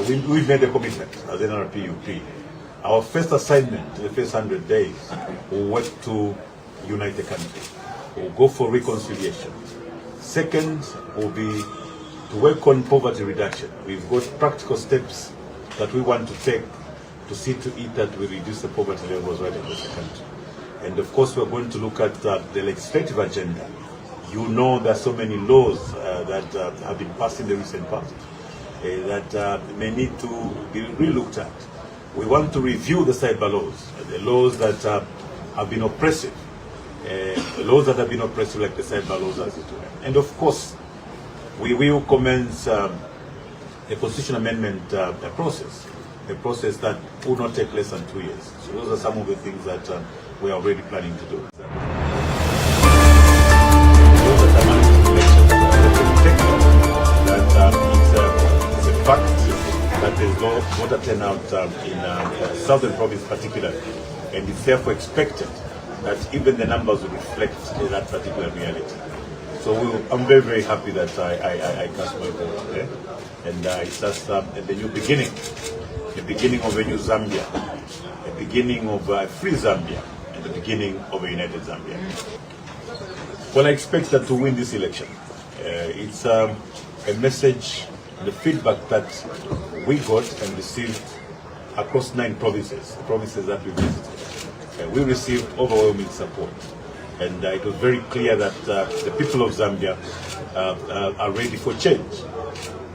we've made a commitment as NRPUP. Our first assignment, the first 100 days, will work to unite the country. We'll go for reconciliation. Second will be to work on poverty reduction. We've got practical steps that we want to take to see to it that we reduce the poverty levels right across the country. And of course, we're going to look at the legislative agenda. You know there are so many laws that have been passed in the recent past that may need to be re-looked at. We want to review the cyber laws, the laws that have been oppressive, like the cyber laws, as it were. And of course, we will commence a constitutional amendment process, a process that will not take less than 2 years. So those are some of the things that we are already planning to do. It's a there's low voter turnout in southern province particularly, and it's therefore expected that even the numbers will reflect that particular reality. So I'm very, very happy that I cast my vote today. And it's just the new beginning, the beginning of a new Zambia, the beginning of a free Zambia, and the beginning of a united Zambia. Well, I expect that to win this election. It's a message, the feedback that we got and received across 9 provinces, the provinces that we visited. We received overwhelming support. And it was very clear that the people of Zambia are ready for change.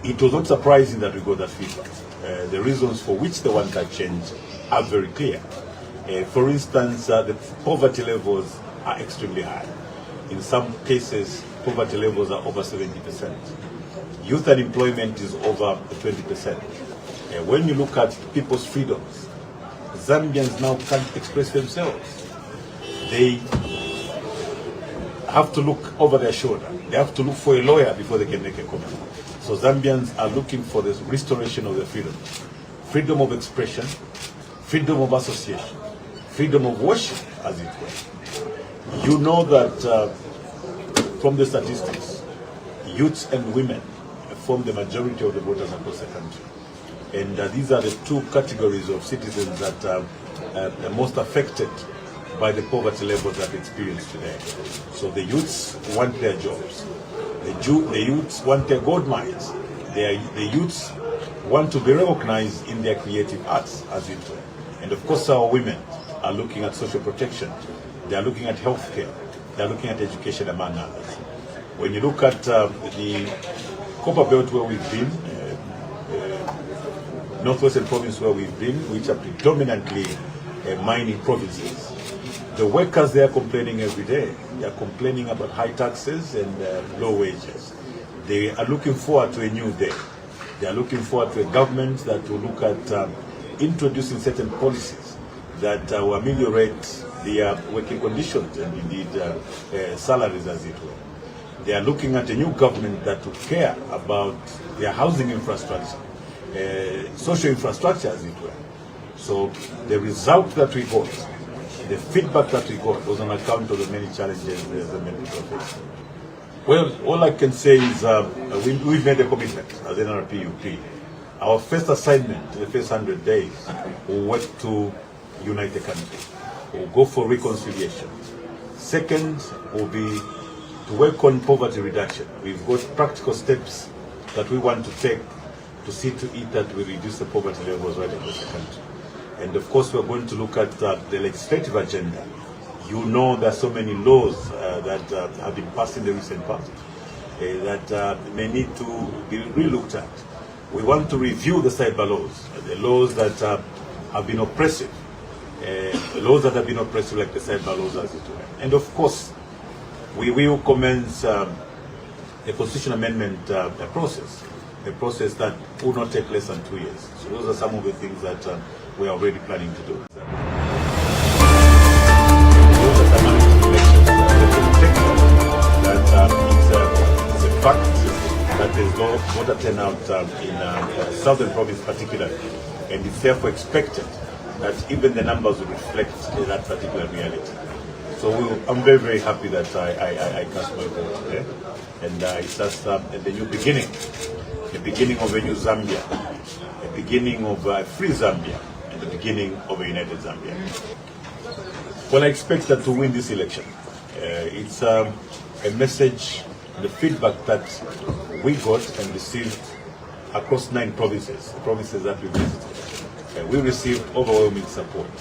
It was not surprising that we got that feedback. The reasons for which they want that change are very clear. For instance, the poverty levels are extremely high. In some cases, poverty levels are over 70%. Youth unemployment is over 20%. When you look at people's freedoms, Zambians now can't express themselves. They have to look over their shoulder. They have to look for a lawyer before they can make a comment. So Zambians are looking for the restoration of their freedom. Freedom of expression, freedom of association, freedom of worship, as it were. You know that from the statistics, youths and women form the majority of the voters across the country. And these are the 2 categories of citizens that are most affected by the poverty levels that we experience today. So the youths want their jobs. The youths want their gold mines. The youths want to be recognized in their creative arts, as it were. And of course, our women are looking at social protection. They are looking at healthcare. They are looking at education, among others. When you look at the Copper Belt where we've been, Northwestern Province where we've been, which are predominantly mining provinces, the workers there are complaining every day. They are complaining about high taxes and low wages. They are looking forward to a new day. They are looking forward to a government that will look at introducing certain policies that will ameliorate their working conditions and indeed salaries, as it were. They are looking at a new government that will care about their housing infrastructure, social infrastructure, as it were. So the result that we got, the feedback that we got, was on account of the many challenges the many people face. Well, all I can say is we've made a commitment as NRPUP. Our first assignment, the first 100 days, will work to unite the country. We'll go for reconciliation. Second will be to work on poverty reduction. We've got practical steps that we want to take to see to it that we reduce the poverty levels right across the country. And of course, we're going to look at the legislative agenda. You know there are so many laws that have been passed in the recent past that may need to be re-looked at. We want to review the cyber laws, the laws that have been oppressive, like the cyber laws, as it were. And of course, we will commence a constitutional amendment process, a process that will not take less than 2 years. So those are some of the things that we are already planning to do. It's a fact that there's low voter turnout in southern province particularly, and it's therefore expected that even the numbers will reflect that particular reality. So I'm very, very happy that I cast my vote today. And it's just the new beginning, the beginning of a new Zambia, the beginning of a free Zambia, and the beginning of a united Zambia. Well, I expect that to win this election. It's a message, the feedback that we got and received across 9 provinces, the provinces that we visited. We received overwhelming support.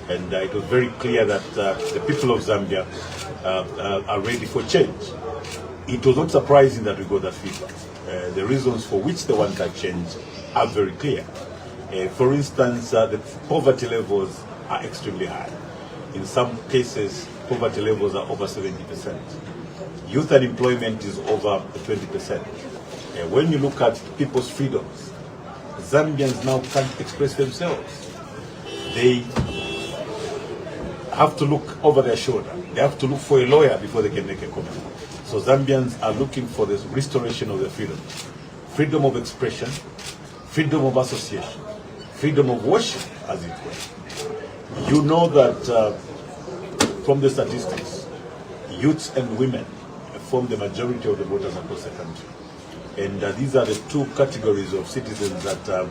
And it was very clear that the people of Zambia are ready for change. It was not surprising that we got that feedback. The reasons for which they want that change are very clear. For instance, the poverty levels are extremely high. In some cases, poverty levels are over 70%. Youth unemployment is over 20%. When you look at people's freedoms, Zambians now can't express themselves. They have to look over their shoulder. They have to look for a lawyer before they can make a comment. So Zambians are looking for the restoration of their freedom. Freedom of expression, freedom of association, freedom of worship, as it were. You know that from the statistics, youths and women form the majority of the voters across the country. And these are the two categories of citizens that are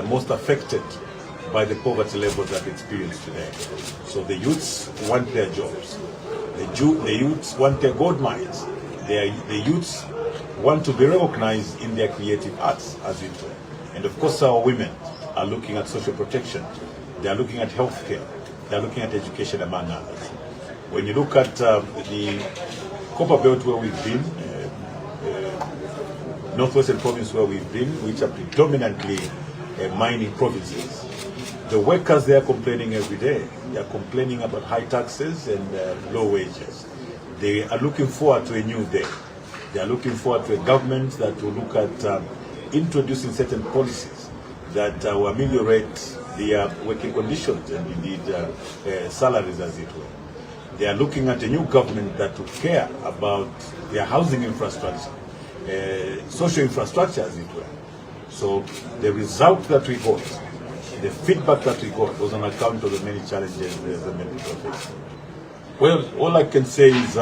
most affected by the poverty levels that we experience today. So the youths want their jobs. The youths want their gold mines. The youths want to be recognized in their creative arts, as it were. And of course, our women are looking at social protection. They are looking at healthcare. They are looking at education, among others. When you look at the Copper Belt where we've been, Northwestern Province where we've been, which are predominantly mining provinces, the workers there are complaining every day. They are complaining about high taxes and low wages. They are looking forward to a new day. They are looking forward to a government that will look at introducing certain policies that will ameliorate their working conditions and indeed salaries, as it were. They are looking at a new government that will care about their housing infrastructure, social infrastructure, as it were. So the result that we got, the feedback that we got, was on account of the many challenges the men are facing. Well, all I can say is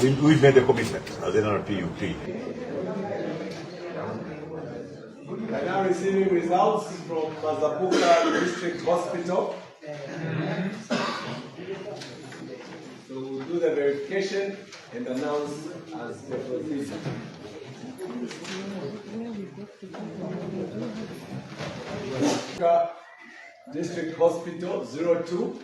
we've made a commitment as NRPUP. We are now receiving results from Mazapuka District Hospital. So we'll do the verification and announce as the procedure. Mazapuka District Hospital 02.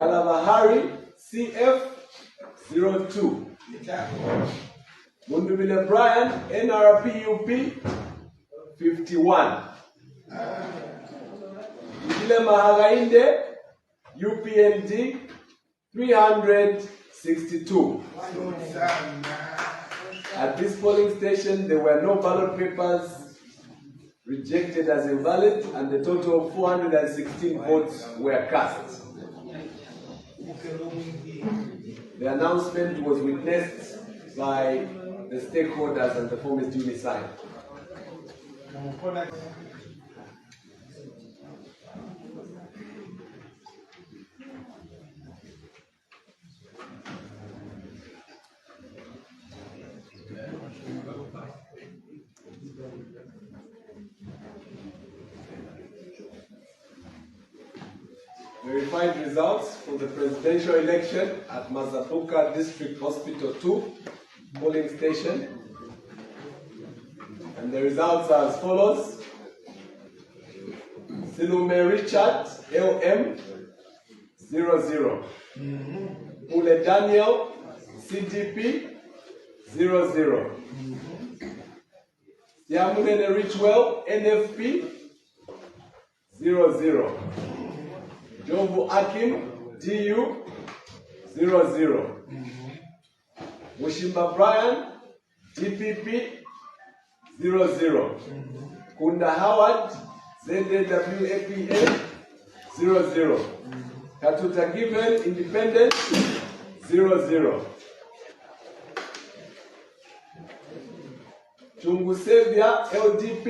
Kalavahari CF 02. Mundubile Brian NRPUP 51. Ile Mahagainde UPND 362. At this polling station, there were no ballot papers rejected as invalid, and the total of 416 votes were cast. The announcement was witnessed by the stakeholders and the form is duly signed. Verified results for the presidential election at Mazapuka District Hospital 2 polling station. And the results are as follows. Silume Richard, LM 00. Ule Daniel, CDP 00. Siamunene Richwell, NFP 00. Jovu Akim, DU 00. Mushimba Brian, DPP 00. Kunda Howard, ZWAPA 00. Katuta Given, Independent 00. Chungusevia, LDP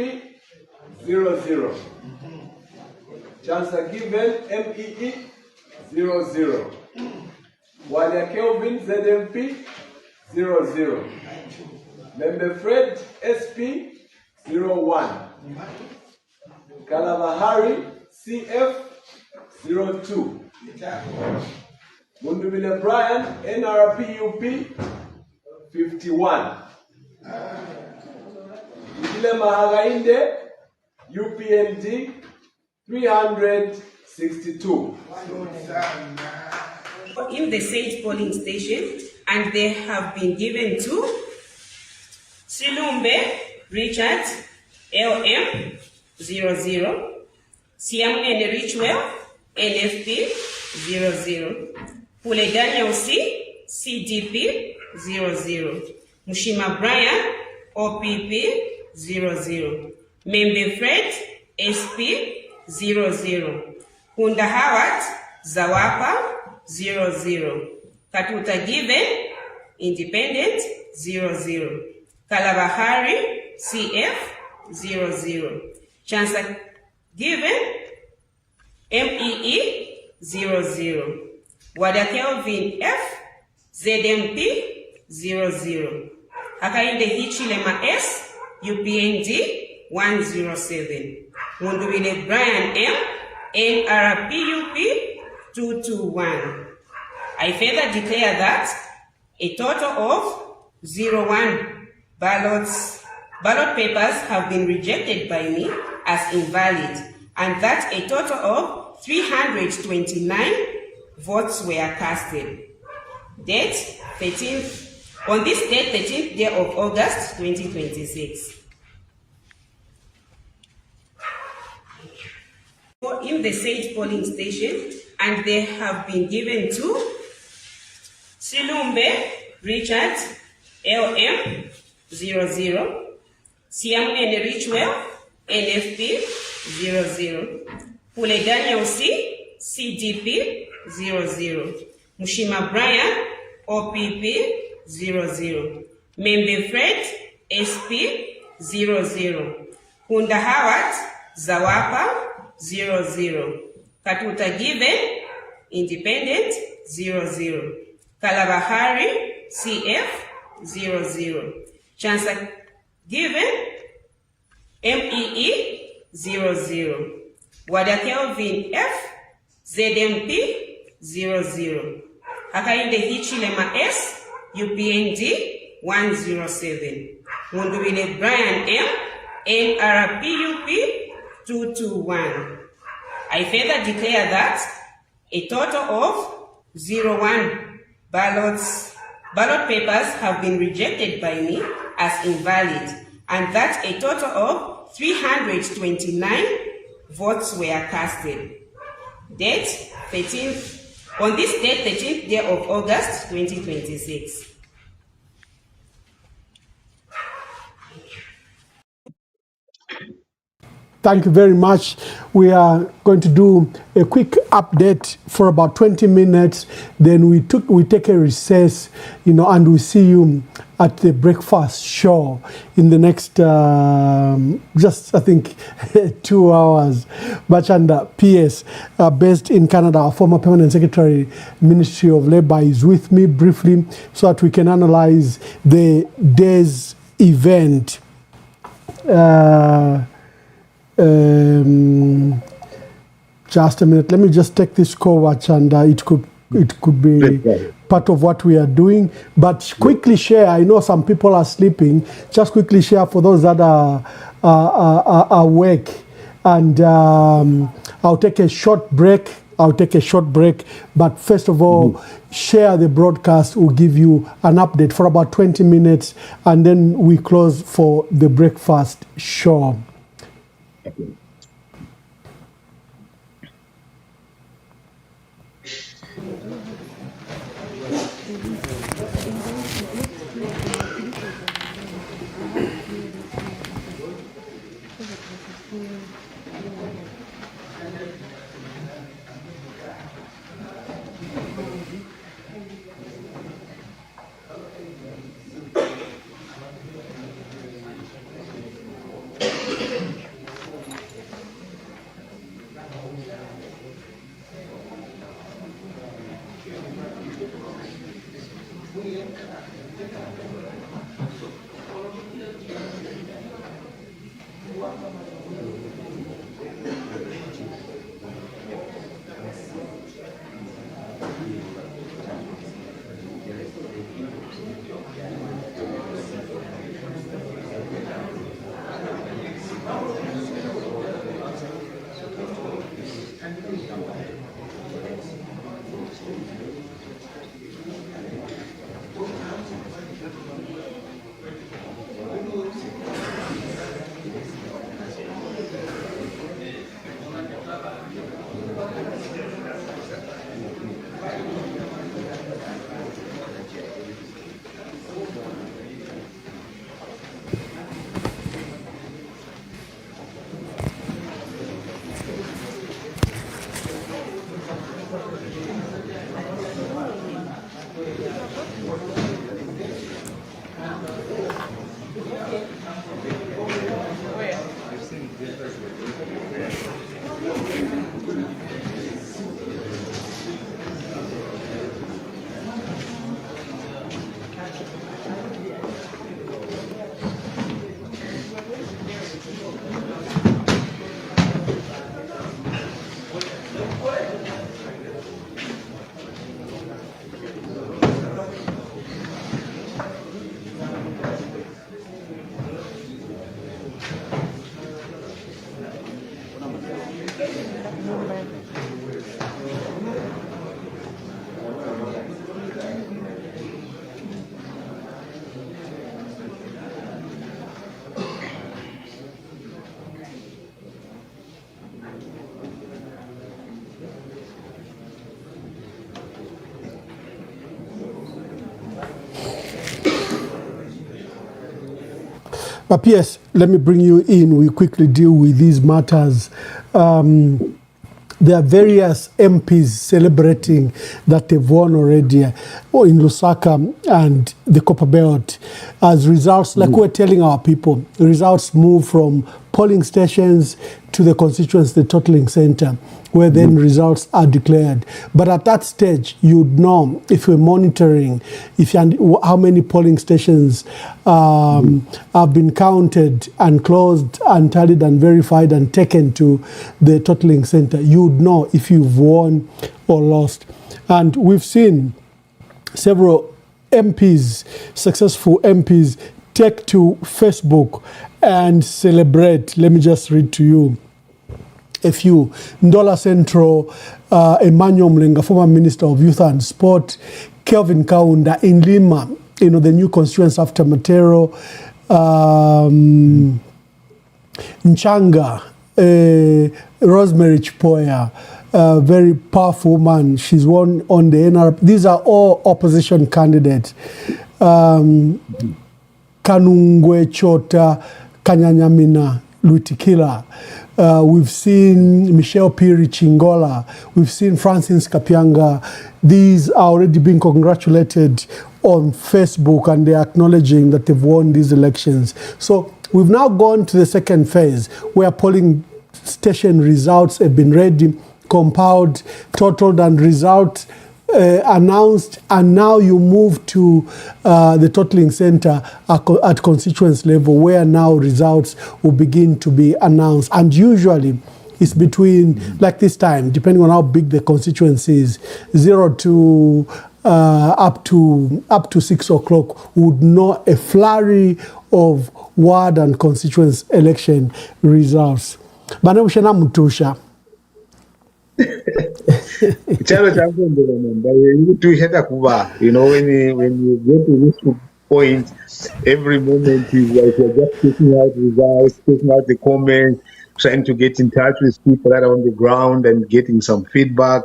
00. Chancellor Given, MEE 00. Walia Kelvin, ZMP 00. Member Fred, SP 01. Kalavahari, CF 02. Mundubile Brian, NRPUP 51. Ile Mahagainde, UPND 362. In the said polling station, and they have been given to Silumbe Richard, LM 00, Siamune Richwell, NFP 00, Pule Daniel C, CDP 00, Mushima Brian, OPP 00. Membe Fred SP 00. Kunda Howard Zawapa 00. Katuta Given Independent 00. Kalabahari CF 00. Chancellor Given MEE 00. Wada Kelvin F ZMP 00. Hakainde Hichilema S UPND 107. Mundubile Brian M NRPUP 221. I further declare that a total of 01 ballot papers have been rejected by me as invalid, and that a total of 329 votes were casted. Date 13th, on this date, 13th day of August 2026. In the said polling station, and they have been given to Silumbe Richard LM 00, Siamene Richwell NFP 00, Pule Daniel C CDP 00, Mushima Brian OPP 00, Membe Fred SP 00, Kunda Howard Zawapa 00, Katuta Given Independent 00, Kalabahari CF 00, Chancellor Given MEE 00, Wada Kelvin F ZMP 00, Hakainde Hichilema S UPND 107, Mundubile Brian M NRPUP 221. I further declare that a total of 01 ballot papers have been rejected by me as invalid, and that a total of 329 votes were casted. Date 13th, on this date, 13th day of August 2026. Thank you very much. We are going to do a quick update for about 20 minutes. Then we take a recess, and we see you at the breakfast show in the next, just I think, 2 hours. Bachanda PS, based in Canada, our former permanent secretary, Ministry of Labor, is with me briefly so that we can analyze the day's event. Just a minute. Let me just take this call, watch, and it could be part of what we are doing. But quickly share. I know some people are sleeping. Just quickly share for those that are awake. And I'll take a short break. But first of all, share the broadcast. We'll give you an update for about 20 minutes, and then we close for the breakfast show. But PS, let me bring you in. We quickly deal with these matters. There are various MPs celebrating that they've won already in Lusaka and the Copper Belt. As results, like we're telling our people, the results move from polling stations to the constituents, the totaling center, where then results are declared. But at that stage, you'd know if you're monitoring how many polling stations have been counted and closed and tallied and verified and taken to the totaling center. You'd know if you've won or lost. And we've seen several MPs, successful MPs, take to Facebook and celebrate. Let me just read to you a few. Ndola Central, Emmanuel Mlenga, former Minister of Youth and Sport, Kelvin Kaunda in Lima, the new constituents after Matero, Nchanga, Rosemary Chipoya, very powerful woman. She's won on the NRP. These are all opposition candidates. Kanungwe Chota, Kanyanyamina, Luitikila. We've seen Michelle Piri Chingola. We've seen Francis Kapianga. These are already being congratulated on Facebook, and they're acknowledging that they've won these elections. So we've now gone to the second phase, where polling station results have been ready, compiled, totaled, and results announced, and now you move to the totaling center at constituents level, where now results will begin to be announced. And usually it's between, like this time, depending on how big the constituency is, 0 to up to 6 o'clock, would know a flurry of ward and constituents election results. Banabushana Mutusha. Chalo changu ndio namba you heta kuba, when you get to this point, every moment is like you're just taking out results, taking out the comments, trying to get in touch with people that are on the ground and getting some feedback,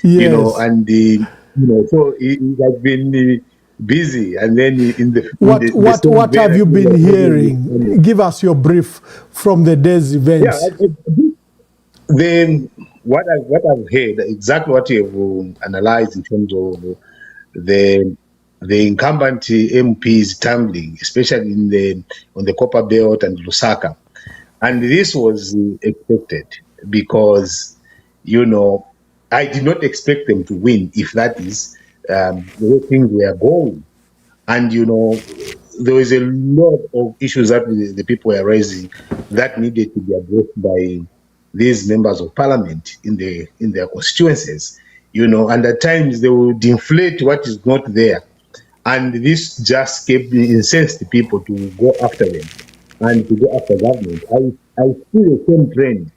and so it has been busy. And then in the what have you been hearing? Give us your brief from the day's events. Then what I've heard, exactly what you've analyzed in terms of the incumbent MPs tumbling, especially on the Copper Belt and Lusaka. And this was expected because, I did not expect them to win, if that is the way things were going. And, there was a lot of issues that the people were raising that needed to be addressed by these members of parliament in their constituencies, and at times they would inflate what is not there. And this just kept incensed people to go after them and to go after government. I see the same trend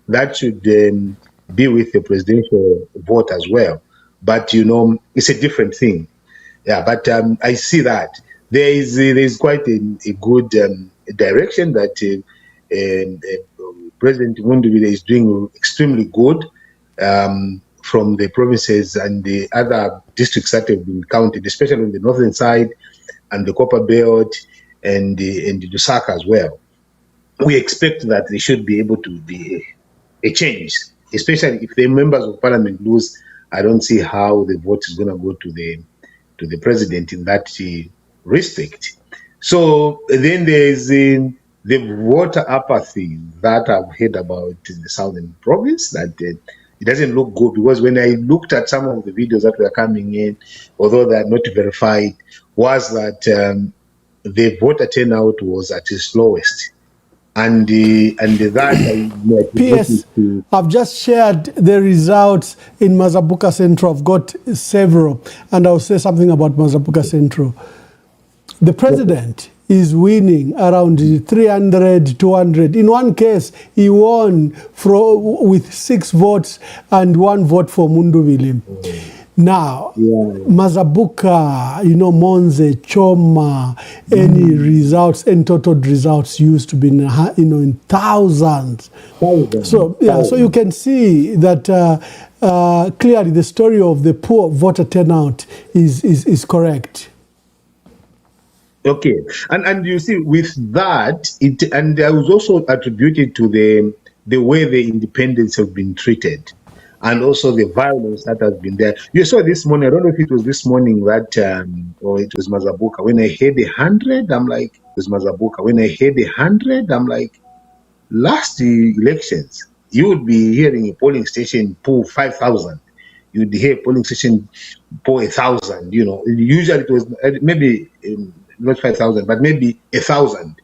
that should be with the presidential vote as well. But, it's a different thing. Yeah, but I see that there is quite a good direction that President Munduvile is doing extremely good from the provinces and the other districts that have been counted, especially on the northern side and the Copper Belt and the Lusaka as well. We expect that there should be able to be a change, especially if the members of parliament lose. I don't see how the vote is going to go to the president in that respect. So then there is the water apathy that I've heard about in the southern province, that it doesn't look good, because when I looked at some of the videos that were coming in, although they are not verified, was that the voter turnout was at its lowest. And that PS, I've just shared the results in Mazabuka Central. I've got several, and I'll say something about Mazabuka Central. The president is winning around 300, 200. In one case, he won with 6 votes and 1 vote for Munduvili. Now, Mazabuka, Monze, Choma, any results, any total results used to be in thousands. So you can see that clearly the story of the poor voter turnout is correct. Okay, and you see with that, and I was also attributed to the way the independents have been treated, and also the violence that has been there. You saw this morning, I don't know if it was this morning that, or it was Mazabuka, when I heard 100, I'm like, it was Mazabuka, when I heard 100, I'm like, last elections, you would be hearing a polling station pull 5,000. You would hear a polling station pull 1,000, Usually it was maybe not 5,000, but maybe 1,000.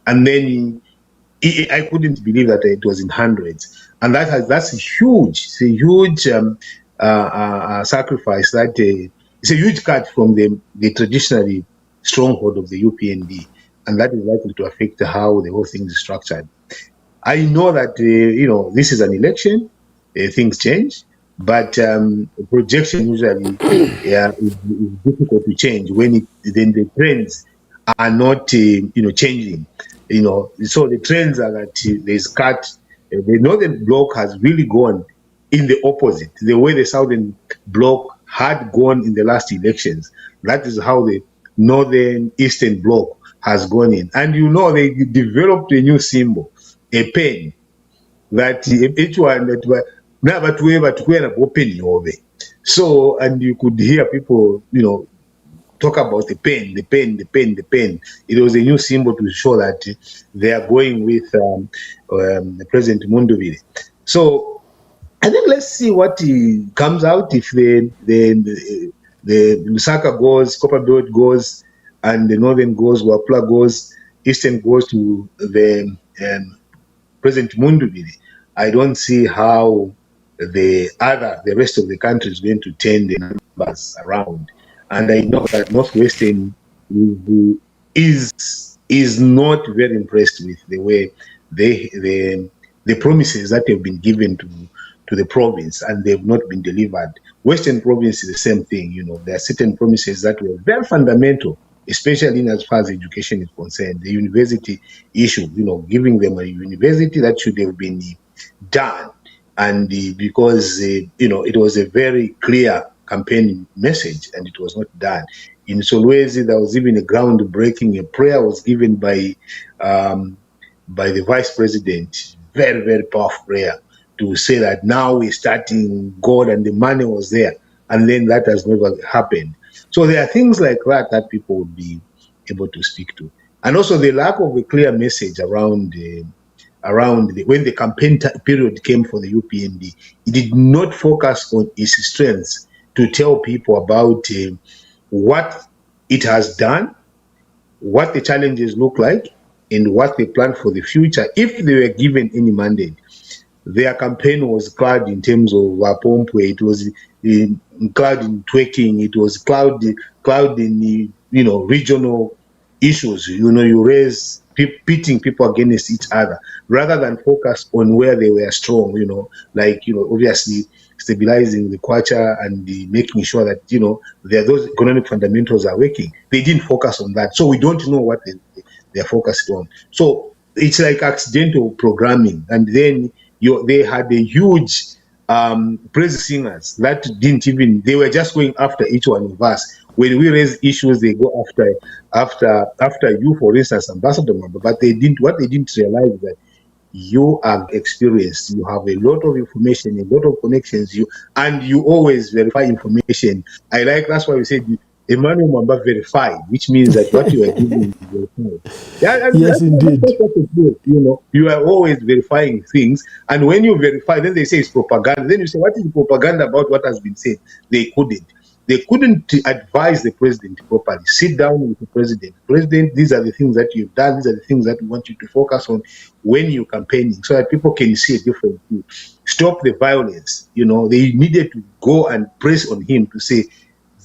And then I couldn't believe that it was in hundreds. And that's huge. It's a huge sacrifice. It's a huge cut from the traditionally stronghold of the UPND. And that is likely to affect how the whole thing is structured. I know that, this is an election, things change, but projection usually is difficult to change when then the trends are not, changing. So the trends are that there's cut. The Northern Bloc has really gone in the opposite, the way the Southern Bloc had gone in the last elections. That is how the Northern Eastern Bloc has gone in. And they developed a new symbol, a pen, that each one that never to ever to open over. So, and you could hear people, talk about the pen. It was a new symbol to show that they are going with President Munduvili. So I think let's see what comes out if the Lusaka goes, Copper Belt goes, and the Northern goes, Wapla goes, Eastern goes to the President Munduvili. I don't see how the rest of the country is going to turn the numbers around. And I know that Northwestern is not very impressed with the way the promises that have been given to the province, and they've not been delivered. Western province is the same thing. There are certain promises that were very fundamental, especially in as far as education is concerned. The university issue, giving them a university that should have been done, and because it was a very clear campaign message, and it was not done. In Solwezi, there was even a groundbreaking. A prayer was given by the vice president, very, very powerful prayer, to say that now we're starting God, and the money was there, and then that has never happened. So there are things like that people would be able to speak to, and also the lack of a clear message around when the campaign period came for the UPND. It did not focus on its strengths to tell people about what it has done, what the challenges look like, and what they plan for the future. If they were given any mandate, their campaign was clad in terms of Wapompe, it was clad in twerking, it was clad in regional issues. You raise pitting people against each other rather than focus on where they were strong. Obviously stabilizing the kwacha and making sure that those economic fundamentals are working. They didn't focus on that, so we don't know what they're focused on. So it's like accidental programming, and then they had a huge praise singers that they were just going after each one of us. When we raise issues, they go after you, for instance, Ambassador Mamba. But what they didn't realize is that you are experienced, you have a lot of information, a lot of connections, and you always verify information. That's why we said Emmanuel Mamba verified, which means that what you are giving is verified. Yes, indeed. You are always verifying things, and when you verify, then they say it's propaganda. Then you say, what is propaganda about what has been said? They couldn't advise the president properly. Sit down with the president. President, these are the things that you've done. These are the things that we want you to focus on when you're campaigning, so that people can see a different view. Stop the violence. They needed to go and press on him to say,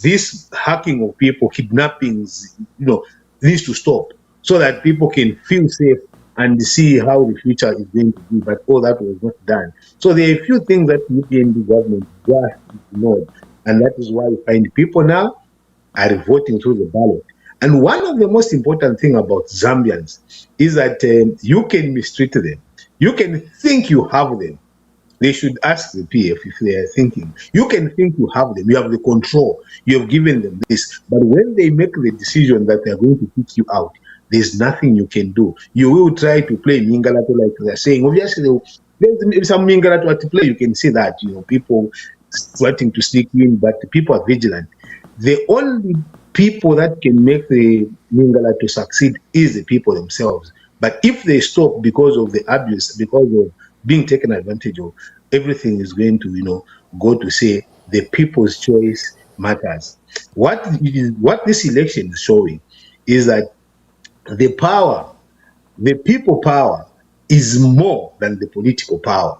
this hacking of people, kidnappings, needs to stop. so that people can feel safe and see how the future is going to be. But all that was not done. So there are a few things that UPND government just ignored, and that is why you find people now are voting through the ballot. And one of the most important thing about Zambians is that you can mistreat them. You can think you have them. They should ask the PF if they are thinking. You can think you have them. You have the control. You have given them this. But when they make the decision that they are going to kick you out, there's nothing you can do. You will try to play Mingalato like they're saying. Obviously, there's some Mingalato to play. You can see that, people wanting to sneak in, but people are vigilant. The only people that can make the Mingala to succeed is the people themselves. But if they stop because of the abuse, because of being taken advantage of, everything is going to, go to say the people's choice matters. What this election is showing is that the power, the people power, is more than the political power.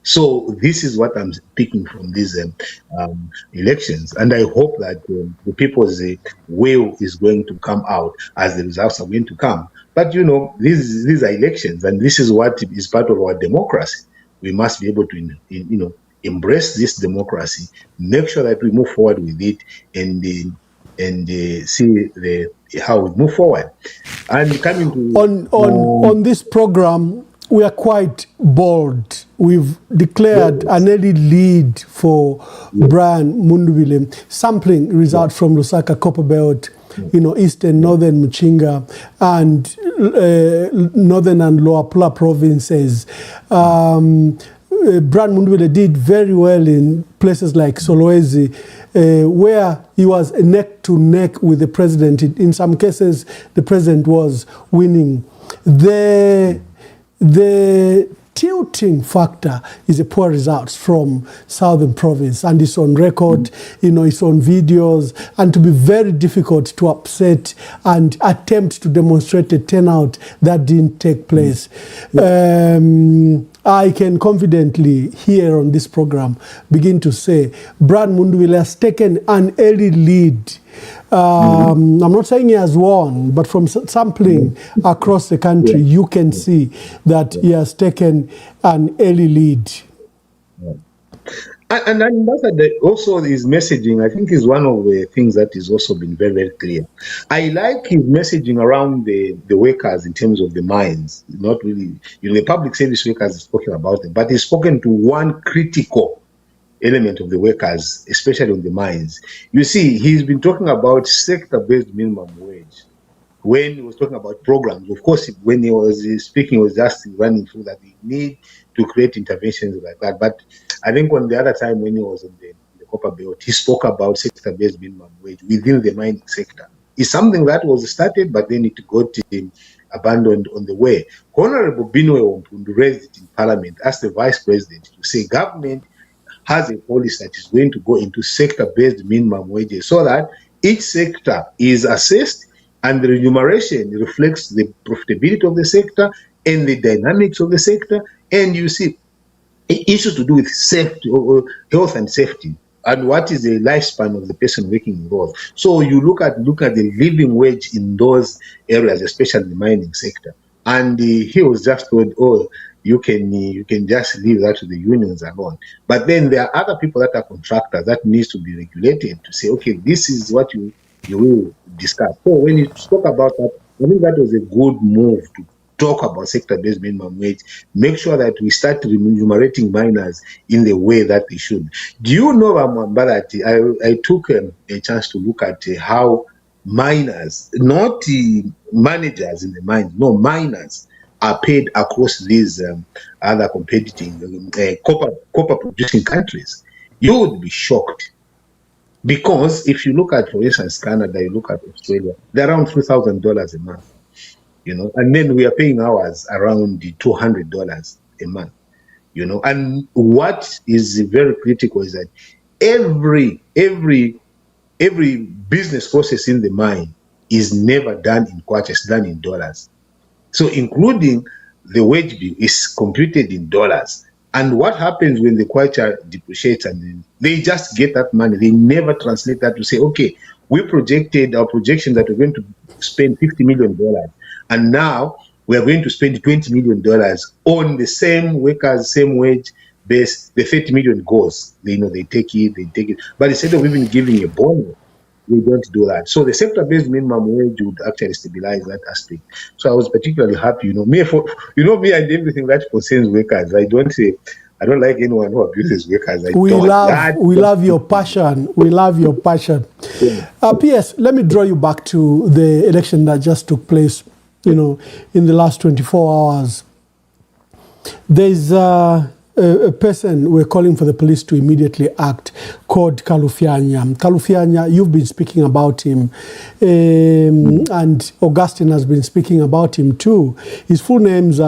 So this is what I'm picking from these elections, and I hope that the people's will is going to come out as the results are going to come. But these are elections, and this is what is part of our democracy. We must be able to, embrace this democracy, make sure that we move forward with it, and see how we move forward. And coming to on this program, we are quite bold. We've declared an early lead for Brian Mundubile, sampling results from Lusaka, Copperbelt, eastern, northern Muchinga, and northern and lower Pula provinces. Brian Mundubile did very well in places like Solwezi, where he was neck to neck with the president. In some cases, the president was winning. The tilting factor is a poor results from Southern Province, and it's on record, it's on videos, and to be very difficult to upset and attempt to demonstrate a turnout that didn't take place. I can confidently here on this program begin to say Brian Mundubile has taken an early lead. I'm not saying he has won, but from sampling across the country, you can see that he has taken an early lead. And Ambassador, also his messaging, I think, is one of the things that has also been very, very clear. I like his messaging around the workers in terms of the mines. Not really, the public service workers is spoken about them, but he's spoken to one critical element of the workers, especially on the mines. You see, he's been talking about sector-based minimum wage. When he was talking about programs, of course, when he was speaking, he was just running through that we need to create interventions like that. But I think on the other time, when he was in the Copperbelt, he spoke about sector-based minimum wage within the mining sector. It's something that was started, but then it got abandoned on the way. Honorable Binwe Wampundu raised it in Parliament, asked the Vice President to say government has a policy that is going to go into sector-based minimum wages so that each sector is assessed and the remuneration reflects the profitability of the sector and the dynamics of the sector. And you see, issues to do with safety, or health and safety, and what is the lifespan of the person working involved. So you look at the living wage in those areas, especially the mining sector. And he was just told, oh, you can just leave that to the unions alone. But then there are other people that are contractors that needs to be regulated to say, okay, this is what you will discuss. So when you spoke about that, I think that was a good move to talk about sector-based minimum wage. Make sure that we start remunerating miners in the way that they should. Do you know, Amamba, I took a chance to look at how miners, not managers in the mines, no, miners are paid across these other competing copper producing countries. You would be shocked. Because if you look at, for instance, Canada, you look at Australia, they're around $3,000 a month, and then we are paying ours around the $200 a month, and what is very critical is that every business process in the mine is never done in kwacha, it's done in dollars. So including the wage bill is computed in dollars. And what happens when the kwacha depreciates and they just get that money, they never translate that to say, okay, we projected our projection that we're going to spend $50 million. And now we are going to spend $20 million on the same workers, same wage base. The 30 million goes, they take it. But instead of even giving a bonus, we don't do that. So the sector-based minimum wage would actually stabilize that aspect. So I was particularly happy, me and everything that concerns workers. I don't like anyone who abuses workers. We love your passion. We love your passion. P.S., let me draw you back to the election that just took place, in the last 24 hours. There's a person we're calling for the police to immediately act called Kalufyanya. Kalufyanya, you've been speaking about him, and Augustine has been speaking about him too. His full name's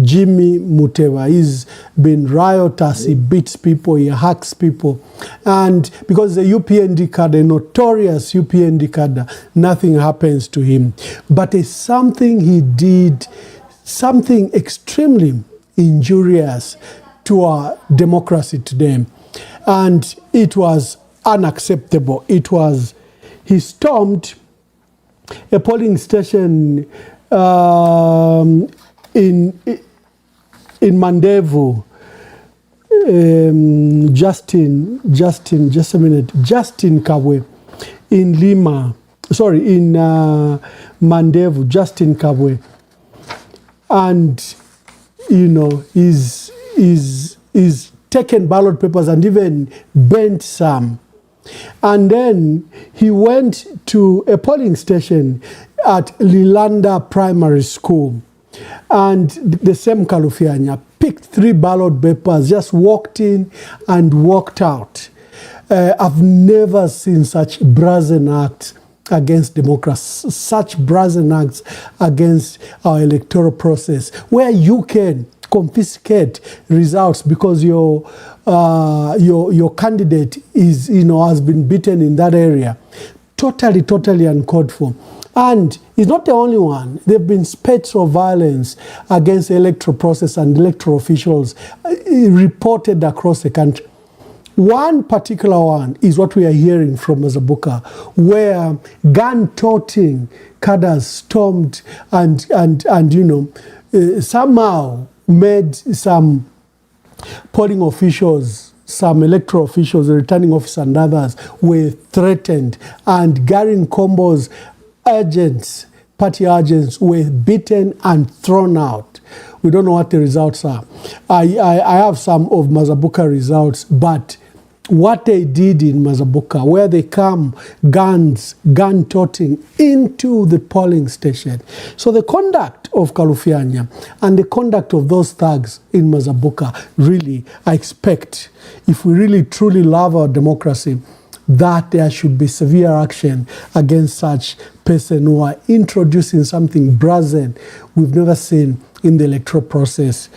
Jimmy Muteva. He's been riotous, he beats people, he hacks people. And because the UPND cadre, a notorious UPND cadre, nothing happens to him. But there's something he did, something extremely injurious to our democracy today. And it was unacceptable. He stormed a polling station in Mandevu. Justin Kabwe in Lima. Sorry, in Mandevu, Justin Kabwe. And, he's taken ballot papers and even burnt some. And then he went to a polling station at Lilanda Primary School. And the same Kalufyanya picked 3 ballot papers, just walked in and walked out. I've never seen such brazen acts against democracy, such brazen acts against our electoral process, where you can confiscate results because your candidate is has been beaten in that area. Totally uncalled for. And he's not the only one. There have been spats of violence against the electoral process and electoral officials reported across the country. One particular one is what we are hearing from Mazabuka, where gun-toting cadres stormed and somehow made some polling officials, some electoral officials, the returning officer and others were threatened, and Gary Nkombo's agents, party agents, were beaten and thrown out. We don't know what the results are. I have some of Mazabuka results, but what they did in Mazabuka, where they come gun-toting into the polling station. So the conduct of Kalufyanya and the conduct of those thugs in Mazabuka, really, I expect, if we really truly love our democracy, that there should be severe action against such person who are introducing something brazen we've never seen in the electoral process.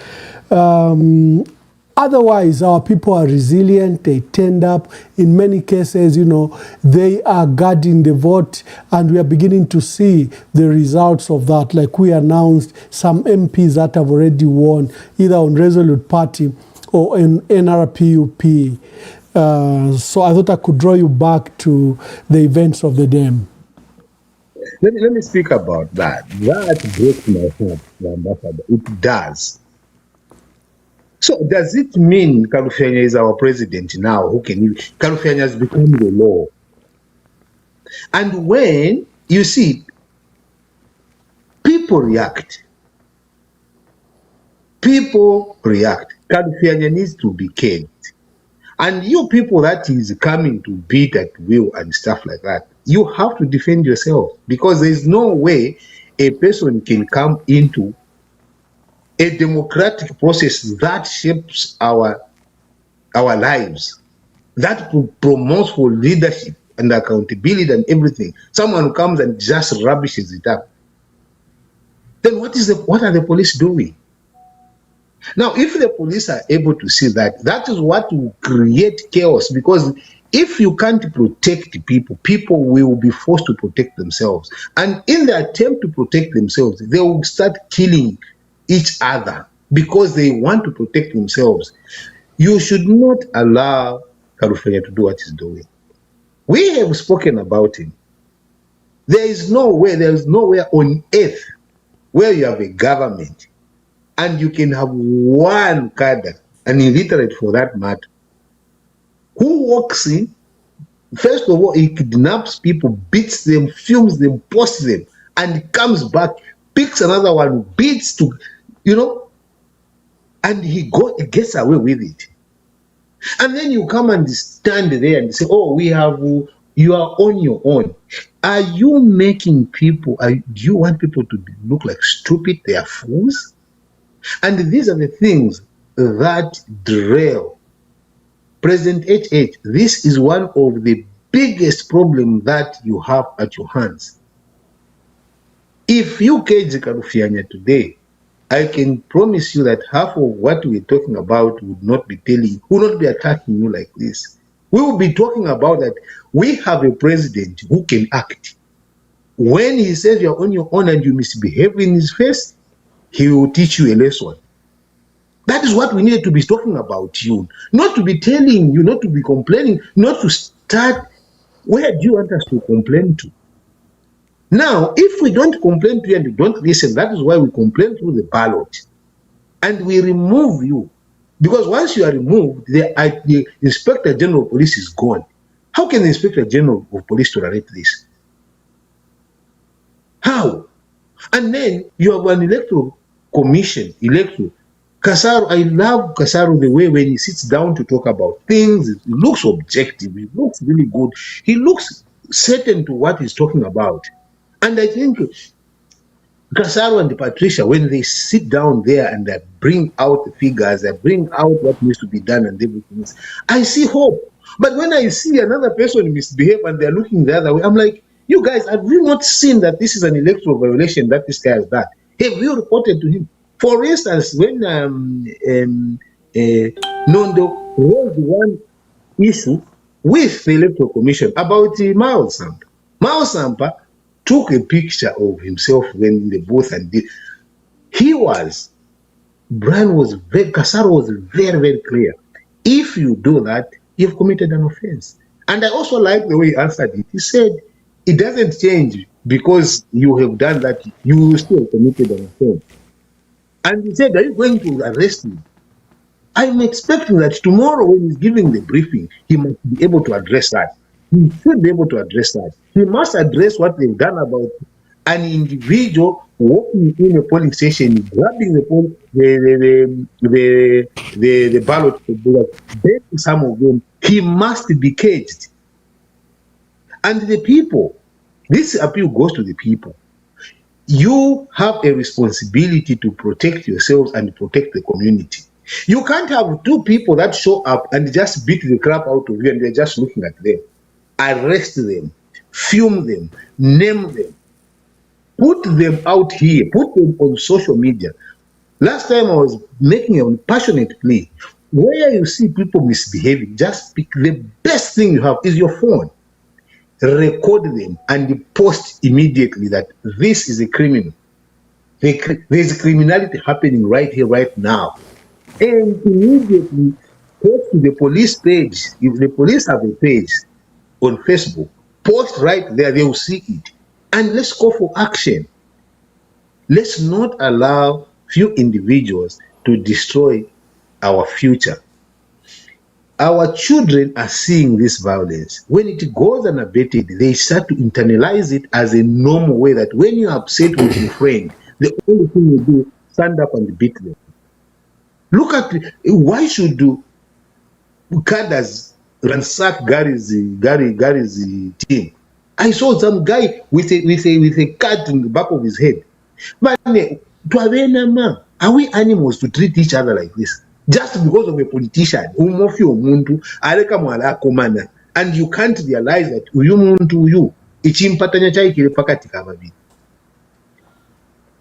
Otherwise, our people are resilient, they turned up. In many cases, they are guarding the vote, and we are beginning to see the results of that. Like we announced some MPs that have already won, either on Resolute Party or in NRPUP. So I thought I could draw you back to the events of the day. Let me speak about that. That breaks my heart, Ambassador. It does. So does it mean Kalufyanya is our president now? Kalufyanya has become the law. And when you see people react, Kalufyanya needs to be killed. And you people that is coming to beat at will and stuff like that, you have to defend yourself, because there is no way a person can come into a democratic process that shapes our lives, that promotes for leadership and accountability and everything. Someone comes and just rubbishes it up. Then what are the police doing? Now, if the police are able to see that, that is what will create chaos, because if you can't protect people, people will be forced to protect themselves. And in the attempt to protect themselves, they will start killing each other because they want to protect themselves. You should not allow Kalufyanya to do what he's doing. We have spoken about him. There is nowhere on earth where you have a government and you can have one cadre, an illiterate for that matter, who walks in, first of all, he kidnaps people, beats them, films them, posts them, and comes back, picks another one, beats to, and he gets away with it. And then you come and stand there and say, oh, you are on your own. Are you making people, do you want people to look like stupid? They are fools? And these are the things that derail President HH. This is one of the biggest problems that you have at your hands. If you KG Karufianya today, I can promise you that half of what we're talking about would not be attacking you like this. We will be talking about that we have a president who can act. When he says you're on your own and you misbehave in his face, he will teach you a lesson. That is what we needed to be talking about you. Not to be telling you, not to be complaining, not to start. Where do you want us to complain to? Now, if we don't complain to you and you don't listen, that is why we complain through the ballot. And we remove you. Because once you are removed, the Inspector General of Police is gone. How can the Inspector General of Police tolerate this? How? And then you have an electoral commission, Kasaro. I love Kasaro the way when he sits down to talk about things, it looks objective, it looks really good. He looks certain to what he's talking about. And I think Kasaro and Patricia, when they sit down there and they bring out the figures, they bring out what needs to be done and everything, I see hope. But when I see another person misbehave and they're looking the other way, I'm like, you guys, have you not seen that this is an electoral violation that this guy has done? Have you reported to him? For instance, when Nondo was the one issue with the Electoral Commission about Miles Sampa. Miles Sampa took a picture of himself when in the booth and did. Kasaro was very, very clear. If you do that, you've committed an offense. And I also like the way he answered it. He said, it doesn't change because you have done that, you still committed an offense. And he said, are you going to arrest me? I'm expecting that tomorrow when he's giving the briefing, he must be able to address that. He should be able to address that. He must address what they've done about an individual walking in a polling station, grabbing the ballot paper, begging some of them. He must be caged. And the people, this appeal goes to the people. You have a responsibility to protect yourselves and protect the community. You can't have two people that show up and just beat the crap out of you and you're just looking at them. Arrest them, film them, name them, put them out here, put them on social media. Last time I was making a passionate plea. Where you see people misbehaving, just pick the best thing you have is your phone. Record them and post immediately that this is a criminal. There's criminality happening right here, right now. And immediately post to the police page. If the police have a page on Facebook, post right there, they will see it. And let's go for action. Let's not allow few individuals to destroy our future. Our children are seeing this violence. When it goes unabated, they start to internalize it as a normal way that when you're upset with your friend, the only thing you do is stand up and beat them. Look at, why should cadres ransack Gary's team? I saw some guy with a cat in the back of his head. But are we animals to treat each other like this? Just because of a politician, and you can't realize that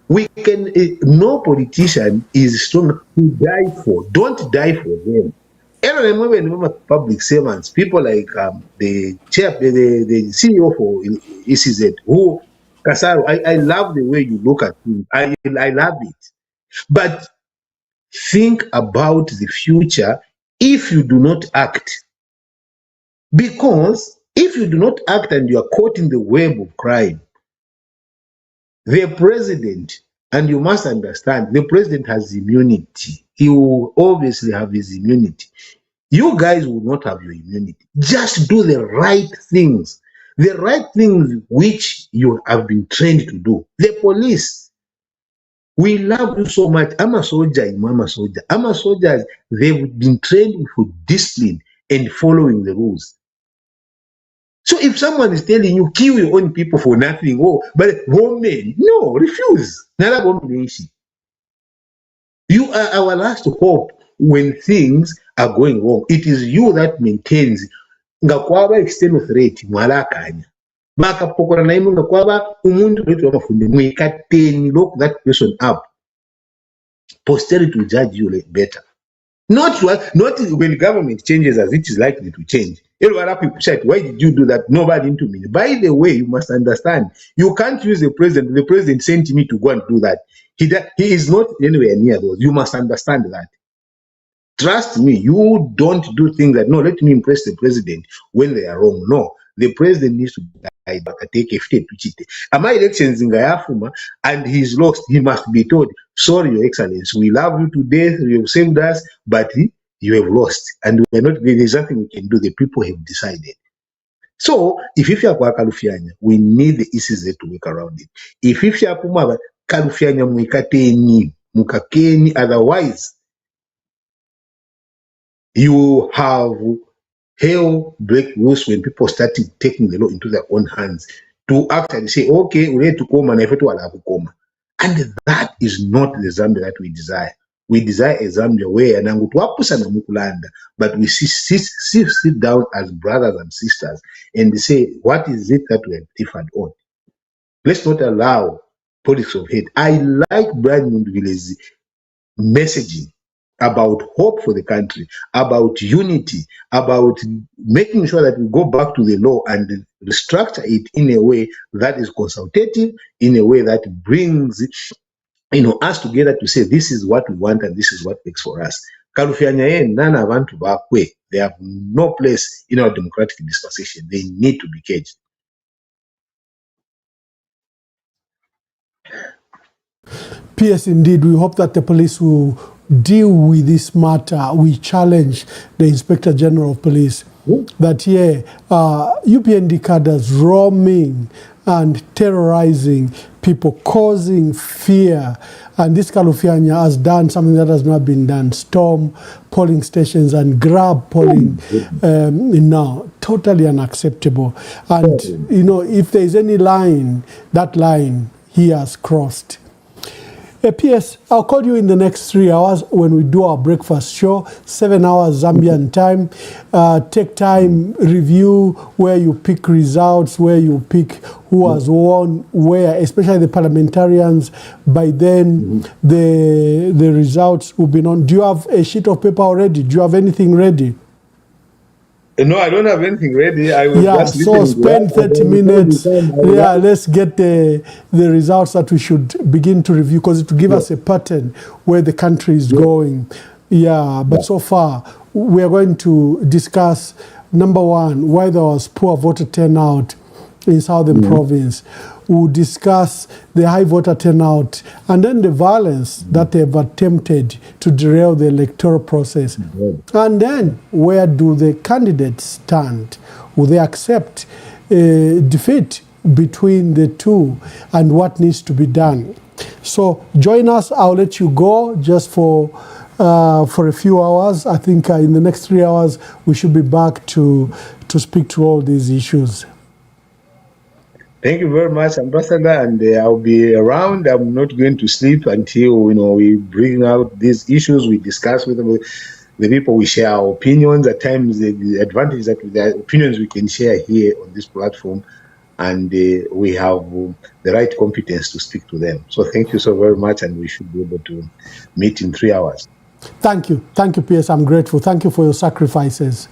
we can, no politician is strong to die for. Don't die for them. And I remember public servants, people like the CEO for ECZ, who Kasaro, I love the way you look at him. I love it. But think about the future if you do not act. Because if you do not act and you are caught in the web of crime, the president And you must understand, the president has immunity. He will obviously have his immunity. You guys will not have your immunity. Just do the right things. The right things which you have been trained to do. The police, we love you so much. I'm a soldier, I'm a soldier. I'm a soldier. They've been trained for discipline and following the rules. So if someone is telling you, kill your own people for nothing, oh, but women, no, refuse. You are our last hope when things are going wrong. It is you that maintains. Ngakwaba external threat, mwalakanya. Makapokora na imu ngakwaba umundu wetu wamafunde. Mwikateni, lock that person up. Posterity will judge you better. Not when the government changes as it is likely to change. Other people said, why did you do that? Nobody into me. By the way, you must understand, you can't use the president. The president sent me to go and do that. He is not anywhere near those. You must understand that. Trust me, you don't do things that, no, let me impress the president when they are wrong. No, the president needs to die back and take a fit to cheat. Am I elections in Gayafuma and he's lost? He must be told, sorry, Your Excellency, we love you to death, you have saved us, but you have lost. And we're not, there's nothing we can do. The people have decided. So, if you are Kalufyanya, we need the ECZ to work around it. If you are Puma, Kalufyanya mukakeni, otherwise, you have hell break loose when people started taking the law into their own hands to actually say, okay, we need to come and to come. And that is not the Zambia that we desire. We desire a Zambia where but we sit down as brothers and sisters and say, what is it that we have differed on? Let's not allow politics of hate. I like Brian Mundugile's messaging about hope for the country, about unity, about making sure that we go back to the law and restructure it in a way that is consultative, in a way that brings us together to say this is what we want and this is what works for us. Kalufyanya none of want to back way. They have no place in our democratic dispensation. They need to be caged. P.S. Indeed, we hope that the police will deal with this matter. We challenge the Inspector General of Police that UPND cadres roaming and terrorizing people, causing fear. And this Kalufyanya has done something that has not been done. Storm polling stations and grab polling now. Totally unacceptable. And, if there is any line, that line he has crossed. P.S. I'll call you in the next 3 hours when we do our breakfast show, 7 hours Zambian time. Take time, review where you pick results, where you pick who has won, where, especially the parliamentarians. By then, the results will be known. Do you have a sheet of paper already? Do you have anything ready? No, I don't have anything ready. I will just so spend 30 minutes. Let's get the results that we should begin to review, because it will give us a pattern where the country is going. But so far, we are going to discuss, number one, why there was poor voter turnout in Southern Province. We'll discuss the high voter turnout and then the violence that they've attempted to derail the electoral process. And then, where do the candidates stand? Will they accept defeat between the two, and what needs to be done? So join us. I'll let you go just for a few hours. I think in the next 3 hours, we should be back to speak to all these issues. Thank you very much, Ambassador, and I'll be around. I'm not going to sleep until we bring out these issues. We discuss with the people. We share our opinions. At times, the advantage that the opinions we can share here on this platform, and we have the right competence to speak to them. So thank you so very much, and we should be able to meet in 3 hours. Thank you, P.S. I'm grateful. Thank you for your sacrifices.